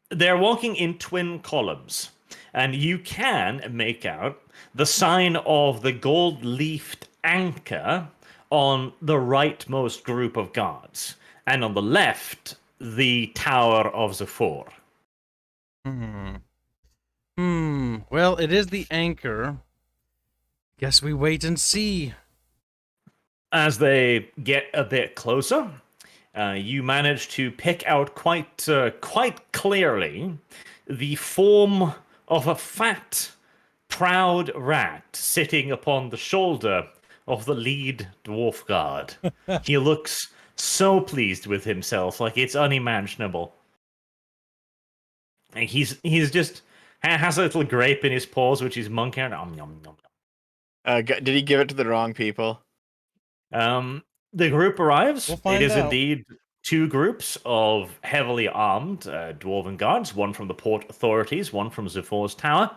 They're walking in twin columns, and you can make out the sign of the gold-leafed anchor on the rightmost group of guards, and on the left, the Tower of Zephyr. Well, it is the anchor. Guess we wait and see. As they get a bit closer, you manage to pick out quite clearly the form of a fat, proud rat sitting upon the shoulder of the lead dwarf guard. He looks so pleased with himself, like it's unimaginable. And he's just has a little grape in his paws, which he's munching. Nom, nom, nom. Did he give it to the wrong people? The group arrives. We'll find it is out. indeed two groups of heavily armed dwarven guards, one from the port authorities, one from Zephor's tower.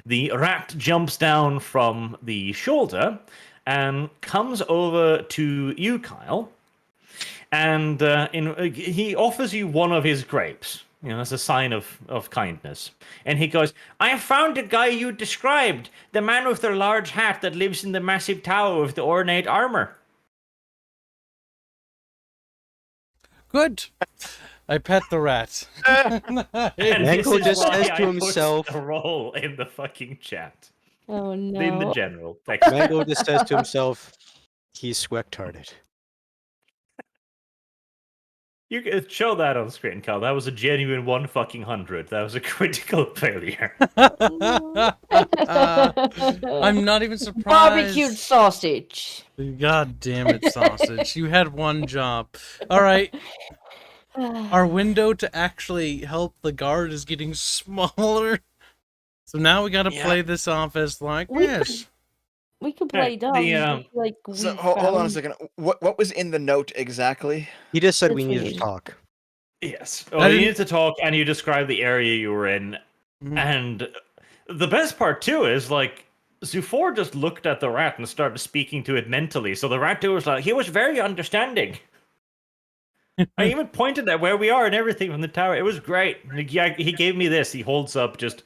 The rat jumps down from the shoulder and comes over to you, Kyle, and he offers you one of his grapes, as a sign of kindness. And he goes, "I have found the guy you described, the man with the large hat that lives in the massive tower with the ornate armor." Good. I pet the rat. And Mango this is just why says to I put himself- the role in the fucking chat. Oh no. In the general. Thanks. Mango just says to himself, he's sweck-tarded. You could show that on screen, Kyle. That was a genuine 1 fucking 100. That was a critical failure. I'm not even surprised. Barbecued sausage. God damn it, sausage. You had one job. All right. Our window to actually help the guard is getting smaller. So now we got to play this off as like this. We could play dumb. Like So hold on a second. What was in the note exactly? He just said Good we for needed you. to talk. Yes. I Oh, you didn't- needed to talk, and you described the area you were in. Mhm. And the best part, too, is, like, Zufor just looked at the rat and started speaking to it mentally. So the rat dude was like, he was very understanding. I even pointed at where we are and everything from the tower. It was great. Like, yeah, he gave me this. He holds up just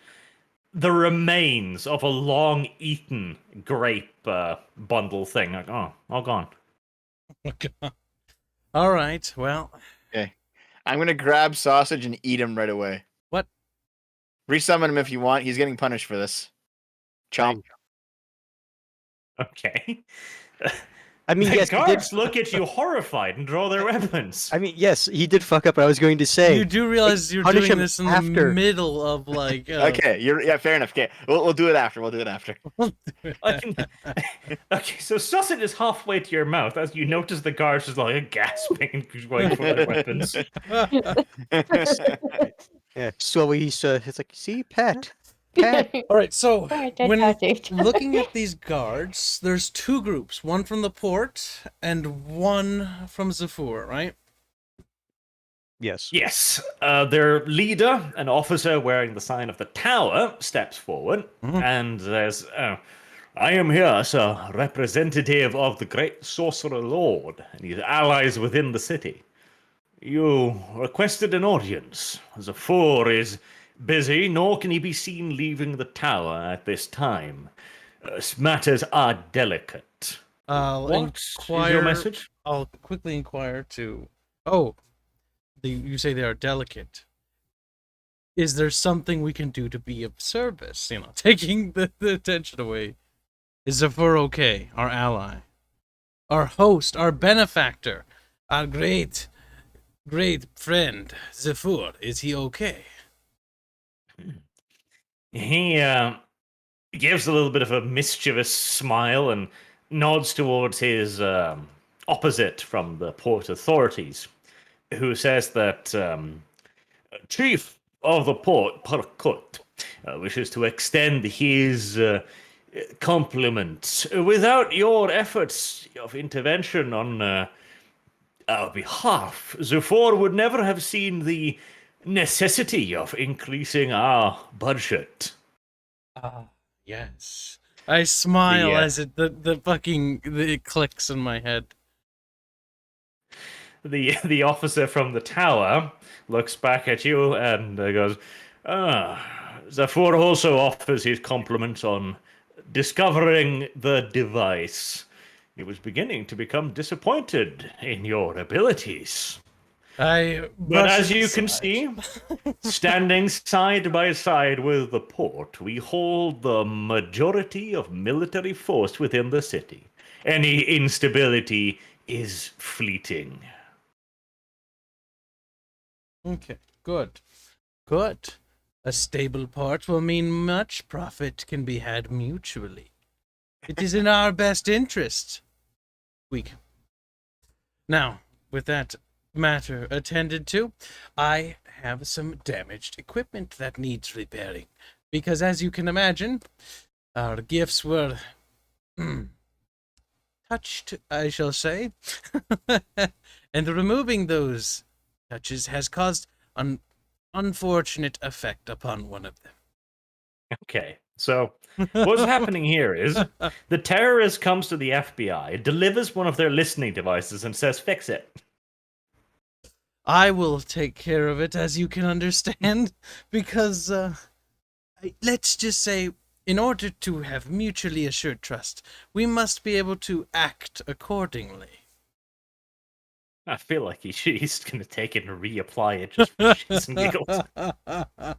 the remains of a long-eaten grape bundle thing. Like, oh, all gone. All right. Well, I'm gonna grab sausage and eat him right away. What? Resummon him if you want. He's getting punished for this. Chomp. Okay. I mean, The yes, he did. guards look at you horrified and draw their weapons. I mean, yes, he did fuck up. But I was going to say, you do realize you're punish doing him this in the after. middle of like. Okay, fair enough. Okay, we'll do it after. We'll do it after. Okay, so sausage is halfway to your mouth as you notice the guards just like gasping and going for their weapons. yeah. So he's like, see, pet, pet. All right. So when Fantastic. looking at these guards, there's two groups: one from the port and one from Zephyr, right? Yes. Yes, their leader, an officer wearing the sign of the tower, steps forward and says, "I am here as a representative of the great sorcerer lord and his allies within the city. You requested an audience. Zephyr is busy, nor can he be seen leaving the tower at this time. Matters are delicate." What's your message? I'll quickly inquire to. Oh, you say they are delicate. Is there something we can do to be of service? Taking the attention away. Is Zephyr okay? Our ally, our host, our benefactor, our great friend, Zephyr. Is he okay? He gives a little bit of a mischievous smile and nods towards his opposite from the port authorities, who says that Chief of the port, Parkut, wishes to extend his compliments. Without your efforts of intervention on our behalf, Zephyr would never have seen the necessity of increasing our budget. Yes. I smile The, as it clicks in my head. The officer from the tower looks back at you and goes, Zephyr also offers his compliments on discovering the device. He was beginning to become disappointed in your abilities. I. But brush as it you can aside. see, standing side by side with the port, we hold the majority of military force within the city. Any instability is fleeting. Okay, good. Good. A stable port will mean much profit can be had mutually. It is in our best interest. Weak. Now, with that matter attended to, I have some damaged equipment that needs repairing. Because as you can imagine, our gifts were touched, I shall say. And removing those touches has caused an unfortunate effect upon one of them. Okay, so what's happening here is the terrorist comes to the FBI, delivers one of their listening devices, and says, "Fix it." I will take care of it, as you can understand, because, let's just say, in order to have mutually assured trust, we must be able to act accordingly. I feel like he's going to take it and reapply it just for shits and giggles.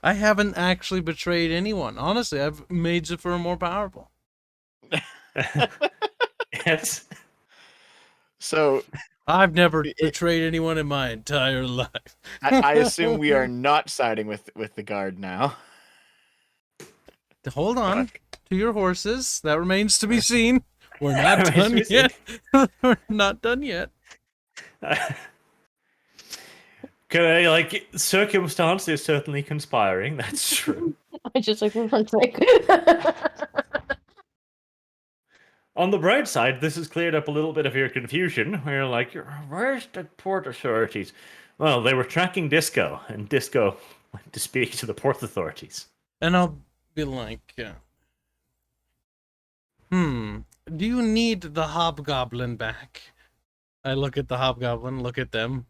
I haven't actually betrayed anyone. Honestly, I've made Zephyr more powerful. Yes. So I've never betrayed anyone in my entire life. I assume we are not siding with the guard now. Hold on to your horses. That remains to be seen. We're That not remains done to be yet. We're not done yet. Okay, like, circumstance is certainly conspiring, that's true. I just like, for one sec. On the bright side, this has cleared up a little bit of your confusion, where you're like, where's the port authorities? Well, they were tracking Disco, and Disco went to speak to the port authorities. And I'll be like, do you need the Hobgoblin back? I look at the Hobgoblin, look at them.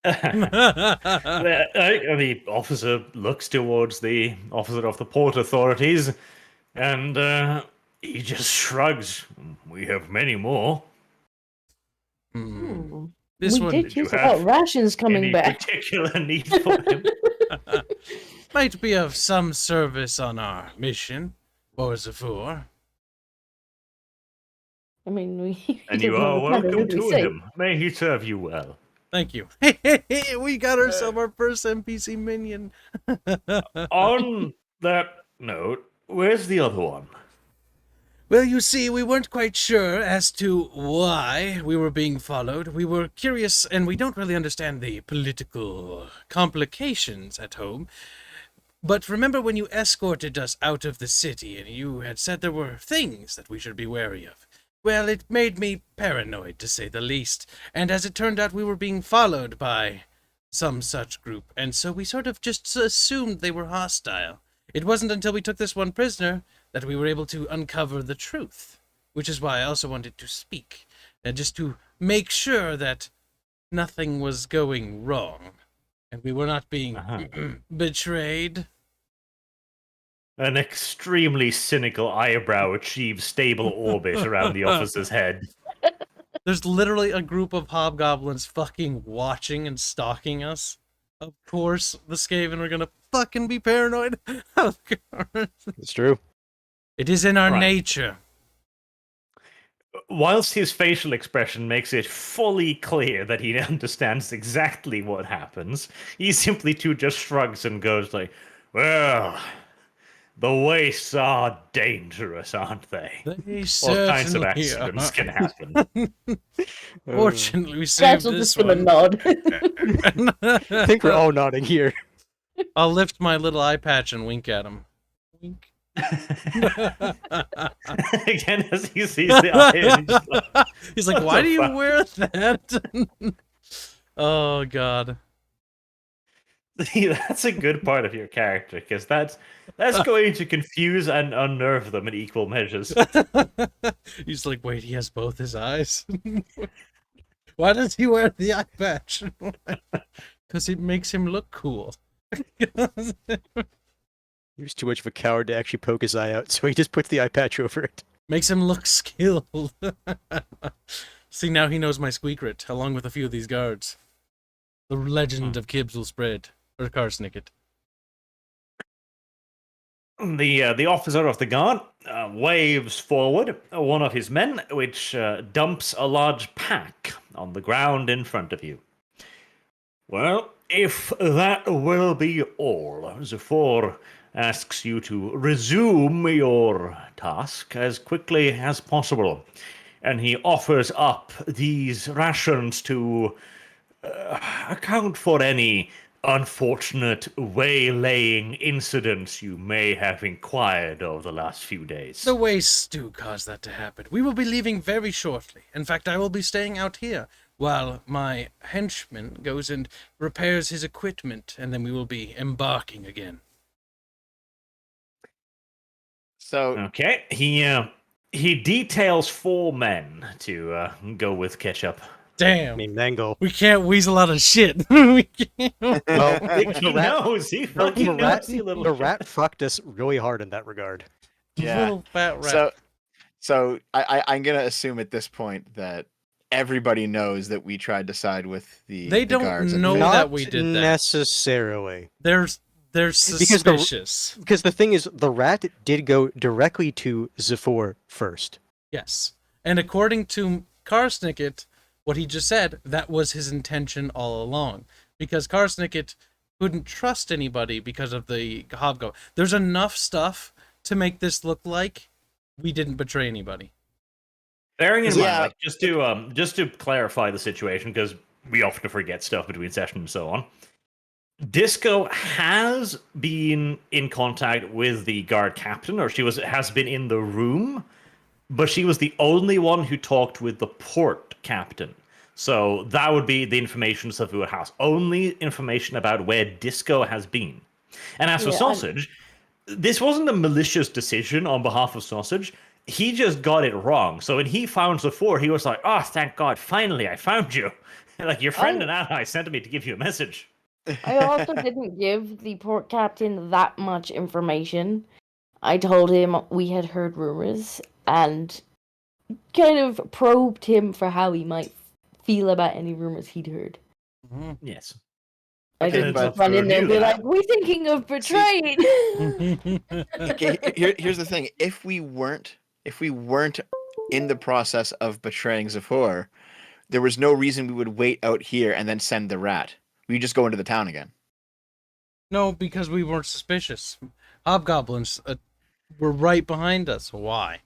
The officer looks towards the officer of the port authorities, and he just shrugs. We have many more. This we one, did you use have about rations coming Any back. particular need for him? might be of some service on our mission, or Zephyr. I mean, we. And he you doesn't are know what kind of welcome food we to say. him. May he serve you well. Thank you. We got ourselves our first NPC minion. On that note, where's the other one? Well, you see, we weren't quite sure as to why we were being followed. We were curious, and we don't really understand the political complications at home. But remember when you escorted us out of the city, and you had said there were things that we should be wary of? Well, it made me paranoid, to say the least. And as it turned out, we were being followed by some such group, and so we sort of just assumed they were hostile. It wasn't until we took this one prisoner that we were able to uncover the truth, which is why I also wanted to speak, and just to make sure that nothing was going wrong, and we were not being betrayed. An extremely cynical eyebrow achieves stable orbit around the officer's head. There's literally a group of hobgoblins fucking watching and stalking us. Of course, the Skaven are gonna fucking be paranoid. Of course. It's true. It is in our Right. nature. Whilst his facial expression makes it fully clear that he understands exactly what happens, he simply too just shrugs and goes like, well, the wastes are dangerous, aren't they? They All kinds of certainly accidents are. can happen. Fortunately, we saved Basil this just give a one. nod. I think we're all nodding here. I'll lift my little eye patch and wink at him. Wink. Again, as he sees the eye, and he's like, He's like, What why the do you fuck?" wear that? Oh, God. See, that's a good part of your character, because that's going to confuse and unnerve them in equal measures. He's like, wait, he has both his eyes? Why does he wear the eye patch? Because it makes him look cool. He was too much of a coward to actually poke his eye out, so he just puts the eye patch over it. Makes him look skilled. See, now he knows my squeakret, along with a few of these guards. The legend of Kibbs will spread. Or Karsnicket. The officer of the guard waves forward one of his men, which dumps a large pack on the ground in front of you. Well, if that will be all, Zephyr asks you to resume your task as quickly as possible, and he offers up these rations to account for any unfortunate waylaying incidents you may have inquired over the last few days. The wastes do cause that to happen. We will be leaving very shortly. In fact, I will be staying out here while my henchman goes and repairs his equipment, and then we will be embarking again. So Okay, he details 4 men to go with Ketchup. I Damn. mean, Mangle. We can't weasel out of shit. We can't. Well, He knows. He fucking knows. You little the shit. rat fucked us really hard in that regard. Yeah. Little fat rat. So I'm gonna assume at this point that everybody knows that we tried to side with the They the don't guards. know Not that we did that. necessarily. They're Because suspicious. Because the thing is, the rat did go directly to Zephyr first. Yes. And according to Karsnicket, what he just said, that was his intention all along. Because Karsnicket couldn't trust anybody because of the Hobgoblin. There's enough stuff to make this look like we didn't betray anybody. Bearing in Yeah. mind, like, just to clarify the situation, because we often forget stuff between sessions and so on. Disco has been in contact with the guard captain, or has been in the room, but she was the only one who talked with the port captain. So that would be the information Zephyr has. Only information about where Disco has been. And as for Yeah, Sausage, this wasn't a malicious decision on behalf of Sausage. He just got it wrong. So when he found Zephyr, he was like, "Oh, thank God, finally I found you." Like, your friend and ally sent me to give you a message. I also didn't give the port captain that much information. I told him we had heard rumors and kind of probed him for how he might feel about any rumors he'd heard. Yes. I Okay, didn't but just run in there and be knew like, that. "We're thinking of betraying." Okay, here's the thing: if we weren't in the process of betraying Zephyr, there was no reason we would wait out here and then send the rat. We just go into the town again. No, because we weren't suspicious. Hobgoblins were right behind us. Why?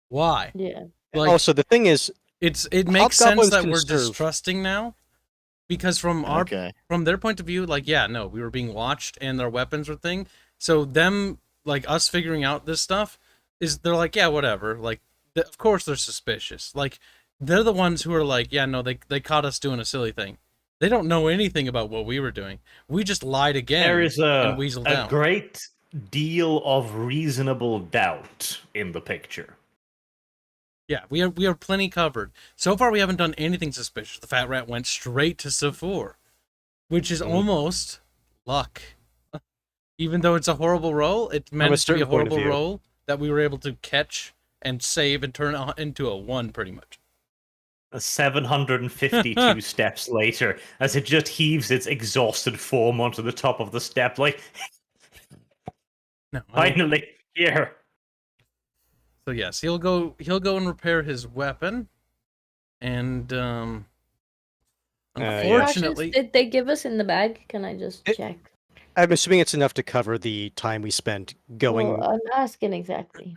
Why? Yeah. Like, Also, the thing is, it makes sense Hobgoblins that can we're serve. distrusting now, because from their point of view, like, yeah, no, we were being watched and their weapons were thing. So them, like, us figuring out this stuff they're like, yeah, whatever. Like, of course they're suspicious. Like, they're the ones who are like, yeah, no, they caught us doing a silly thing. They don't know anything about what we were doing. We just lied again. There is and weaseled a out. great deal of reasonable doubt in the picture. Yeah, we are plenty covered. So far, we haven't done anything suspicious. The fat rat went straight to Zephyr, which is almost luck. Even though it's a horrible roll, it meant to be a certain point of horrible view. roll that we were able to catch and save and turn into a 1, pretty much. 752 steps later, as it just heaves its exhausted form onto the top of the step, like, No, I don't- finally, here. So yes, he'll go and repair his weapon, and yeah. unfortunately, Rations did they give us in the bag? Can I just check? I'm assuming it's enough to cover the time we spent going. Well, I'm asking exactly.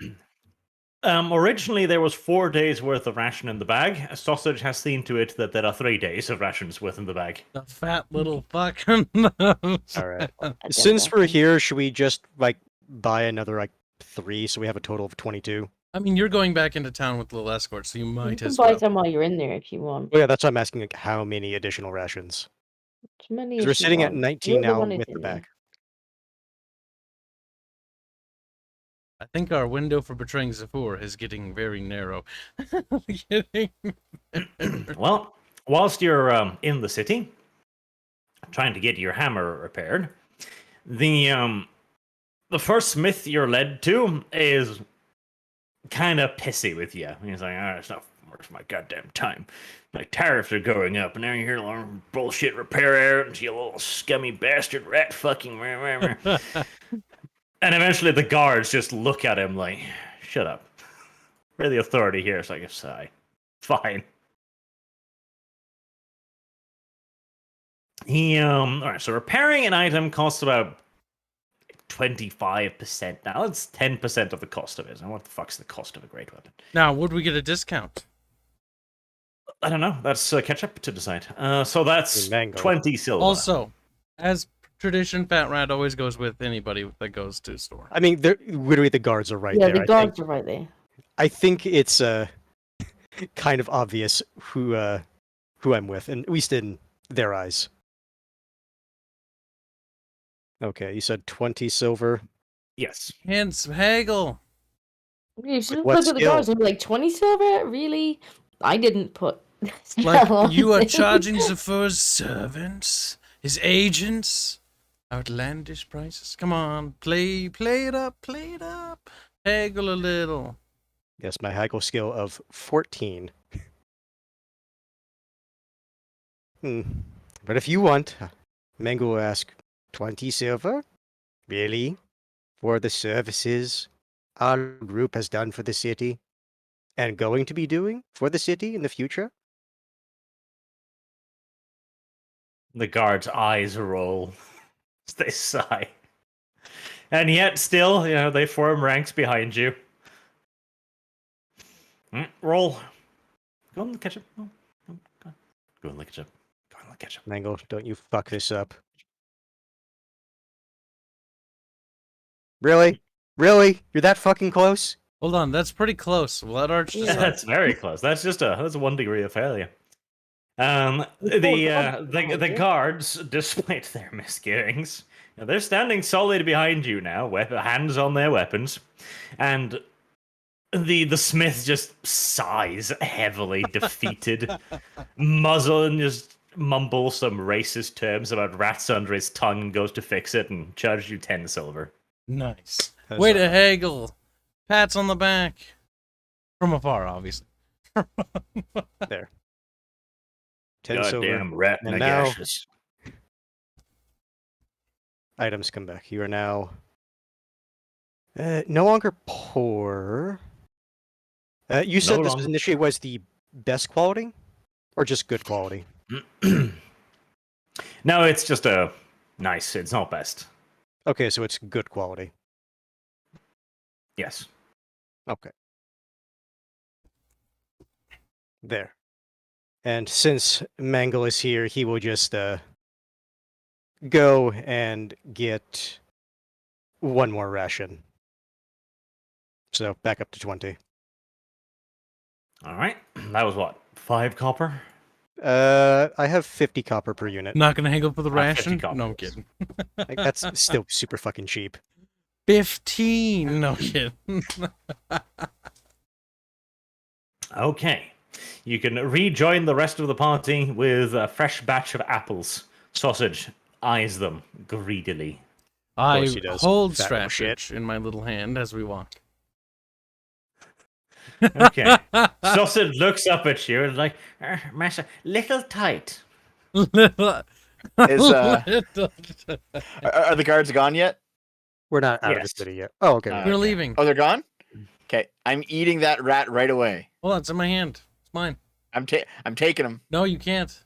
Originally, there was 4 days worth of ration in the bag. Sausage has seen to it that there are 3 days of rations worth in the bag. the fat little fucking. All right. Since we're here, should we just like buy another like 3 so we have a total of 22? I mean, you're going back into town with little escort, so you You might can as buy well. some while you're in there if you want. Oh yeah, that's why I'm asking. Like, how many additional rations? As many Because as we're you sitting at want. 19 You're the now one who's with the in there. back. I think our window for betraying Zephyr is getting very narrow. Kidding. Well, whilst you're in the city, trying to get your hammer repaired, the first smith you're led to is kind of pissy with you. He's like, "Oh, it's not where's my goddamn time? My tariffs are going up, and now you hear a lot of bullshit repair errands, you little scummy bastard rat fucking. And eventually the guards just look at him like, shut up. We're the authority here. It's like a sigh. Fine. Alright, so repairing an item costs about 25% now. It's 10% of the cost of it. And what the fuck's the cost of a great weapon? Now, would we get a discount? I don't know. That's catch up to decide. So that's Mango. 20 silver. Also, as tradition, Fat Rat always goes with anybody that goes to store. I mean, literally the guards are right Yeah, there. the guards are right there. I think it's kind of obvious who I'm with, and at least in their eyes. Okay, you said 20 silver. Yes. Hence, haggle. You should what look at the skill? guards and be like, 20 silver? Really? I didn't put. Like, on you are it. charging the first servants, his agents, outlandish prices. Come on, play it up, haggle a little. Yes, my haggle skill of 14. But if you want, Mango will ask 20 silver? Really? For the services our group has done for the city? And going to be doing for the city in the future? The guards' eyes roll. They sigh. And yet, still, they form ranks behind you. Roll. Go on, catch up. Go on, catch up. Go on, catch up. Mango, don't you fuck this up. Really? Really? You're that fucking close? Hold on, that's pretty close. Let Arch Yeah. decide. That's very close. That's just that's 1 degree of failure. The guards, despite their misgivings, they're standing solid behind you now, hands on their weapons, and the smith just sighs heavily, defeated, muzzle, and just mumbles some racist terms about rats under his tongue, and goes to fix it and charges you 10 silver. Nice. That's Way not to haggle. Pats on the back. From afar, obviously. There. 10 silver. Goddamn rat And now- nagacious. Items come back. You are now no longer poor. You said No this longer- initially was the best quality? Or just good quality? No, it's just nice. It's not best. Okay, so it's good quality. Yes. Okay. There. And since Mangle is here, he will just go and get one more ration. So back up to 20. All right. That was what? 5 copper? I have 50 copper per unit. Not gonna haggle for the 50 ration? copies. No, I'm kidding. Like, that's still super fucking cheap. 15. No kidding. Okay. You can rejoin the rest of the party with a fresh batch of apples. Sausage eyes them greedily. I course he does, hold fat little shit. Straffage in my little hand as we walk. Okay. Sausage looks up at you and is like, Master, little tight. Is, Are the guards gone yet? We're not out of the Yes. city yet. Oh, okay. Uh, We're Okay. leaving. Oh, they're gone? Okay, I'm eating that rat right away. Hold on, it's in my hand. It's mine. I'm taking him. No, you can't.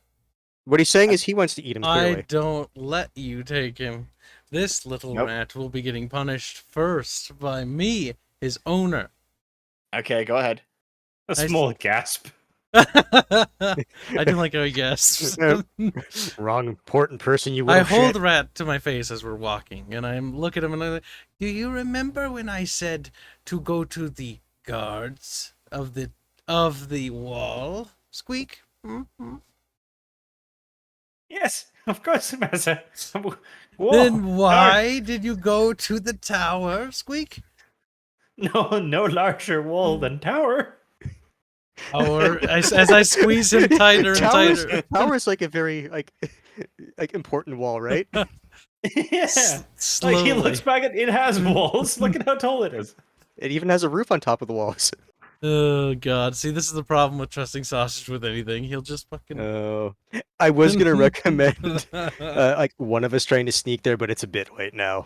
What he's saying is he wants to eat him, I clearly. don't let you take him. This little Nope. rat will be getting punished first by me, his owner. Okay, go ahead. A I- small gasp. I do like how he guesses. Wrong important person, you I little hold shit. the rat to my face as we're walking, and I look at him and I'm like, do you remember when I said to go to the guards of the wall? Squeak? Mm-hmm. Yes, of course, Master. Whoa. Then why did you go to the tower? Squeak? No larger wall than tower. Or as I squeeze him tighter and tighter. Tower's like a very like important wall, right? Yeah. Slowly. Like he looks back at it has walls. Look at how tall it is. It even has a roof on top of the walls. Oh god, see, this is the problem with trusting Sausage with anything. He'll just fucking... Oh, I was gonna recommend like one of us trying to sneak there, but it's a bit late now.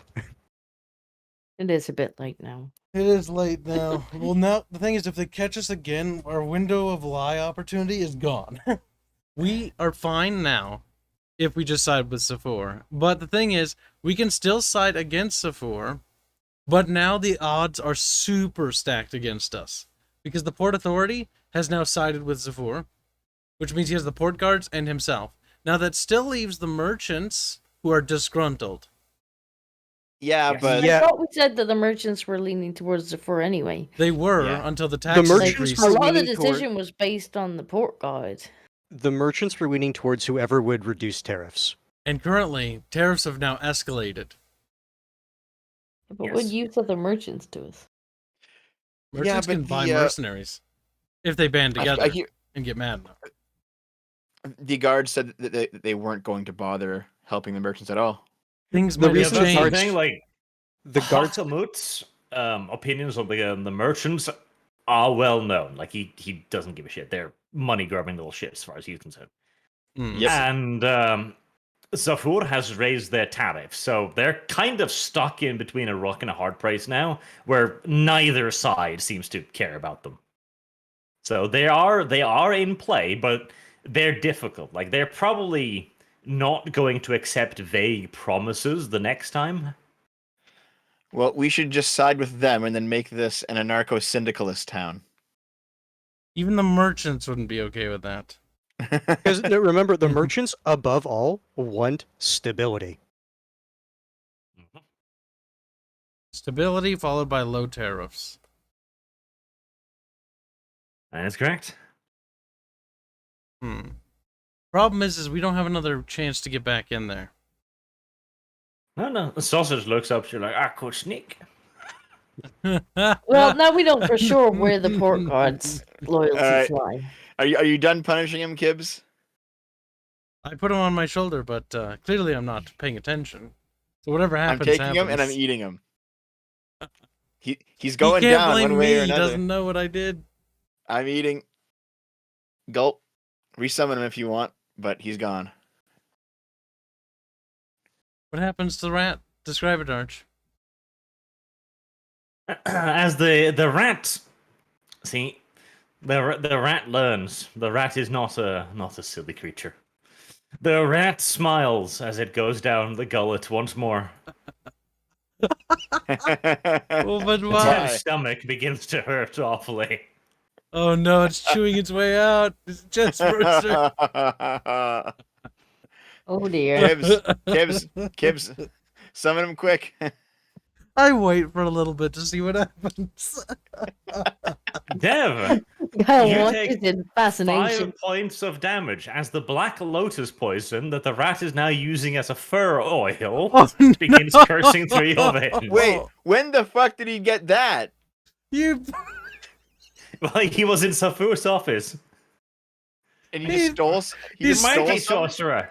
It is a bit late now. It is late now. Well, now, the thing is, if they catch us again, our window of lie opportunity is gone. We are fine now if we just side with Safor. But the thing is, we can still side against Safor, but now the odds are super stacked against us. Because the Port Authority has now sided with Safor, which means he has the port guards and himself. Now that still leaves the merchants who are disgruntled. Yeah, Yes. but Yeah. I thought we said that the merchants were leaning towards the four anyway. They were Yeah. until the tax merchants increased. A lot of the leaning toward- decision was based on the port guard. The merchants were leaning towards whoever would reduce tariffs. And currently, tariffs have now escalated. But Yes. what use are the merchants to us? Merchants but can buy the, mercenaries if they band together I hear and get mad. the guards said that they weren't going to bother helping the merchants at all. Things The might Yeah, have reason that's the guards- changed. thing. Like The guards Hakamut's opinions on the merchants are well known. Like he doesn't give a shit. They're money grubbing little shit as far as he's concerned. Mm. Yep. And Zafur has raised their tariff, so they're kind of stuck in between a rock and a hard place now, where neither side seems to care about them. So they are in play, but they're difficult. Like they're probably not going to accept vague promises the next time. Well, we should just side with them and then make this an anarcho-syndicalist town. Even the merchants wouldn't be okay with that. Because remember, the merchants above all want stability. Stability followed by low tariffs. That's correct. Problem is we don't have another chance to get back in there. No. The sausage looks up. She's like, I could sneak. Well, now we know for sure where the port guard's loyalties Alright. lie. Are you done punishing him, Kibbs? I put him on my shoulder, but clearly I'm not paying attention. So whatever happens, I'm taking happens. him and I'm eating him. He's He going can't down blame one way me. or He another. doesn't know what I did. I'm eating. Gulp. Resummon him if you want, but he's gone. What happens to the rat? Describe it, Arch. As the rat, see, the rat learns. The rat is not a silly creature. The rat smiles as it goes down the gullet once more. Oh, but Its why? stomach begins to hurt awfully. Oh no, it's chewing its way out. It's just rooster. Oh dear. Kibbs, summon him quick. I wait for a little bit to see what happens. Dev, I You watch take it in fascination. 5 points of damage as the black lotus poison that the rat is now using as a fur oil Oh, begins no. coursing through your veins. Wait, when the fuck did he get that? You. Well, he was in Safur's office. And he just stole. He You just stole mighty some? sorcerer.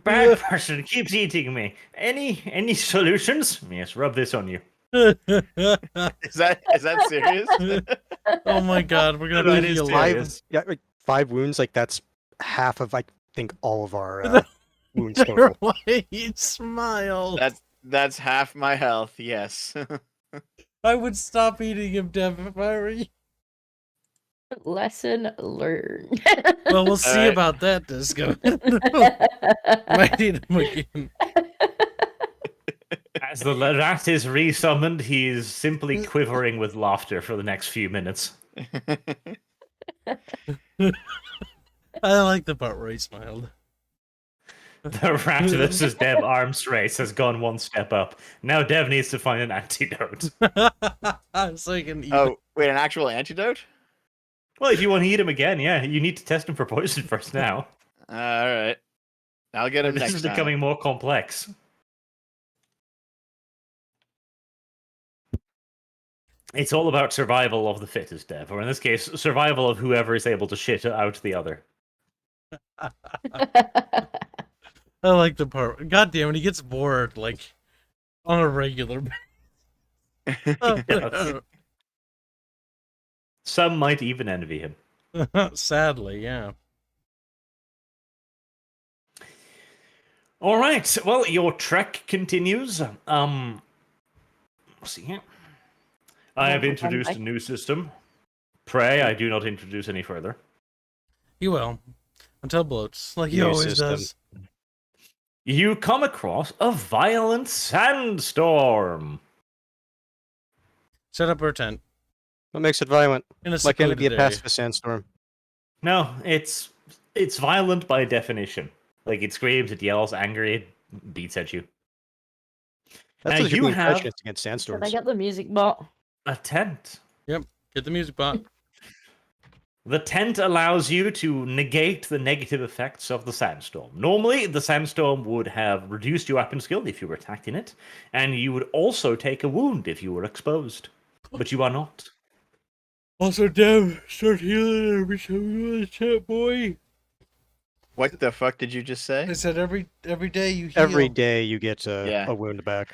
Bad person keeps eating me. Any solutions? Yes, rub this on you. Is that serious? Oh my god, we're gonna That have to is heal serious. life. Yeah, like 5 wounds. Like that's half of I think all of our wounds total. Why he smiled? That's half my health. Yes. I would stop eating him, Dev, if I were you. Lesson learned. Well, we'll see Alright. about that, Disco. Might eat him again. As the rat is resummoned, he's simply quivering with laughter for the next few minutes. I like the part where he smiled. The rat versus Dev arms race has gone one step up. Now Dev needs to find an antidote. So he can eat. Oh, wait, an actual antidote? Well, if you want to eat him again, yeah, you need to test him for poison first now. All right. I'll get him This next is time. becoming more complex. It's all about survival of the fittest, Dev, or in this case, survival of whoever is able to shit out the other. I like the part. God damn it, he gets bored, like, on a regular basis. Yes. Some might even envy him. Sadly, yeah. All right. Well, your trek continues. Let's see here. I have introduced a new system. Pray I do not introduce any further. You will. Until bloats, like he New always system. does. You come across a violent sandstorm. Set up our tent. What makes it violent? In a Why can't it be a secluded area. pacifist sandstorm? No, it's violent by definition. Like it screams, it yells, angry, it beats at you. That's Now, what you you have- against Did I sandstorms. get the music bot? A tent. Get the music bot. The tent allows you to negate the negative effects of the sandstorm. Normally, the sandstorm would have reduced your weapon skill if you were attacked in it, and you would also take a wound if you were exposed. But you are not. Also, Dev, start healing every time you want to chat, boy. What the fuck did you just say? I said every day you heal. Every day you get Yeah. a wound back.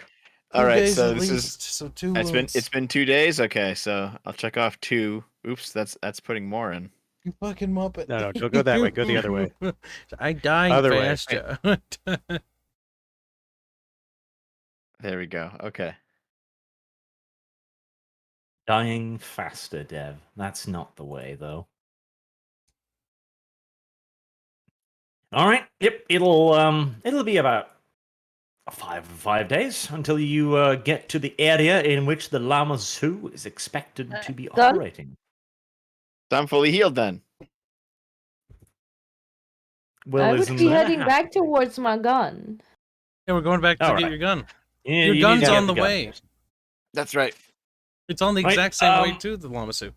2 All right, days so at this least, is so 2 it's been 2 days. Okay, so I'll check off 2. Oops, that's putting more in. You fucking muppet. No, don't go that way. Go the other way. I died Other way. faster. There we go. Okay. Dying faster, Dev. That's not the way, though. All right. Yep. It'll be about 5 days until you get to the area in which the Llama Zoo is expected to be done? operating. So I'm fully healed then. Well, I would isn't be that heading back towards my gun. Yeah, we're going back to All get right. your gun. Yeah, Your you gun's need to get on the gun. way. That's right. It's on the Right, exact same way to the Lamasu.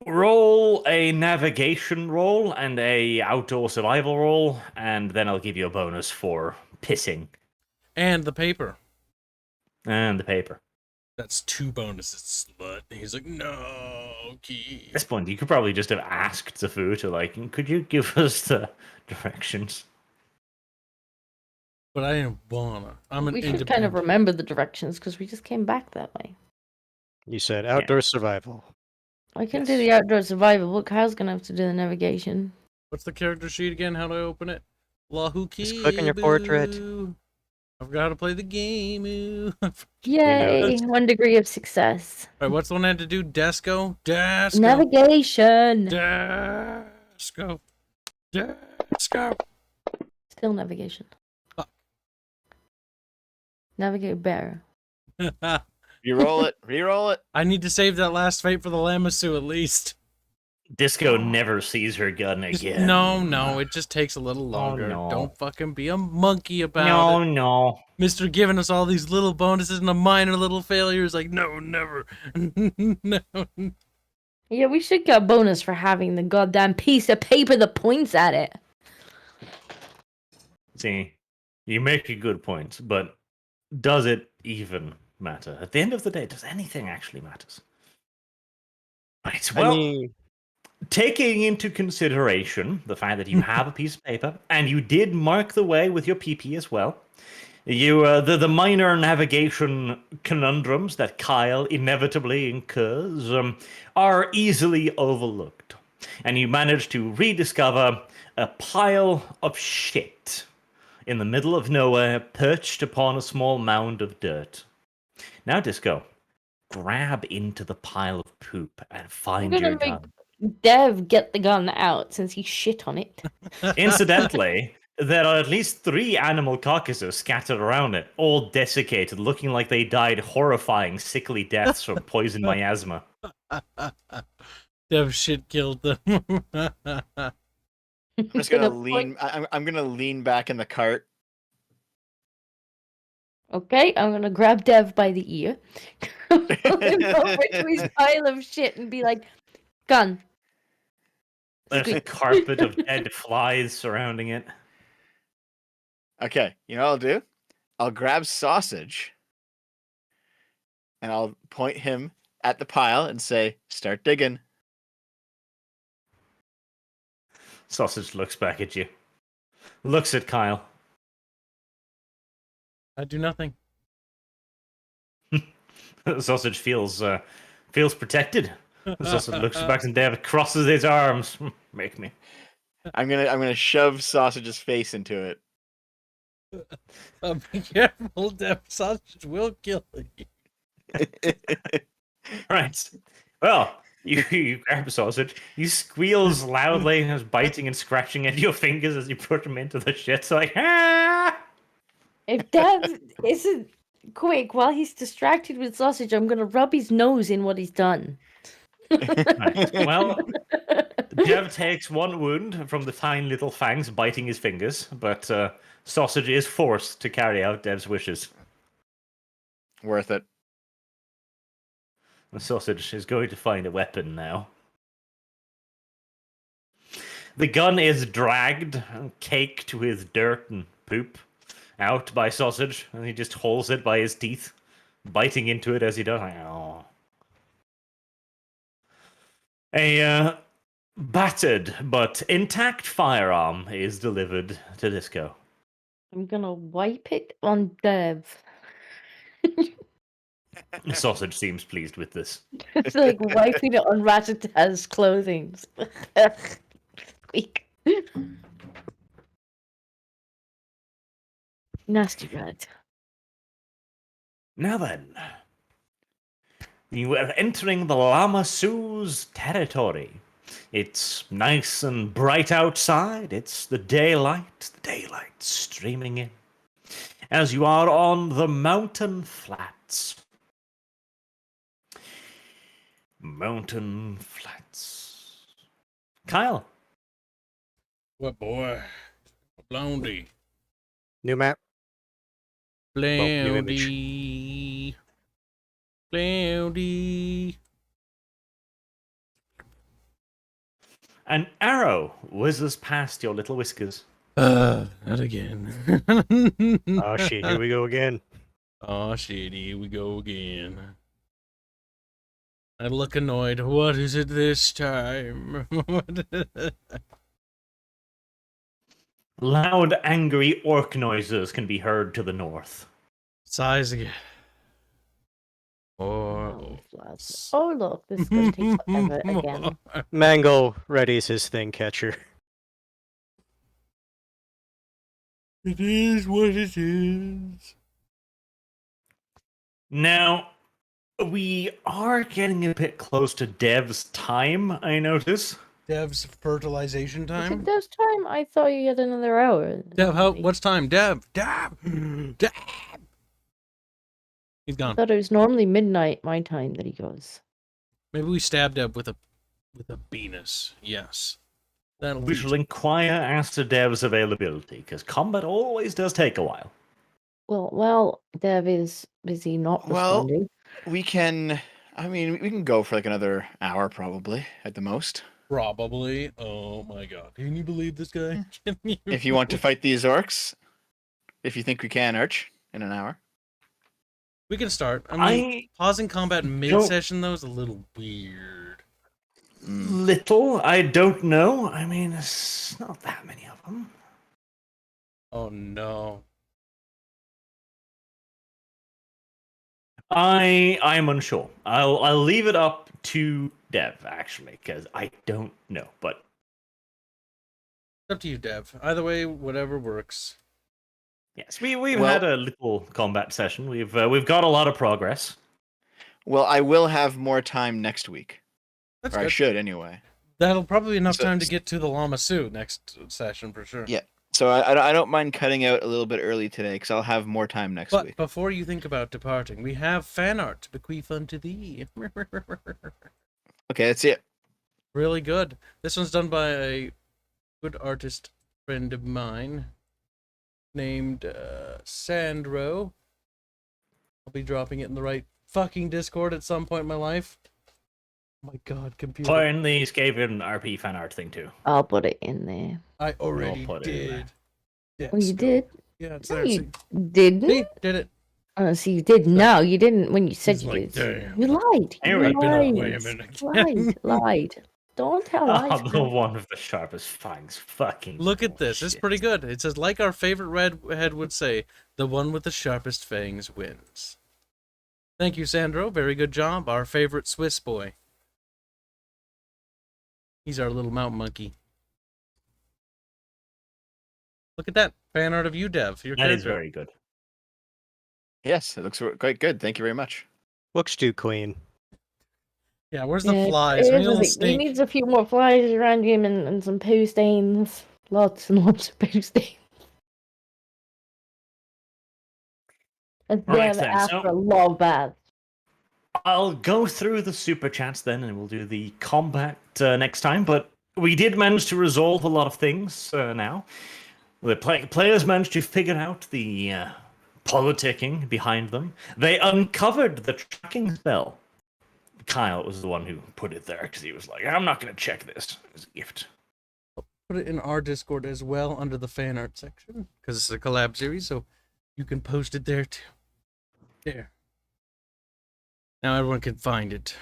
Roll a navigation roll and a outdoor survival roll, and then I'll give you a bonus for pissing And the paper. and the paper. That's 2 bonuses, slut. He's like, no, key. At this point, you could probably just have asked Zafu to, like, could you give us the directions? But I didn't wanna. I'm an We should independent. kind of remember the directions because we just came back that way. You said outdoor survival. I can do Yes. the outdoor survival, but Kyle's gonna have to do the navigation. What's the character sheet again? How do I open it? Lahu key. Just click on your portrait. I forgot how to play the game. Ooh. Yay! 1 degree of success. Alright, what's the one I had to do? Desco? Desco. Navigation. Desco. Desco. Still navigation. Oh. Navigate bear. Reroll it. Reroll it. I need to save that last fate for the Lamasu at least. Disco never sees her gun Just- again. No, it just takes a little longer. no. Don't fucking be a monkey about No, it. no. Mr. giving us all these little bonuses and a minor little failures. Like, no, never. No. Yeah, we should get a bonus for having the goddamn piece of paper that points at it. See, you make a good point, but does it even matter? At the end of the day, does anything actually matters? Right, well, I mean, taking into consideration the fact that you have a piece of paper, and you did mark the way with your PP as well, you the minor navigation conundrums that Kyle inevitably incurs are easily overlooked, and you manage to rediscover a pile of shit in the middle of nowhere, perched upon a small mound of dirt. Now, Disco, grab into the pile of poop and find gonna your make- gun. Dev, get the gun out since he shit on it. Incidentally, there are at least 3 animal carcasses scattered around it, all desiccated, looking like they died horrifying, sickly deaths from poison miasma. Dev shit killed them. I'm just gonna lean. I'm gonna lean back in the cart. Okay, I'm gonna grab Dev by the ear, pull him over to his pile of shit, and be like, "Gun." There's a Squeak. carpet of dead flies surrounding it. Okay, you know what I'll do? I'll grab Sausage, and I'll point him at the pile and say, "Start digging." Sausage looks back at you. Looks at Kyle. I do nothing. Sausage feels protected Sausage looks back and Dev crosses his arms. Make me. I'm gonna shove Sausage's face into it. Be careful, Dev. Sausage will kill you. Right. Well, you grab Sausage. He squeals loudly and is biting and scratching at your fingers as you put him into the shit. So like, ah! If Dev isn't quick while he's distracted with sausage, I'm gonna rub his nose in what he's done. Right. Well, Dev takes one wound from the tiny little fangs biting his fingers, but Sausage is forced to carry out Dev's wishes. Worth it. The Sausage is going to find a weapon now. The gun is dragged and caked with dirt and poop out by Sausage, and he just holds it by his teeth, biting into it as he does. Oh. A battered but intact firearm is delivered to Disco. I'm gonna wipe it on Dev. Sausage seems pleased with this. It's like wiping it on Rattata's clothing. Squeak. Nasty rat. Now then, you are entering the Lama Su's territory. It's nice and bright outside. It's the daylight streaming in. As you are on the mountain flats. Mountain flats. Kyle. What boy? Blondie. New map. new image. Blondie. Blondie. An arrow whizzes past your little whiskers. Not again. Oh shit, here we go again. Oh shit, here we go again. I look annoyed. What is it this time? Loud, angry orc noises can be heard to the north. Size again. Oh, look, this is gonna take forever again. Mango readies his thing catcher. It is what it is. Now, we are getting a bit close to Dev's time, I notice. Dev's fertilization Is time. it this time? I thought you had another hour. Dev, what's time? Dev. He's I gone. thought it was normally midnight my time that he goes. Maybe we stab Dev with a penis. Yes. That'll We teach. shall inquire as to Dev's availability, because combat always does take a while. Well, Dev is busy not Well- responding. We can. I mean, we can go for like another hour probably at the most. Probably. Oh my god. Can you believe this guy? If you want to fight these orcs, if you think we can, Arch, in an hour. We can start. I mean, pausing combat mid-session, though, is a little weird. Little, I don't know. I mean, it's not that many of them. Oh no. I'm unsure. I'll leave it up to Dev, actually, because I don't know. But It's up to you, Dev. Either way, whatever works. yes, we've Well- had a little combat session. We've got a lot of progress. Well, I will have more time next week, That's or I good. should anyway. That'll probably be enough So- time to get to the Llama Su next session for sure. Yeah. So I don't mind cutting out a little bit early today because I'll have more time next But week. before you think about departing, we have fan art to bequeath unto thee. Okay, that's it. Really good. This one's done by a good artist friend of mine named Sandro. I'll be dropping it in the right fucking Discord at some point in my life. Oh my god, computer. Put in the Skaven RP fan art thing too. I'll put it in there. I already put it in did. there. Yeah, Oh, you did? Yeah, it's No, there. you See, didn't? did it. Oh, so you did now. You didn't when you said He's you like, did. damn. You lied. Here You we go. lied. Wait a minute. Lied. Don't tell lies. Oh, the one with the sharpest fangs. Fucking. Look at this. It's bullshit. pretty good. It says, like our favorite redhead would say, the one with the sharpest fangs wins. Thank you, Sandro. Very good job. Our favorite Swiss boy. He's our little mountain monkey. Look at that fan art of you, Dev. Your That is character. very good. Yes, it looks quite good. Thank you very much. Looks too clean. Yeah, where's the Yeah, flies? it We is don't he stink. needs a few more flies around him and some poo stains. Lots and lots of poo stains. And Right then then, after so- a love bath. I'll go through the super chats then, and we'll do the combat next time. But we did manage to resolve a lot of things now. The players managed to figure out the politicking behind them. They uncovered the tracking spell. Kyle was the one who put it there because he was like, "I'm not going to check this. It's a gift." Put it in our Discord as well under the fan art section because it's a collab series, so you can post it there too. There. Now everyone can find it.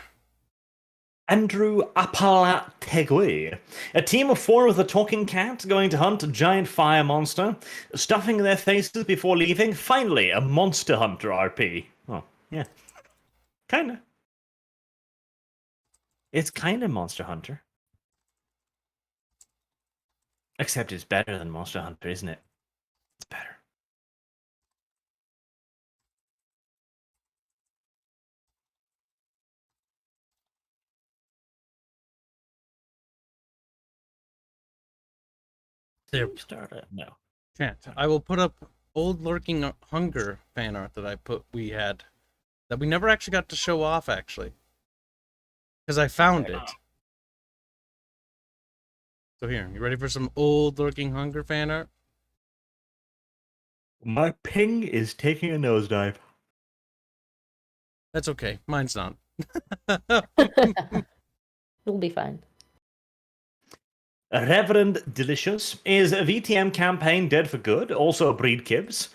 Andrew Apalategui. A team of 4 with a talking cat going to hunt a giant fire monster, stuffing their faces before leaving. Finally, a monster hunter RP. Oh, yeah. Kinda. It's kinda Monster Hunter. Except it's better than Monster Hunter, isn't it? It's better. There. Started. No. Chat. I will put up old Lurking Hunger fan art that we had that we never actually got to show off actually. Because I found it. So here, you ready for some old Lurking Hunger fan art? My ping is taking a nosedive. That's okay. Mine's not. You'll be fine. Reverend Delicious. Is a VTM campaign dead for good? Also breed kibs?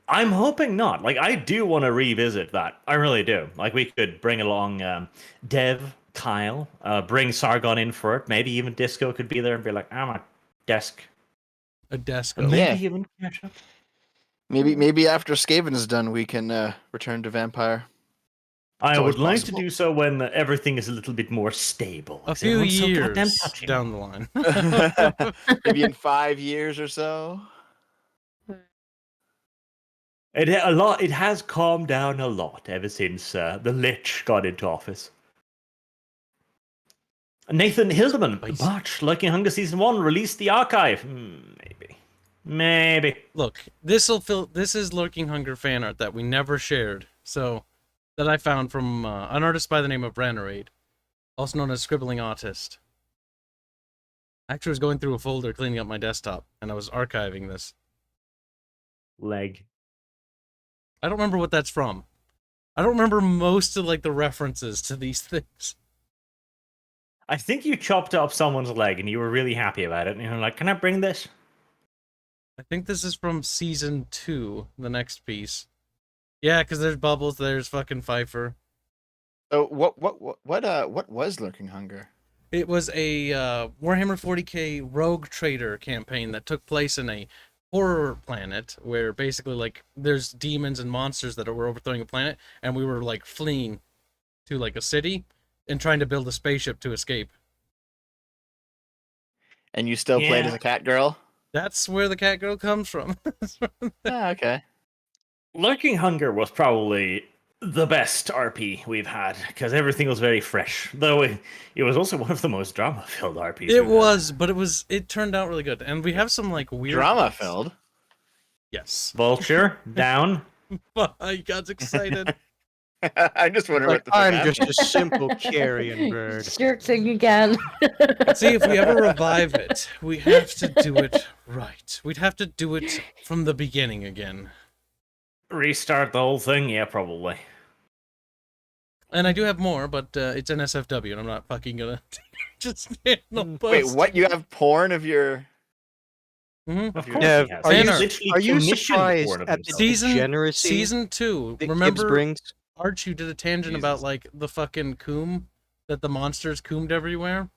I'm hoping not. Like, I do want to revisit that. I really do. Like, we could bring along Dev, Kyle, bring Sargon in for it. Maybe even Disco could be there and be like, I'm a desk. A desk. And maybe Yeah. even catch up. Maybe after Skaven is done, we can return to Vampire. I It's would always like possible. to do so when everything is a little bit more stable. A 'cause few everyone's so goddamn years touchy. down the line. Maybe in 5 years or so. It has calmed down a lot ever since the Lich got into office. Nathan Hildeman, Nice. March, Lurking Hunger Season 1, released the archive. Maybe. Look, this is Lurking Hunger fan art that we never shared. So, that I found from an artist by the name of Ranarade, also known as Scribbling Autist. I actually was going through a folder cleaning up my desktop, and I was archiving this. Leg. I don't remember what that's from. I don't remember most of like the references to these things. I think you chopped up someone's leg and you were really happy about it. And you're like, can I bring this? I think this is from season 2, the next piece. Yeah, because there's Bubbles, there's fucking Pfeiffer. Oh, what was Lurking Hunger? It was a Warhammer 40k rogue trader campaign that took place in a horror planet where basically like there's demons and monsters that were overthrowing a planet, and we were like fleeing to like a city and trying to build a spaceship to escape. And you still played Yeah. as a cat girl? That's where the cat girl comes from. Ah, okay. Lurking Hunger was probably the best RP we've had because everything was very fresh. Though it was also one of the most drama-filled RPs. It we've had. was, but it turned out really good, and we have some like weird Drama filled. Yes. Vulture down. I got excited. I just wonder Like, what the fuck I'm happened. just a simple carrion bird. Jerking again. See, if we ever revive it, we have to do it right. We'd have to do it from the beginning again. Restart the whole thing? Yeah, probably. And I do have more, but it's NSFW, and I'm not fucking gonna just stand on post. Wait, what? You have porn of your? Mhm. Of course Yeah, he has. are He's you- literally Are you commissioned surprised for it of at the himself. Season- degeneracy Season 2. that Gibbs Remember, brings? Arch, you did a tangent Jesus. about like the fucking coomb that the monsters coomed everywhere,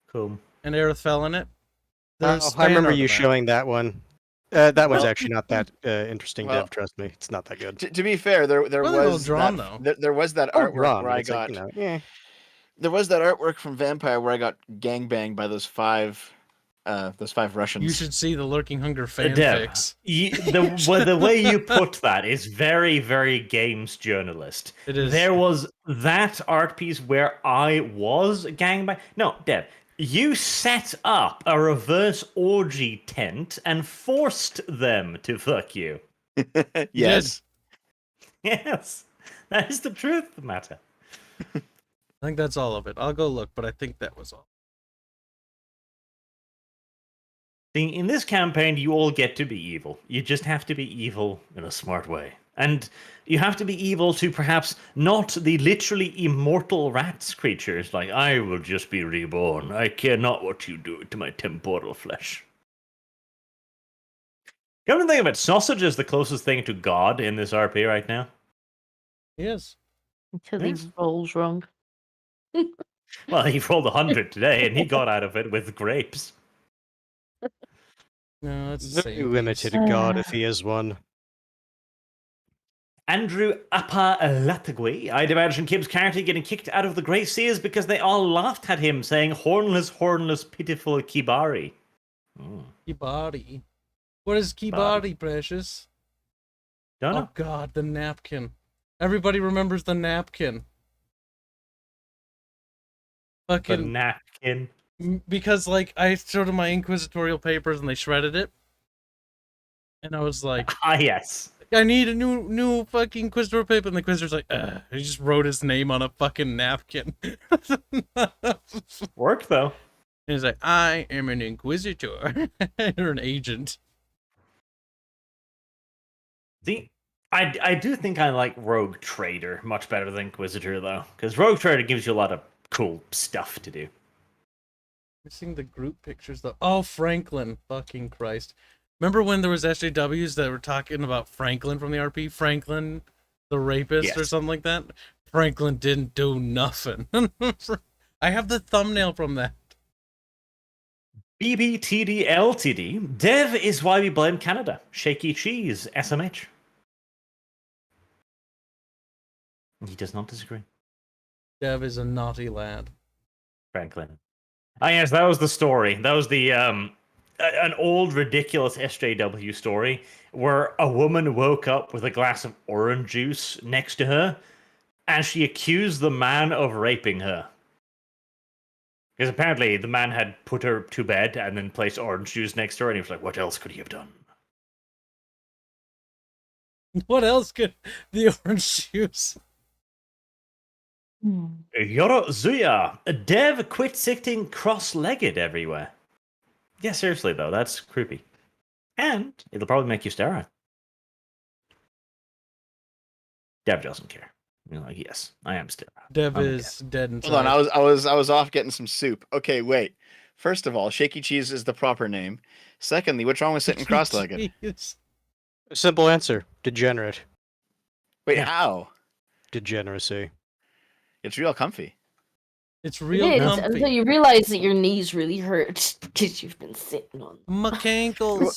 Cool. and Aerith fell in it. Oh, There's I remember fan art you of that. showing that one. That one's Well- actually not that interesting, Well- Dev. Trust me, it's not that good. To be fair, there Well, they're all was drawn, that, though. there was that Oh, artwork Ron, where I it's like, got yeah. There was that artwork from Vampire where I got gangbanged by those five Russians. You should see the Lurking Hunger Dev, fanfics. the way you put that is very, very games journalist. It is. There was that art piece where I was gangbang. No, Dev, you set up a reverse orgy tent and forced them to fuck you. Yes. Yes, that is the truth of the matter. I think that's all of it. I'll go look, but I think that was all. See, in this campaign, you all get to be evil. You just have to be evil in a smart way. And you have to be evil to perhaps not the literally immortal rats creatures, like, I will just be reborn. I care not what you do to my temporal flesh. Come to think of it, Sausage is the closest thing to God in this RP right now. Yes. Until he Yes. rolls wrong. Well, he rolled 100 today, and he got out of it with grapes. No, it's the Very same. limited piece. god if he is one. Andrew Appalatagui. I'd imagine Kib's character getting kicked out of the Grey Seas because they all laughed at him, saying, hornless, pitiful Kibari. Kibari. What is Kibari, Precious? Don't know. Oh god, the napkin. Everybody remembers the napkin. The Fucking napkin. because like I showed them my inquisitorial papers and they shredded it. And I was like, Ah, yes. I need a new fucking inquisitor paper, and the inquisitor's like, he just wrote his name on a fucking napkin. Worked, though. And he's like, I am an inquisitor. You're an agent. See, I do think I like Rogue Trader much better than Inquisitor, though. Because Rogue Trader gives you a lot of cool stuff to do. Missing the group pictures though. Oh, Franklin. Fucking Christ. Remember when there was SJWs that were talking about Franklin from the RP? Franklin, the rapist or Yes. something like that? Franklin didn't do nothing. I have the thumbnail from that. BBTDLTD. Dev is why we blame Canada. Shaky cheese. SMH. He does not disagree. Dev is a naughty lad. Franklin. Ah, yes, that was the story. That was the an old ridiculous SJW story where a woman woke up with a glass of orange juice next to her, and she accused the man of raping her. Because apparently the man had put her to bed and then placed orange juice next to her, and he was like, "What else could he have done?" What else could the orange juice? Yoro Zuya, Dev quit sitting cross-legged everywhere. Yeah, seriously though, that's creepy. And it'll probably make you sterile. Dev doesn't care. You're like, yes, I am sterile. Dev I'm is dead inside. Hold on, I was off getting some soup. Okay, wait. First of all, Shaky Cheese is the proper name. Secondly, what's wrong with sitting cross-legged? Jeez. Simple answer. Degenerate. Wait, Yeah. how? Degeneracy. It's real comfy. It's It real is, comfy. until you realize that your knees really hurt because you've been sitting on them. My cankles.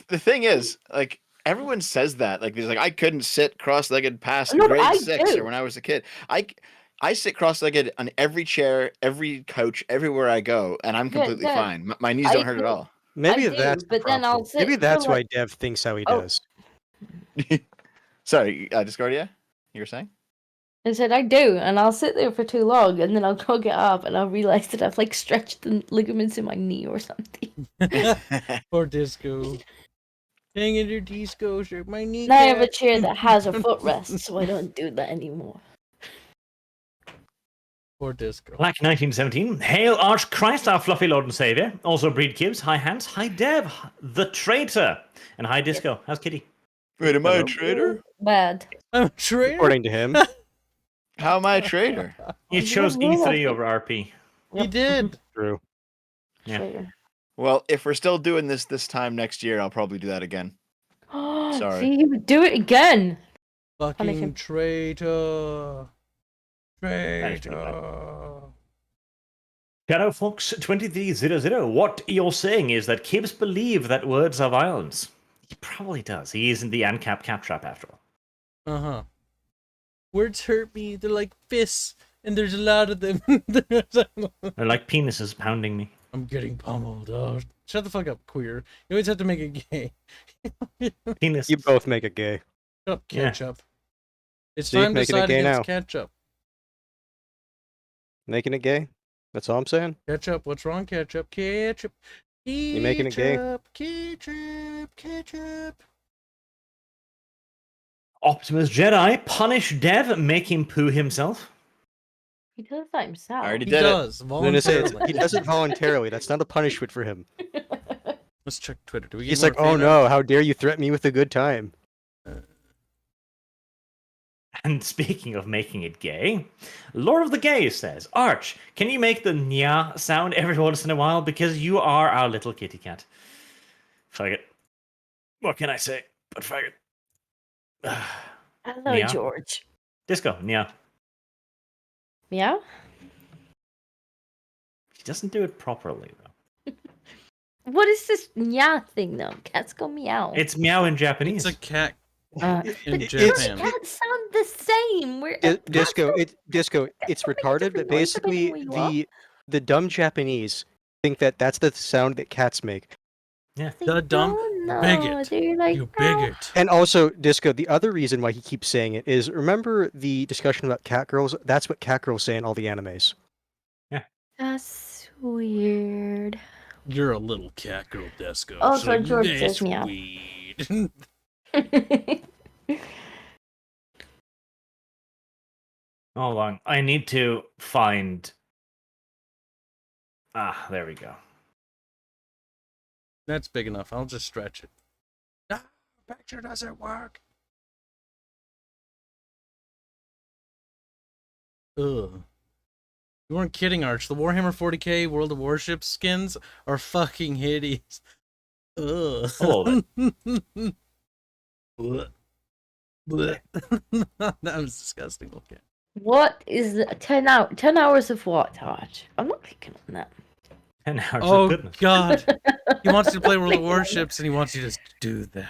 The thing is, like, everyone says that. Like, there's like, I couldn't sit cross-legged past No, but grade I 6 do. or when I was a kid. I sit cross-legged on every chair, every couch, everywhere I go, and I'm Yeah, completely yeah. fine. My knees I don't hurt at do. all. Maybe do, that's the but then I'll problem. sit Maybe for, that's why like- Dev thinks how he Oh. does. Sorry, Discordia? You were saying? I said I do, and I'll sit there for too long, and then I'll go get up, and I'll realize that I've like stretched the ligaments in my knee or something. Or disco. Hang in your disco shirt. My knee. Now I have a chair that has a footrest, so I don't do that anymore. Or disco. Black 1917. Hail Arch Christ, our fluffy Lord and Savior. Also breed Gibbs. Hi Hans. Hi Dev. The Traitor. And hi Disco. How's Kitty? Wait, am I a Hello. traitor? Bad. I'm a traitor. According to him. How am I a traitor? You chose E3 over RP. He did. True. Yeah. Traitor. Well, if we're still doing this time next year, I'll probably do that again. Sorry. See, he would do it again. Fucking him. traitor. Managed to get Traitor. Shadow Fox 2300. What you're saying is that Kibbs believe that words are violence. He probably does. He isn't the ANCAP cat trap after all. Uh-huh. Words hurt me. They're like fists. and there's a lot of them. They're like penises pounding me. I'm getting pummeled. Oh, shut the fuck up, queer. You always have to make it gay. Penis. You both make it gay. Shut up, Yeah. ketchup. It's See, time to making it side gay against now. ketchup. Making it gay. That's all I'm saying. Ketchup, what's wrong, ketchup? Ketchup. You making it gay? Ketchup. Optimus Jedi punish Dev, make him poo himself. He does that himself. I already He did it. does, I'm gonna say voluntarily. he does it voluntarily. That's not a punishment for him. Let's check Twitter. Do we get He's more like, oh fan no, how dare you threaten me with a good time? And speaking of making it gay, Lord of the Gay says, Arch, can you make the nya sound every once in a while? Because you are our little kitty cat. Fuck it. What can I say? But fuck it. Hello, Yeah. George. Disco, nya. Meow? She doesn't do it properly, though. What is this meow thing, though? Cats go meow. It's meow in Japanese. It's a cat Uh, in but Japan. cats sound the same. We're Disco, it's retarded, but basically the dumb Japanese think that that's the sound that cats make. The dumb bigot. They're like, You "Meow." bigot. And also, Disco, the other reason why he keeps saying it is, remember the discussion about cat girls? That's what cat girls say in all the animes. That's weird. You're a little cat girl, Desco. Oh, so like, George "That's says meow." weird." Hold on. I need to find. Ah, there we go. That's big enough. I'll just stretch it. Ah, picture doesn't work. Ugh. You weren't kidding, Arch. The Warhammer 40k World of Warships skins are fucking hideous. Ugh. All of Blech. Blech. That was disgusting looking. What is the 10 hours of what, Todd? I'm not clicking on that. 10 hours Oh, of goodness. God. He wants you to play World of Warships and he wants you to do that.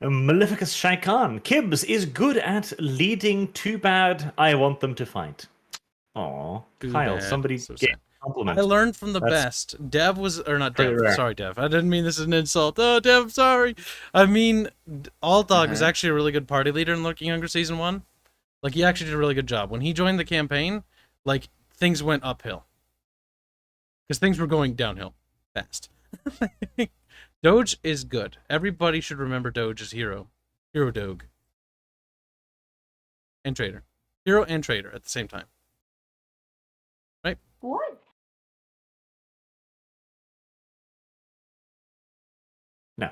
Maleficus Shaikan. Kibbs is good at leading. Too bad I want them to fight. Aw, Too Kyle, bad. somebody So gave sad. a compliment. I learned from the That's best. Dev was, or not pretty Dev. rare. Sorry, Dev. I didn't mean this as an insult. Oh, Dev, sorry. I mean, Altdog was actually a really good party leader in Lurking Younger Season 1. Like, he actually did a really good job. When he joined the campaign, like, things went uphill. Because things were going downhill fast. Doge is good. Everybody should remember Doge as hero. Hero Doge. And Trader. Hero and Trader at the same time. What? No.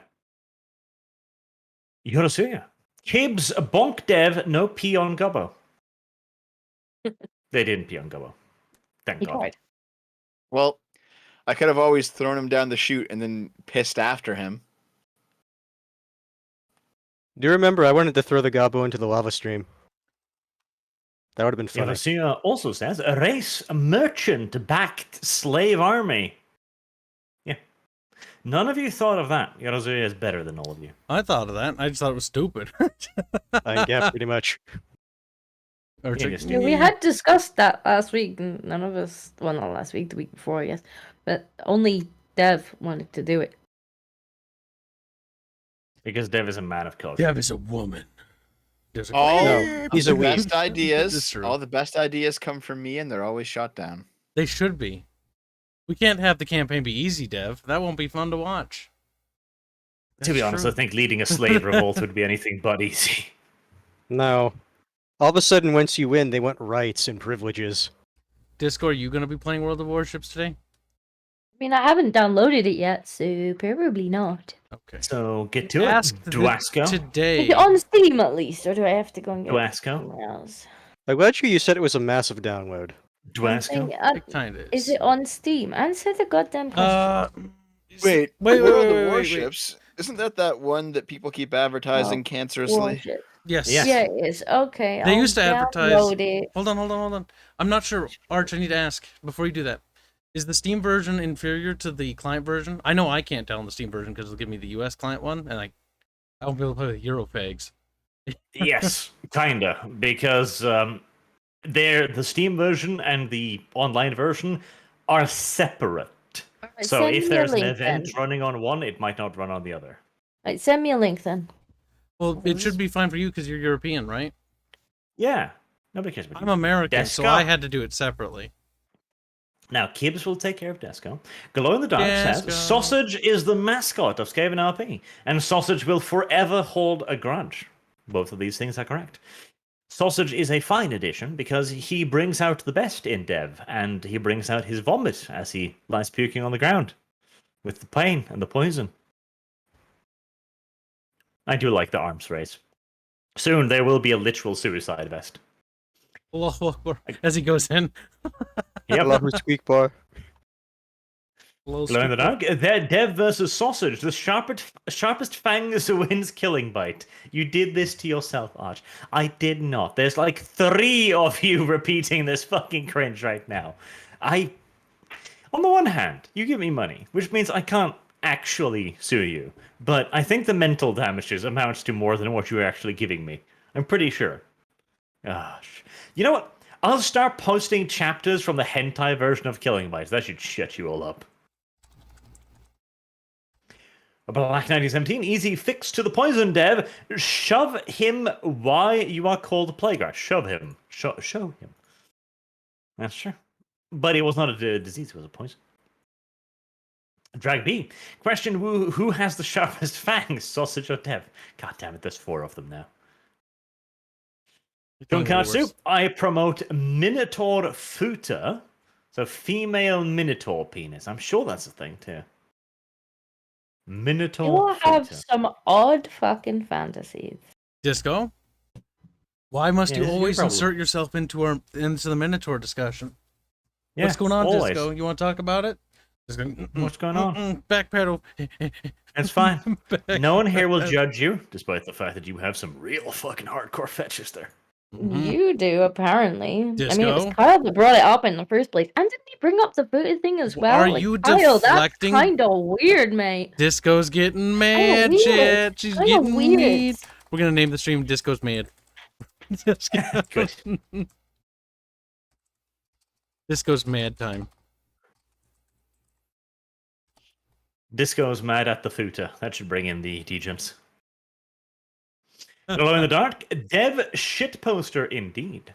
Yorosuya. Kibbs, bonk Dev, no pee on Gobbo. They didn't pee on Gobbo. Thank He God. tried. Well, I could have always thrown him down the chute and then pissed after him. Do you remember I wanted to throw the Gobbo into the lava stream? That would have been funny. Yorosuya also says, a race, a merchant-backed slave army. Yeah. None of you thought of that. Yorosuya is better than all of you. I thought of that. I just thought it was stupid. Yeah, pretty much. Or Yeah, like, just- Yeah, we had discussed that last week. And none of us, well, not last week, the week before, I guess. But only Dev wanted to do it. Because Dev is a man of culture. Dev is a woman. There's a All No, he's the a weeb. best That's ideas, true. all the best ideas come from me, and they're always shot down. They should be. We can't have the campaign be easy, Dev. That won't be fun to watch. To be That's honest, true. I think leading a slave revolt would be anything but easy. No. All of a sudden, once you win, they want rights and privileges. Disco, are you going to be playing World of Warships today? I mean, I haven't downloaded it yet, so probably not. Okay. So get to Ask it. the- Duasco. Today. Is it on Steam at least, or do I have to go and get it Duasco. somewhere else? I'm glad you said it was a massive download. Duasco. It kind of Is it on Steam? Answer the goddamn question. Wait, wait, World wait, of wait. Warships? Isn't that one that people keep advertising cancerously? Warship. Yes. Yes. Yeah, it is. Okay. They I'll used to advertise- download it. Hold on. I'm not sure. Arch, I need to ask before you do that. Is the Steam version inferior to the client version? I know I can't download the Steam version because it'll give me the US client one, and I won't be able to play with Europegs. Yes, kinda. Because The Steam version and the online version are separate. Alright, So send if me a there's an link event then. running on one, it might not run on the other. Alright, send me a link then. Well, it should be fine for you because you're European, right? Yeah. Nobody cares about I'm you. American, so Desktop. I had to do it separately. Now, Kibbs will take care of Desco. Glow in the Dark Desco. says, Sausage is the mascot of Skaven RP, and Sausage will forever hold a grudge. Both of these things are correct. Sausage is a fine addition because he brings out the best in Dev, and he brings out his vomit as he lies puking on the ground with the pain and the poison. I do like the arms race. Soon there will be a literal suicide vest. Allahu Akbar, as he goes in. I Yep. love her squeak bar. Glow in the Dark. Dev versus Sausage. The sharpest fangs wins killing bite. You did this to yourself, Arch. I did not. There's like 3 of you repeating this fucking cringe right now. On the one hand, you give me money, which means I can't actually sue you. But I think the mental damages amounts to more than what you're actually giving me. I'm pretty sure. Gosh. You know what? I'll start posting chapters from the hentai version of Killing Bites. That should shut you all up. Black 1917, easy fix to the poison, Dev. Shove him why you are called Plague. Shove him. Show him. That's true. But it was not a disease, it was a poison. Drag B. Question, who has the sharpest fangs, Sausage or Dev? God damn it, there's 4 of them now. Tonkatsu, I promote Minotaur Futa. So female Minotaur penis. I'm sure that's a thing too. Minotaur You will have Futa. some odd fucking fantasies. Disco? Why must Yeah, you this is your always problem. insert yourself into the Minotaur discussion? Yeah, What's going on, always. Disco? You want to talk about it? Disco, What's going on? Backpedal. It's fine. No one here will Backpedal. judge you, despite the fact that you have some real fucking hardcore fetches there. Mhm. You do, apparently. I mean, it Disco? was Kyle that brought it up in the first place. And didn't he bring up the food thing as well? Are Like, you Kyle, deflecting? that's kind of weird, mate. Disco's getting mad, weird. shit. She's Kinda getting weird. mad. We're gonna name the stream Disco's mad. Good. Disco's mad time. Disco's mad at the Futa. That should bring in the degens. Glow in the Dark. Dev shitposter indeed.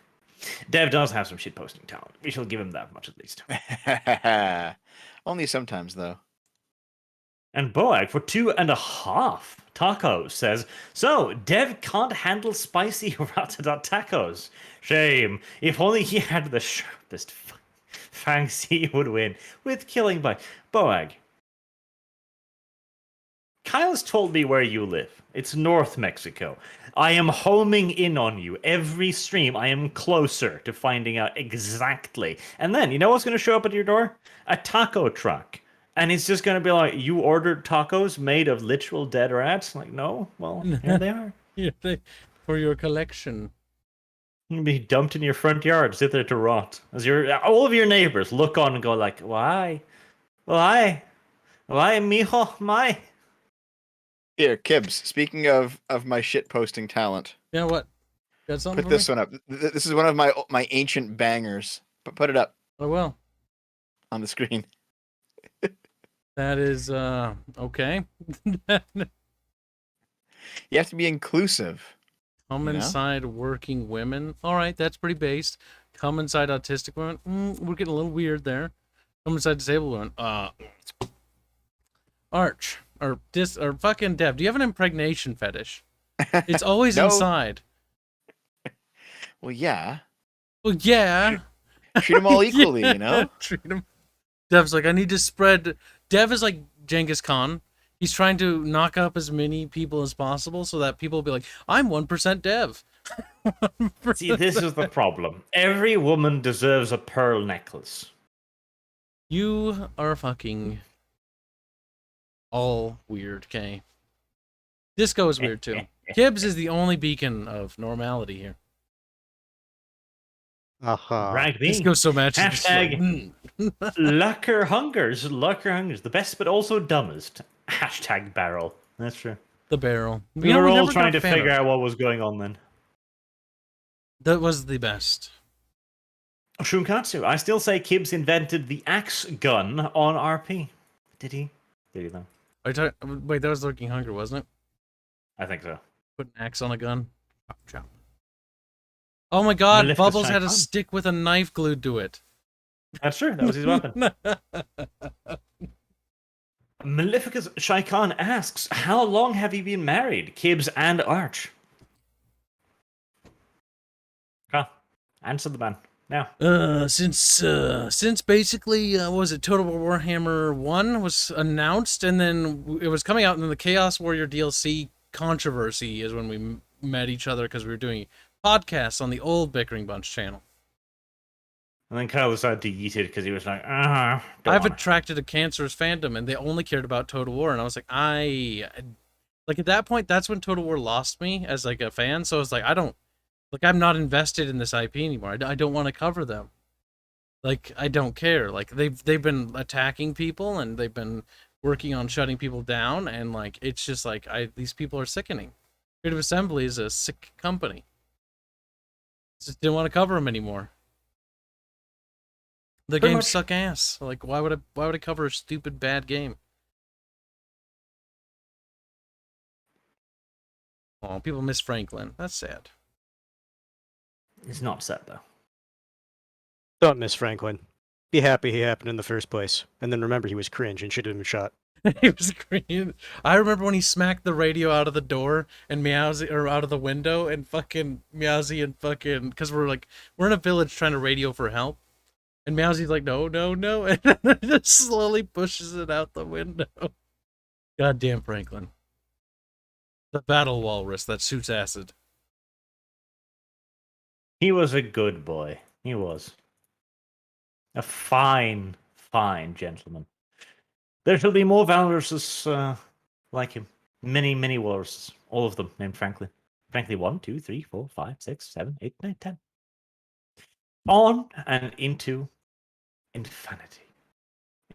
Dev does have some shitposting talent. We shall give him that much at least. Only sometimes, though. And Boag for 2.5 tacos says, so Dev can't handle spicy ratata tacos. Shame. If only he had the sharpest fangs, he would win with killing by Boag. Kyle's told me where you live. It's North Mexico. I am homing in on you. Every stream, I am closer to finding out exactly. And then, you know what's going to show up at your door? A taco truck. And it's just going to be like, you ordered tacos made of literal dead rats? Like, no? Well, here they are. Yeah, for your collection. You'll be dumped in your front yard, sit there to rot. As all of your neighbors look on and go like, why? Why, mijo, my? Here, Kibbs, speaking of my shit posting talent, Yeah, what? Got something put for this me? one up. This is one of my ancient bangers. But put it up Oh, well. on the screen. That is, okay. You have to be inclusive. Come You know? inside working women. All right, that's pretty based. Come inside autistic women. We're getting a little weird there. Come inside disabled women. Arch or fucking Dev. Do you have an impregnation fetish? It's always No. inside. Well, yeah. Well, yeah. Treat them all equally, you know? Treat 'em. Dev's like, I need to spread. Dev is like Genghis Khan. He's trying to knock up as many people as possible so that people will be like, I'm 1% Dev. See, this is the problem. Every woman deserves a pearl necklace. You are fucking all weird, okay? Disco is weird too. Kibbs is the only beacon of normality here. Right, me. Disco's so mad. she's just like, Hashtag Lucker Hungers. The best but also dumbest. Hashtag barrel. That's true. the barrel. We You know, were all never got trying a to fan figure of it. out what was going on then. That was the best. Shunkatsu, I still say Kibbs invented the axe gun on RP. Did he? Did he though? Are you talking? Wait, that was Lurking Hunger, wasn't it? I think so. Put an axe on a gun. Chop, chop. Oh my God! Maleficus Bubbles had a Shaitan. stick with a knife glued to it. That's true. That was his weapon. Maleficus Shaikan asks, how long have you been married, Kibbs and Arch? Answer the man now. Since basically, what was it, Total War Warhammer 1 was announced, and then it was coming out, and then the Chaos Warrior DLC controversy is when we met each other, because we were doing podcasts on the old Bickering Bunch channel. And then Kyle decided to yeet it because he was like, I've wanna. attracted a cancerous fandom, and they only cared about Total War, and I was like, like, at that point, that's when Total War lost me as, like, a fan, so I was like, I'm not invested in this IP anymore. I don't want to cover them. Like, I don't care. Like, they've been attacking people, and they've been working on shutting people down, and, like, it's just like, these people are sickening. Creative Assembly is a sick company. Just didn't want to cover them anymore. The Pretty games much. suck ass. Like, why would I cover a stupid bad game? Oh, people miss Franklin. That's sad. It's not set though. Don't miss Franklin. Be happy he happened in the first place. And then remember he was cringe and should have been shot. He was green. I remember when he smacked the radio out of the door and Meowsy, or out of the window, and fucking Meowsy and fucking, because we're in a village trying to radio for help, and Meowsy's like, no, no, no, and then just slowly pushes it out the window. Goddamn Franklin. The battle walrus that shoots acid. He was a good boy. He was. A fine, fine gentleman. There shall be more walruses like him. Many, many walruses. All of them named Franklin. Franklin 1, 2, 3, 4, 5, 6, 7, 8, 9, 10. On and into infinity.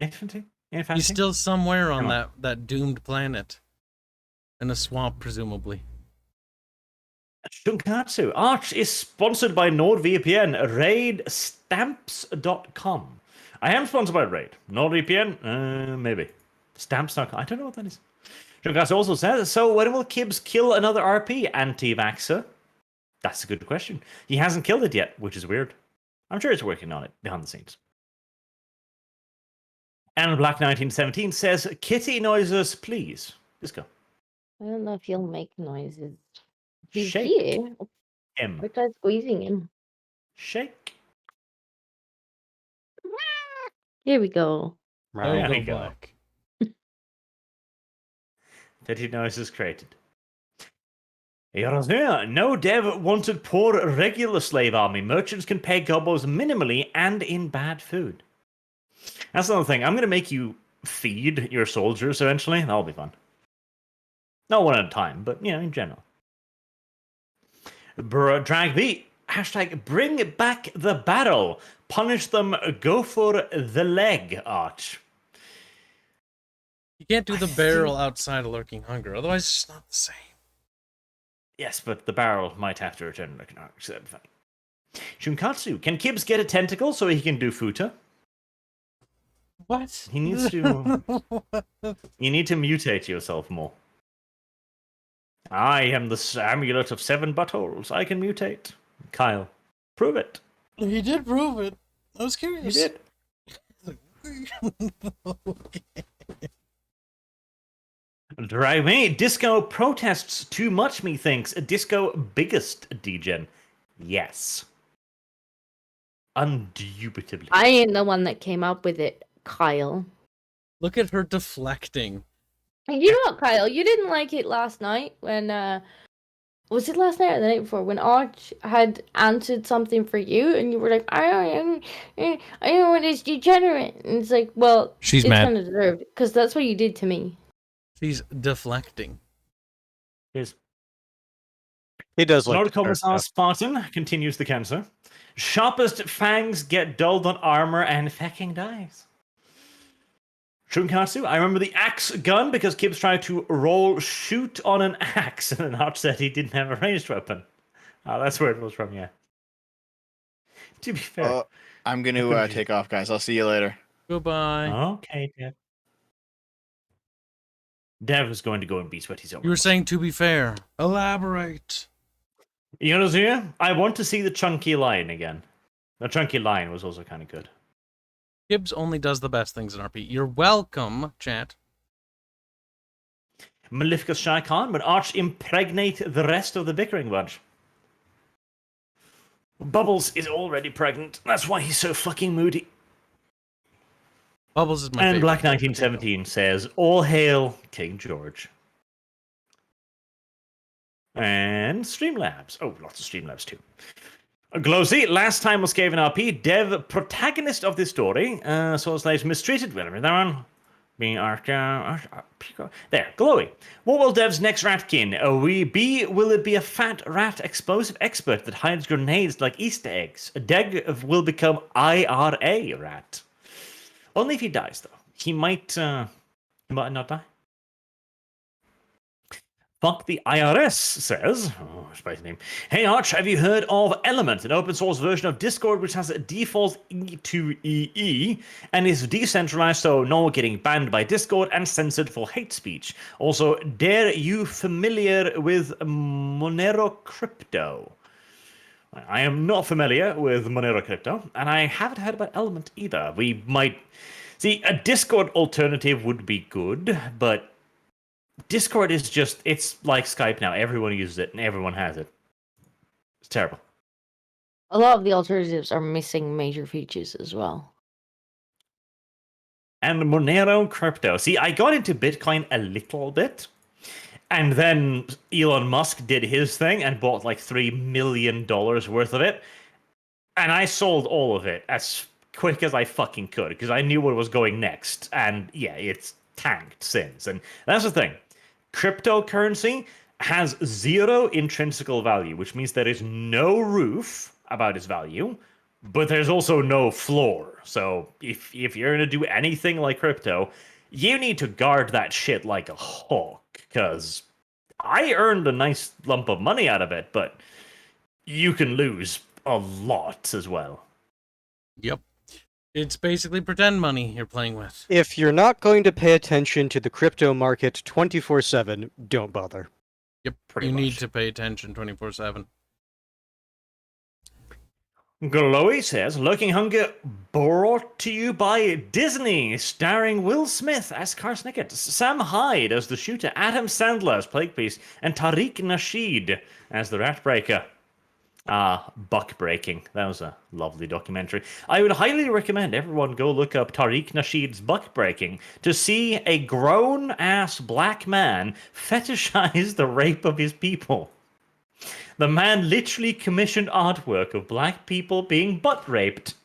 Infinity? Infinity? He's still somewhere on Come on. that doomed planet. In a swamp, presumably. Shunkatsu. Arch is sponsored by NordVPN, raidstamps.com. I am sponsored by Raid. NordVPN? Maybe. Stamps.com. I don't know what that is. Shunkatsu also says, so when will Kibbs kill another RP anti-vaxxer? That's a good question. He hasn't killed it yet, which is weird. I'm sure he's working on it behind the scenes. And Black 1917 says, kitty noises, please. Disco. I don't know if he'll make noises. He's Shake here. him. I tried squeezing him. Shake. Here we go. There Yeah, you we go, go. Black. Kitty noises created. No dev wanted poor regular slave army. Merchants can pay gobos minimally and in bad food. That's another thing. I'm going to make you feed your soldiers eventually. That'll be fun. Not one at a time, but, in general. Drag B. Hashtag bring back the barrel. Punish them. Go for the leg, Arch. You can't do the barrel outside of Lurking Hunger, otherwise it's just not the same. Yes, but the barrel might have to return like an Arch. So that'd be fine. Shunkatsu. Can Kibbs get a tentacle so he can do futa? What? He needs to... You need to mutate yourself more. I am the amulet of 7 buttholes. I can mutate. Kyle, prove it. He did prove it. I was He curious. did. Drive me. Disco protests too much, methinks. Disco biggest degen. Yes. Undubitably. I ain't the one that came up with it, Kyle. Look at her deflecting. And you know what, Kyle? You didn't like it last night when, was it last night or the night before? When Arch had answered something for you and you were like, I don't want this degenerate. And it's like, well, She's it's mad. kind of deserved because that's what you did to me. She's deflecting. Here's He does like Lord to start Commissar stuff. Spartan continues the cancer. Sharpest fangs get dulled on armor and fucking dies. Shunkatsu, I remember the axe gun because Kibbs tried to shoot on an axe, and then Arch said he didn't have a ranged weapon. Oh, that's where it was from, yeah. To be fair, I'm going to take off, guys. I'll see you later. Goodbye. Okay, Dev. Dev is going to go and be sweaty. You were saying to be fair. Elaborate. You know, Zia, I want to see the chunky lion again. The chunky lion was also kind of good. Gibbs only does the best things in RP. You're welcome, chat. Maleficus Shy Khan would arch impregnate the rest of the bickering bunch. Bubbles is already pregnant. That's why he's so fucking moody. Bubbles is my And favorite. Black 1917 says, "All hail King George." And Streamlabs. Oh, lots of Streamlabs too. Glowsy, last time was Skaven RP. Dev, protagonist of this story, saw slaves mistreated. Whatever that one. Being there, Glowy. What will Dev's next ratkin? Will it be a fat rat explosive expert that hides grenades like Easter eggs? Deg will become IRA rat. Only if he dies, though. He might not die. Fuck the IRS says, oh, spicy name. Hey Arch, have you heard of Element, an open source version of Discord which has a default E2EE and is decentralized, so no one getting banned by Discord and censored for hate speech? Also, are you familiar with Monero Crypto? I am not familiar with Monero Crypto, and I haven't heard about Element either. We might see a Discord alternative would be good, but Discord is just, it's like Skype now. Everyone uses it and everyone has it. It's terrible. A lot of the alternatives are missing major features as well. And Monero Crypto. See, I got into Bitcoin a little bit. And then Elon Musk did his thing and bought like $3 million worth of it. And I sold all of it as quick as I fucking could because I knew what was going next. And yeah, it's tanked since. And that's the thing. Cryptocurrency has zero intrinsical value, which means there is no roof about its value, but there's also no floor. So if you're going to do anything like crypto, you need to guard that shit like a hawk, because I earned a nice lump of money out of it, but you can lose a lot as well. Yep. It's basically pretend money you're playing with. If you're not going to pay attention to the crypto market 24/7, don't bother. Yep. Pretty you much. need to pay attention 24/7. Glowy says, Lurking Hunger brought to you by Disney, starring Will Smith as Car Snicket, Sam Hyde as the shooter, Adam Sandler as Plague Priest, and Tariq Nasheed as the Rat Breaker. Buck Breaking. That was a lovely documentary. I would highly recommend everyone go look up Tariq Nasheed's Buck Breaking to see a grown-ass black man fetishize the rape of his people. The man literally commissioned artwork of black people being butt raped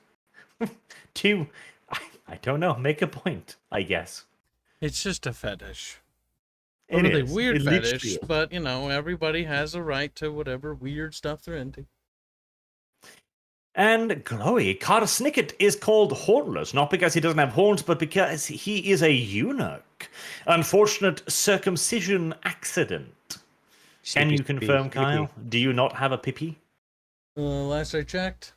to, I don't know, make a point, I guess. It's just a fetish. A It really is. weird It literally fetish, is. but you know, everybody has a right to whatever weird stuff they're into. And Glowy, Car Snicket is called hornless, not because he doesn't have horns, but because he is a eunuch. Unfortunate circumcision accident. Can you confirm, Kyle? Do you not have a pippy? Last I checked,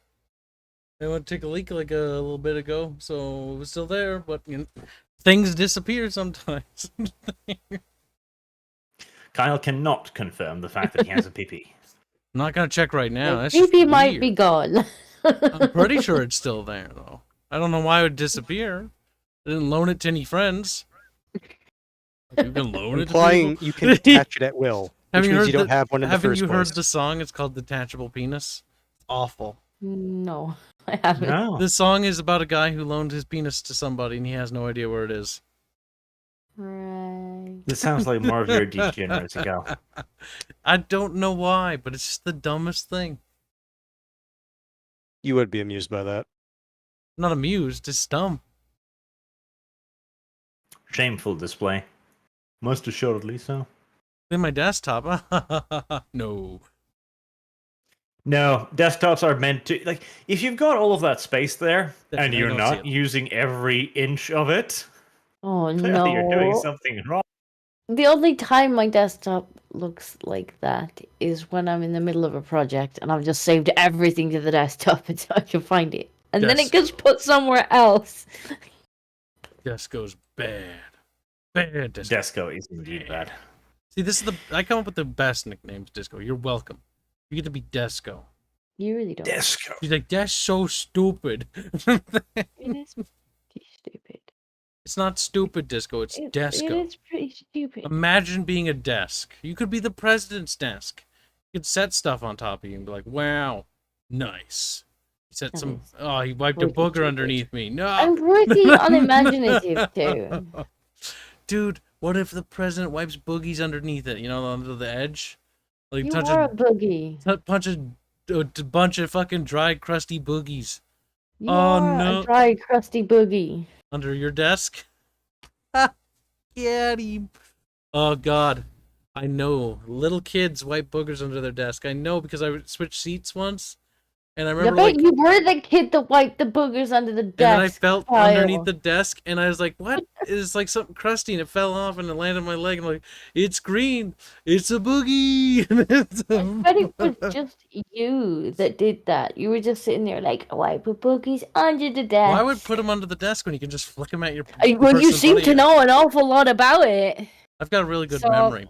I went to take a leak like a little bit ago, so it was still there, but you know, things disappear sometimes. Kyle cannot confirm the fact that he has a pippy. I'm not gonna check right now. The That's just PP might weird. be gone. I'm pretty sure it's still there, though. I don't know why it would disappear. I didn't loan it to any friends. You can loan it to Implying people. you can detach it at will, which means you don't the- have one in the Haven't first you place. heard the song? It's called Detachable Penis. It's awful. No, I haven't. No. This song is about a guy who loaned his penis to somebody and he has no idea where it is. Right. This sounds like more of your degeneracy, Kyle. I don't know why, but it's just the dumbest thing. You would be amused by that. I'm not amused, it's dumb. Shameful display. Most assuredly so. In my desktop. No. No, desktops are meant to, like, if you've got all of that space there That's and right, I you're don't not see it. using every inch of it, Oh clearly you're doing no. something wrong. The only time my desktop looks like that is when I'm in the middle of a project and I've just saved everything to the desktop until I can find it. and then it Desco. gets put somewhere else. Desco's bad. Bad Desco. Desco is indeed bad. See, this is I come up with the best nicknames, Disco. You're welcome. You get to be Desco. You really don't. Desco. She's like, that's so stupid. It is pretty stupid. It's not stupid, Disco. It's Desco. It is pretty stupid. Imagine being a desk. You could be the president's desk. You could set stuff on top of you and be like, wow, nice. He set some. Oh, he wiped a Pretty booger stupid. underneath me. No. I'm pretty unimaginative too. Dude, what if the president wipes boogies underneath it? You know, under the edge? Like, You touch are a boogie. punch a bunch of fucking dry, crusty boogies You Oh, are no. a dry, crusty boogie. under your desk. Ha! Get him. Oh, God. I know. Little kids wipe boogers under their desk. I know because I switched seats once. And I I remember, bet like, you were the kid that wiped the boogers under the and then I desk. felt pile. underneath the desk, and I was like, what? It's like something crusty, and it fell off, and it landed on my leg, and I'm like, it's green. It's a boogie. I bet it was just you that did that. You were just sitting there like, wipe the boogies under the desk. Why would put them under the desk when you can just flick them at your Well, the you person in seem front of to you? know an awful lot about it. I've got a really good So, memory.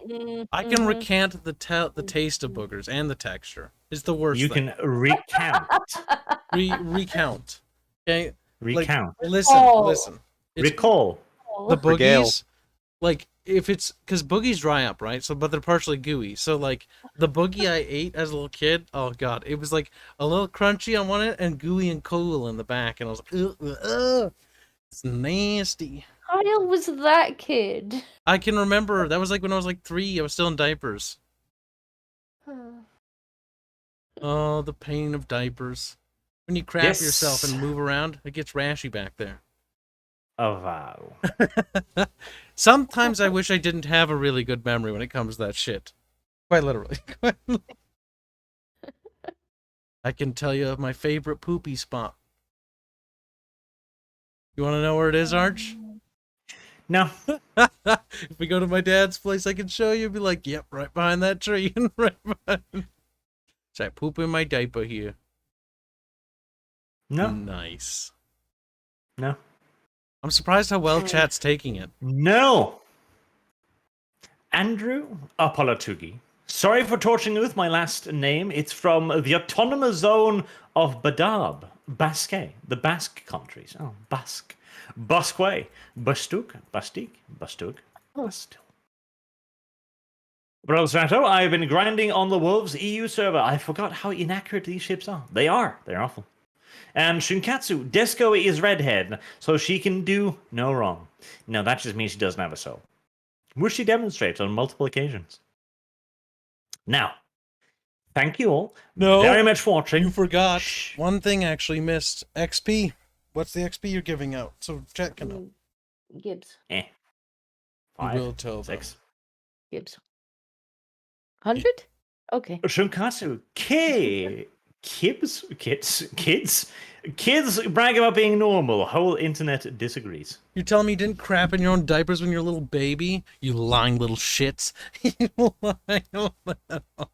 I can mhm. recant the taste of boogers and the texture. It's the worst You thing. can recount. Recount. Okay? Recount. Listen, Oh. listen. It's Recall. the Regale. boogies, like, if it's, because boogies dry up, right? So, but they're partially gooey. So, like, the boogie I ate as a little kid, oh, God, it was, like, a little crunchy on one end and gooey and cool in the back. And I was like, ugh. It's nasty. Kyle was that kid. I can remember, that was, like, when I was, like, 3. I was still in diapers. Oh, the pain of diapers. When you crap Yes. yourself and move around, it gets rashy back there. Oh, wow. Sometimes I wish I didn't have a really good memory when it comes to that shit. Quite literally. I can tell you of my favorite poopy spot. You want to know where it is, Arch? No. If we go to my dad's place, I can show you. Be like, yep, right behind that tree. Right behind. So I poop in my diaper here. No. Nice. No. I'm surprised how well chat's taking it. No. Andrew Apolatugi. Sorry for torturing you with my last name. It's from the autonomous zone of Badab, Basque, the Basque countries. Oh, Basque. Basque, Bastuk, Bastik, Bastug, Bastil. Brother Strato, I've been grinding on the Wolves EU server. I forgot how inaccurate these ships are. They are. They're awful. And Shunkatsu, Desco is redhead, so she can do no wrong. No, that just means she doesn't have a soul. Which she demonstrates on multiple occasions. Now, thank you all very much for watching. You forgot. Shh. One thing actually missed. XP. What's the XP you're giving out? So chat can know. Gibbs. You 5, will tell them. 6. Gibbs. 100? Okay. Shunkatsu, kids brag about being normal. Whole internet disagrees. You're telling me you didn't crap in your own diapers when you were a little baby? You lying little shits. You lying little...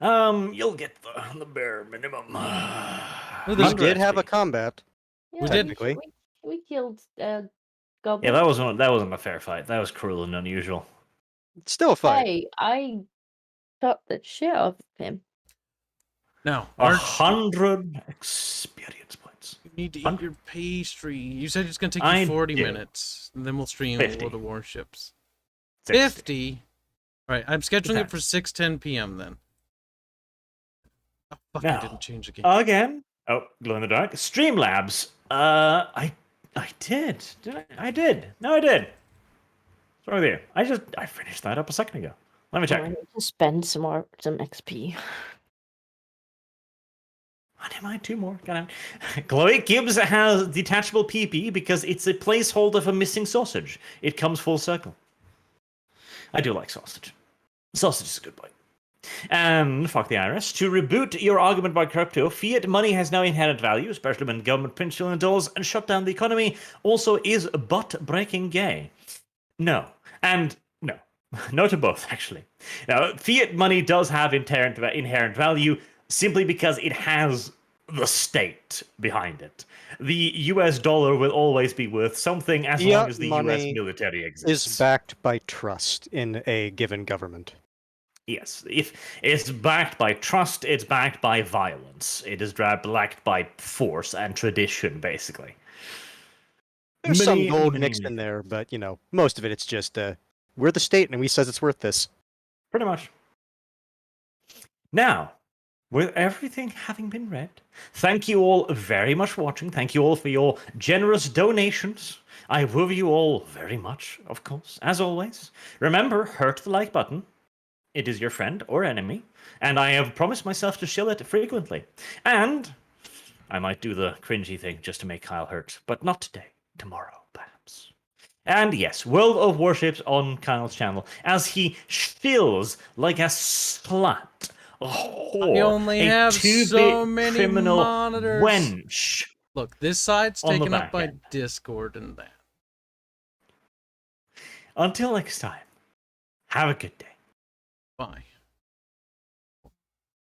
You'll get the bare minimum. Well, We there's did have a XP. combat. Yeah, We did. Technically. We killed Goblin. Yeah, that wasn't a fair fight. That was cruel and unusual. Still a fight. Hey, I shot the shit out of him. Now, Arch, 100 experience points. you need to eat 100. your pastry. You said it's going to take you I 40 do. minutes. And then we'll stream 50. World of Warships. 60. 50? Right, I'm scheduling it for Depends. 6:10 p.m. then. Oh, fuck, I Now, didn't change the game. Again. Oh, glow in the dark. Streamlabs. I did. I did. No, I did. What's wrong with you? I finished that up a second ago. Let me I check. need to spend some XP. I didn't mind 2 more. Got out. Chloe Gibbs has detachable PP because it's a placeholder for missing sausage. It comes full circle. I do like sausage. Sausage is a good boy. And fuck the IRS. To reboot your argument about crypto, fiat money has no inherent value, especially when government prints trillion dollars and shut down the economy. Also, is butt-breaking gay? No. And no. No to both, actually. Now, fiat money does have inherent value, simply because it has the state behind it. The US dollar will always be worth something as long as the US money military exists. is backed by trust in a given government. Yes, if it's backed by trust, it's backed by violence. It is backed by force and tradition, basically. There's some Many, gold many, mixed many in there, but most of it's just we're the state and we says it's worth this. Pretty much. Now, with everything having been read, thank you all very much for watching. Thank you all for your generous donations. I love you all very much, of course, as always. Remember, hurt the like button. It is your friend or enemy, and I have promised myself to shill it frequently. And I might do the cringy thing just to make Kyle hurt, but not today. Tomorrow, perhaps. And yes, World of Warships on Kyle's channel, as he feels like a slut, a whore, I only a have two-bit so many criminal monitors. wench. Look, this side's On the taken up back by end. Discord and that. Until next time, have a good day. Bye.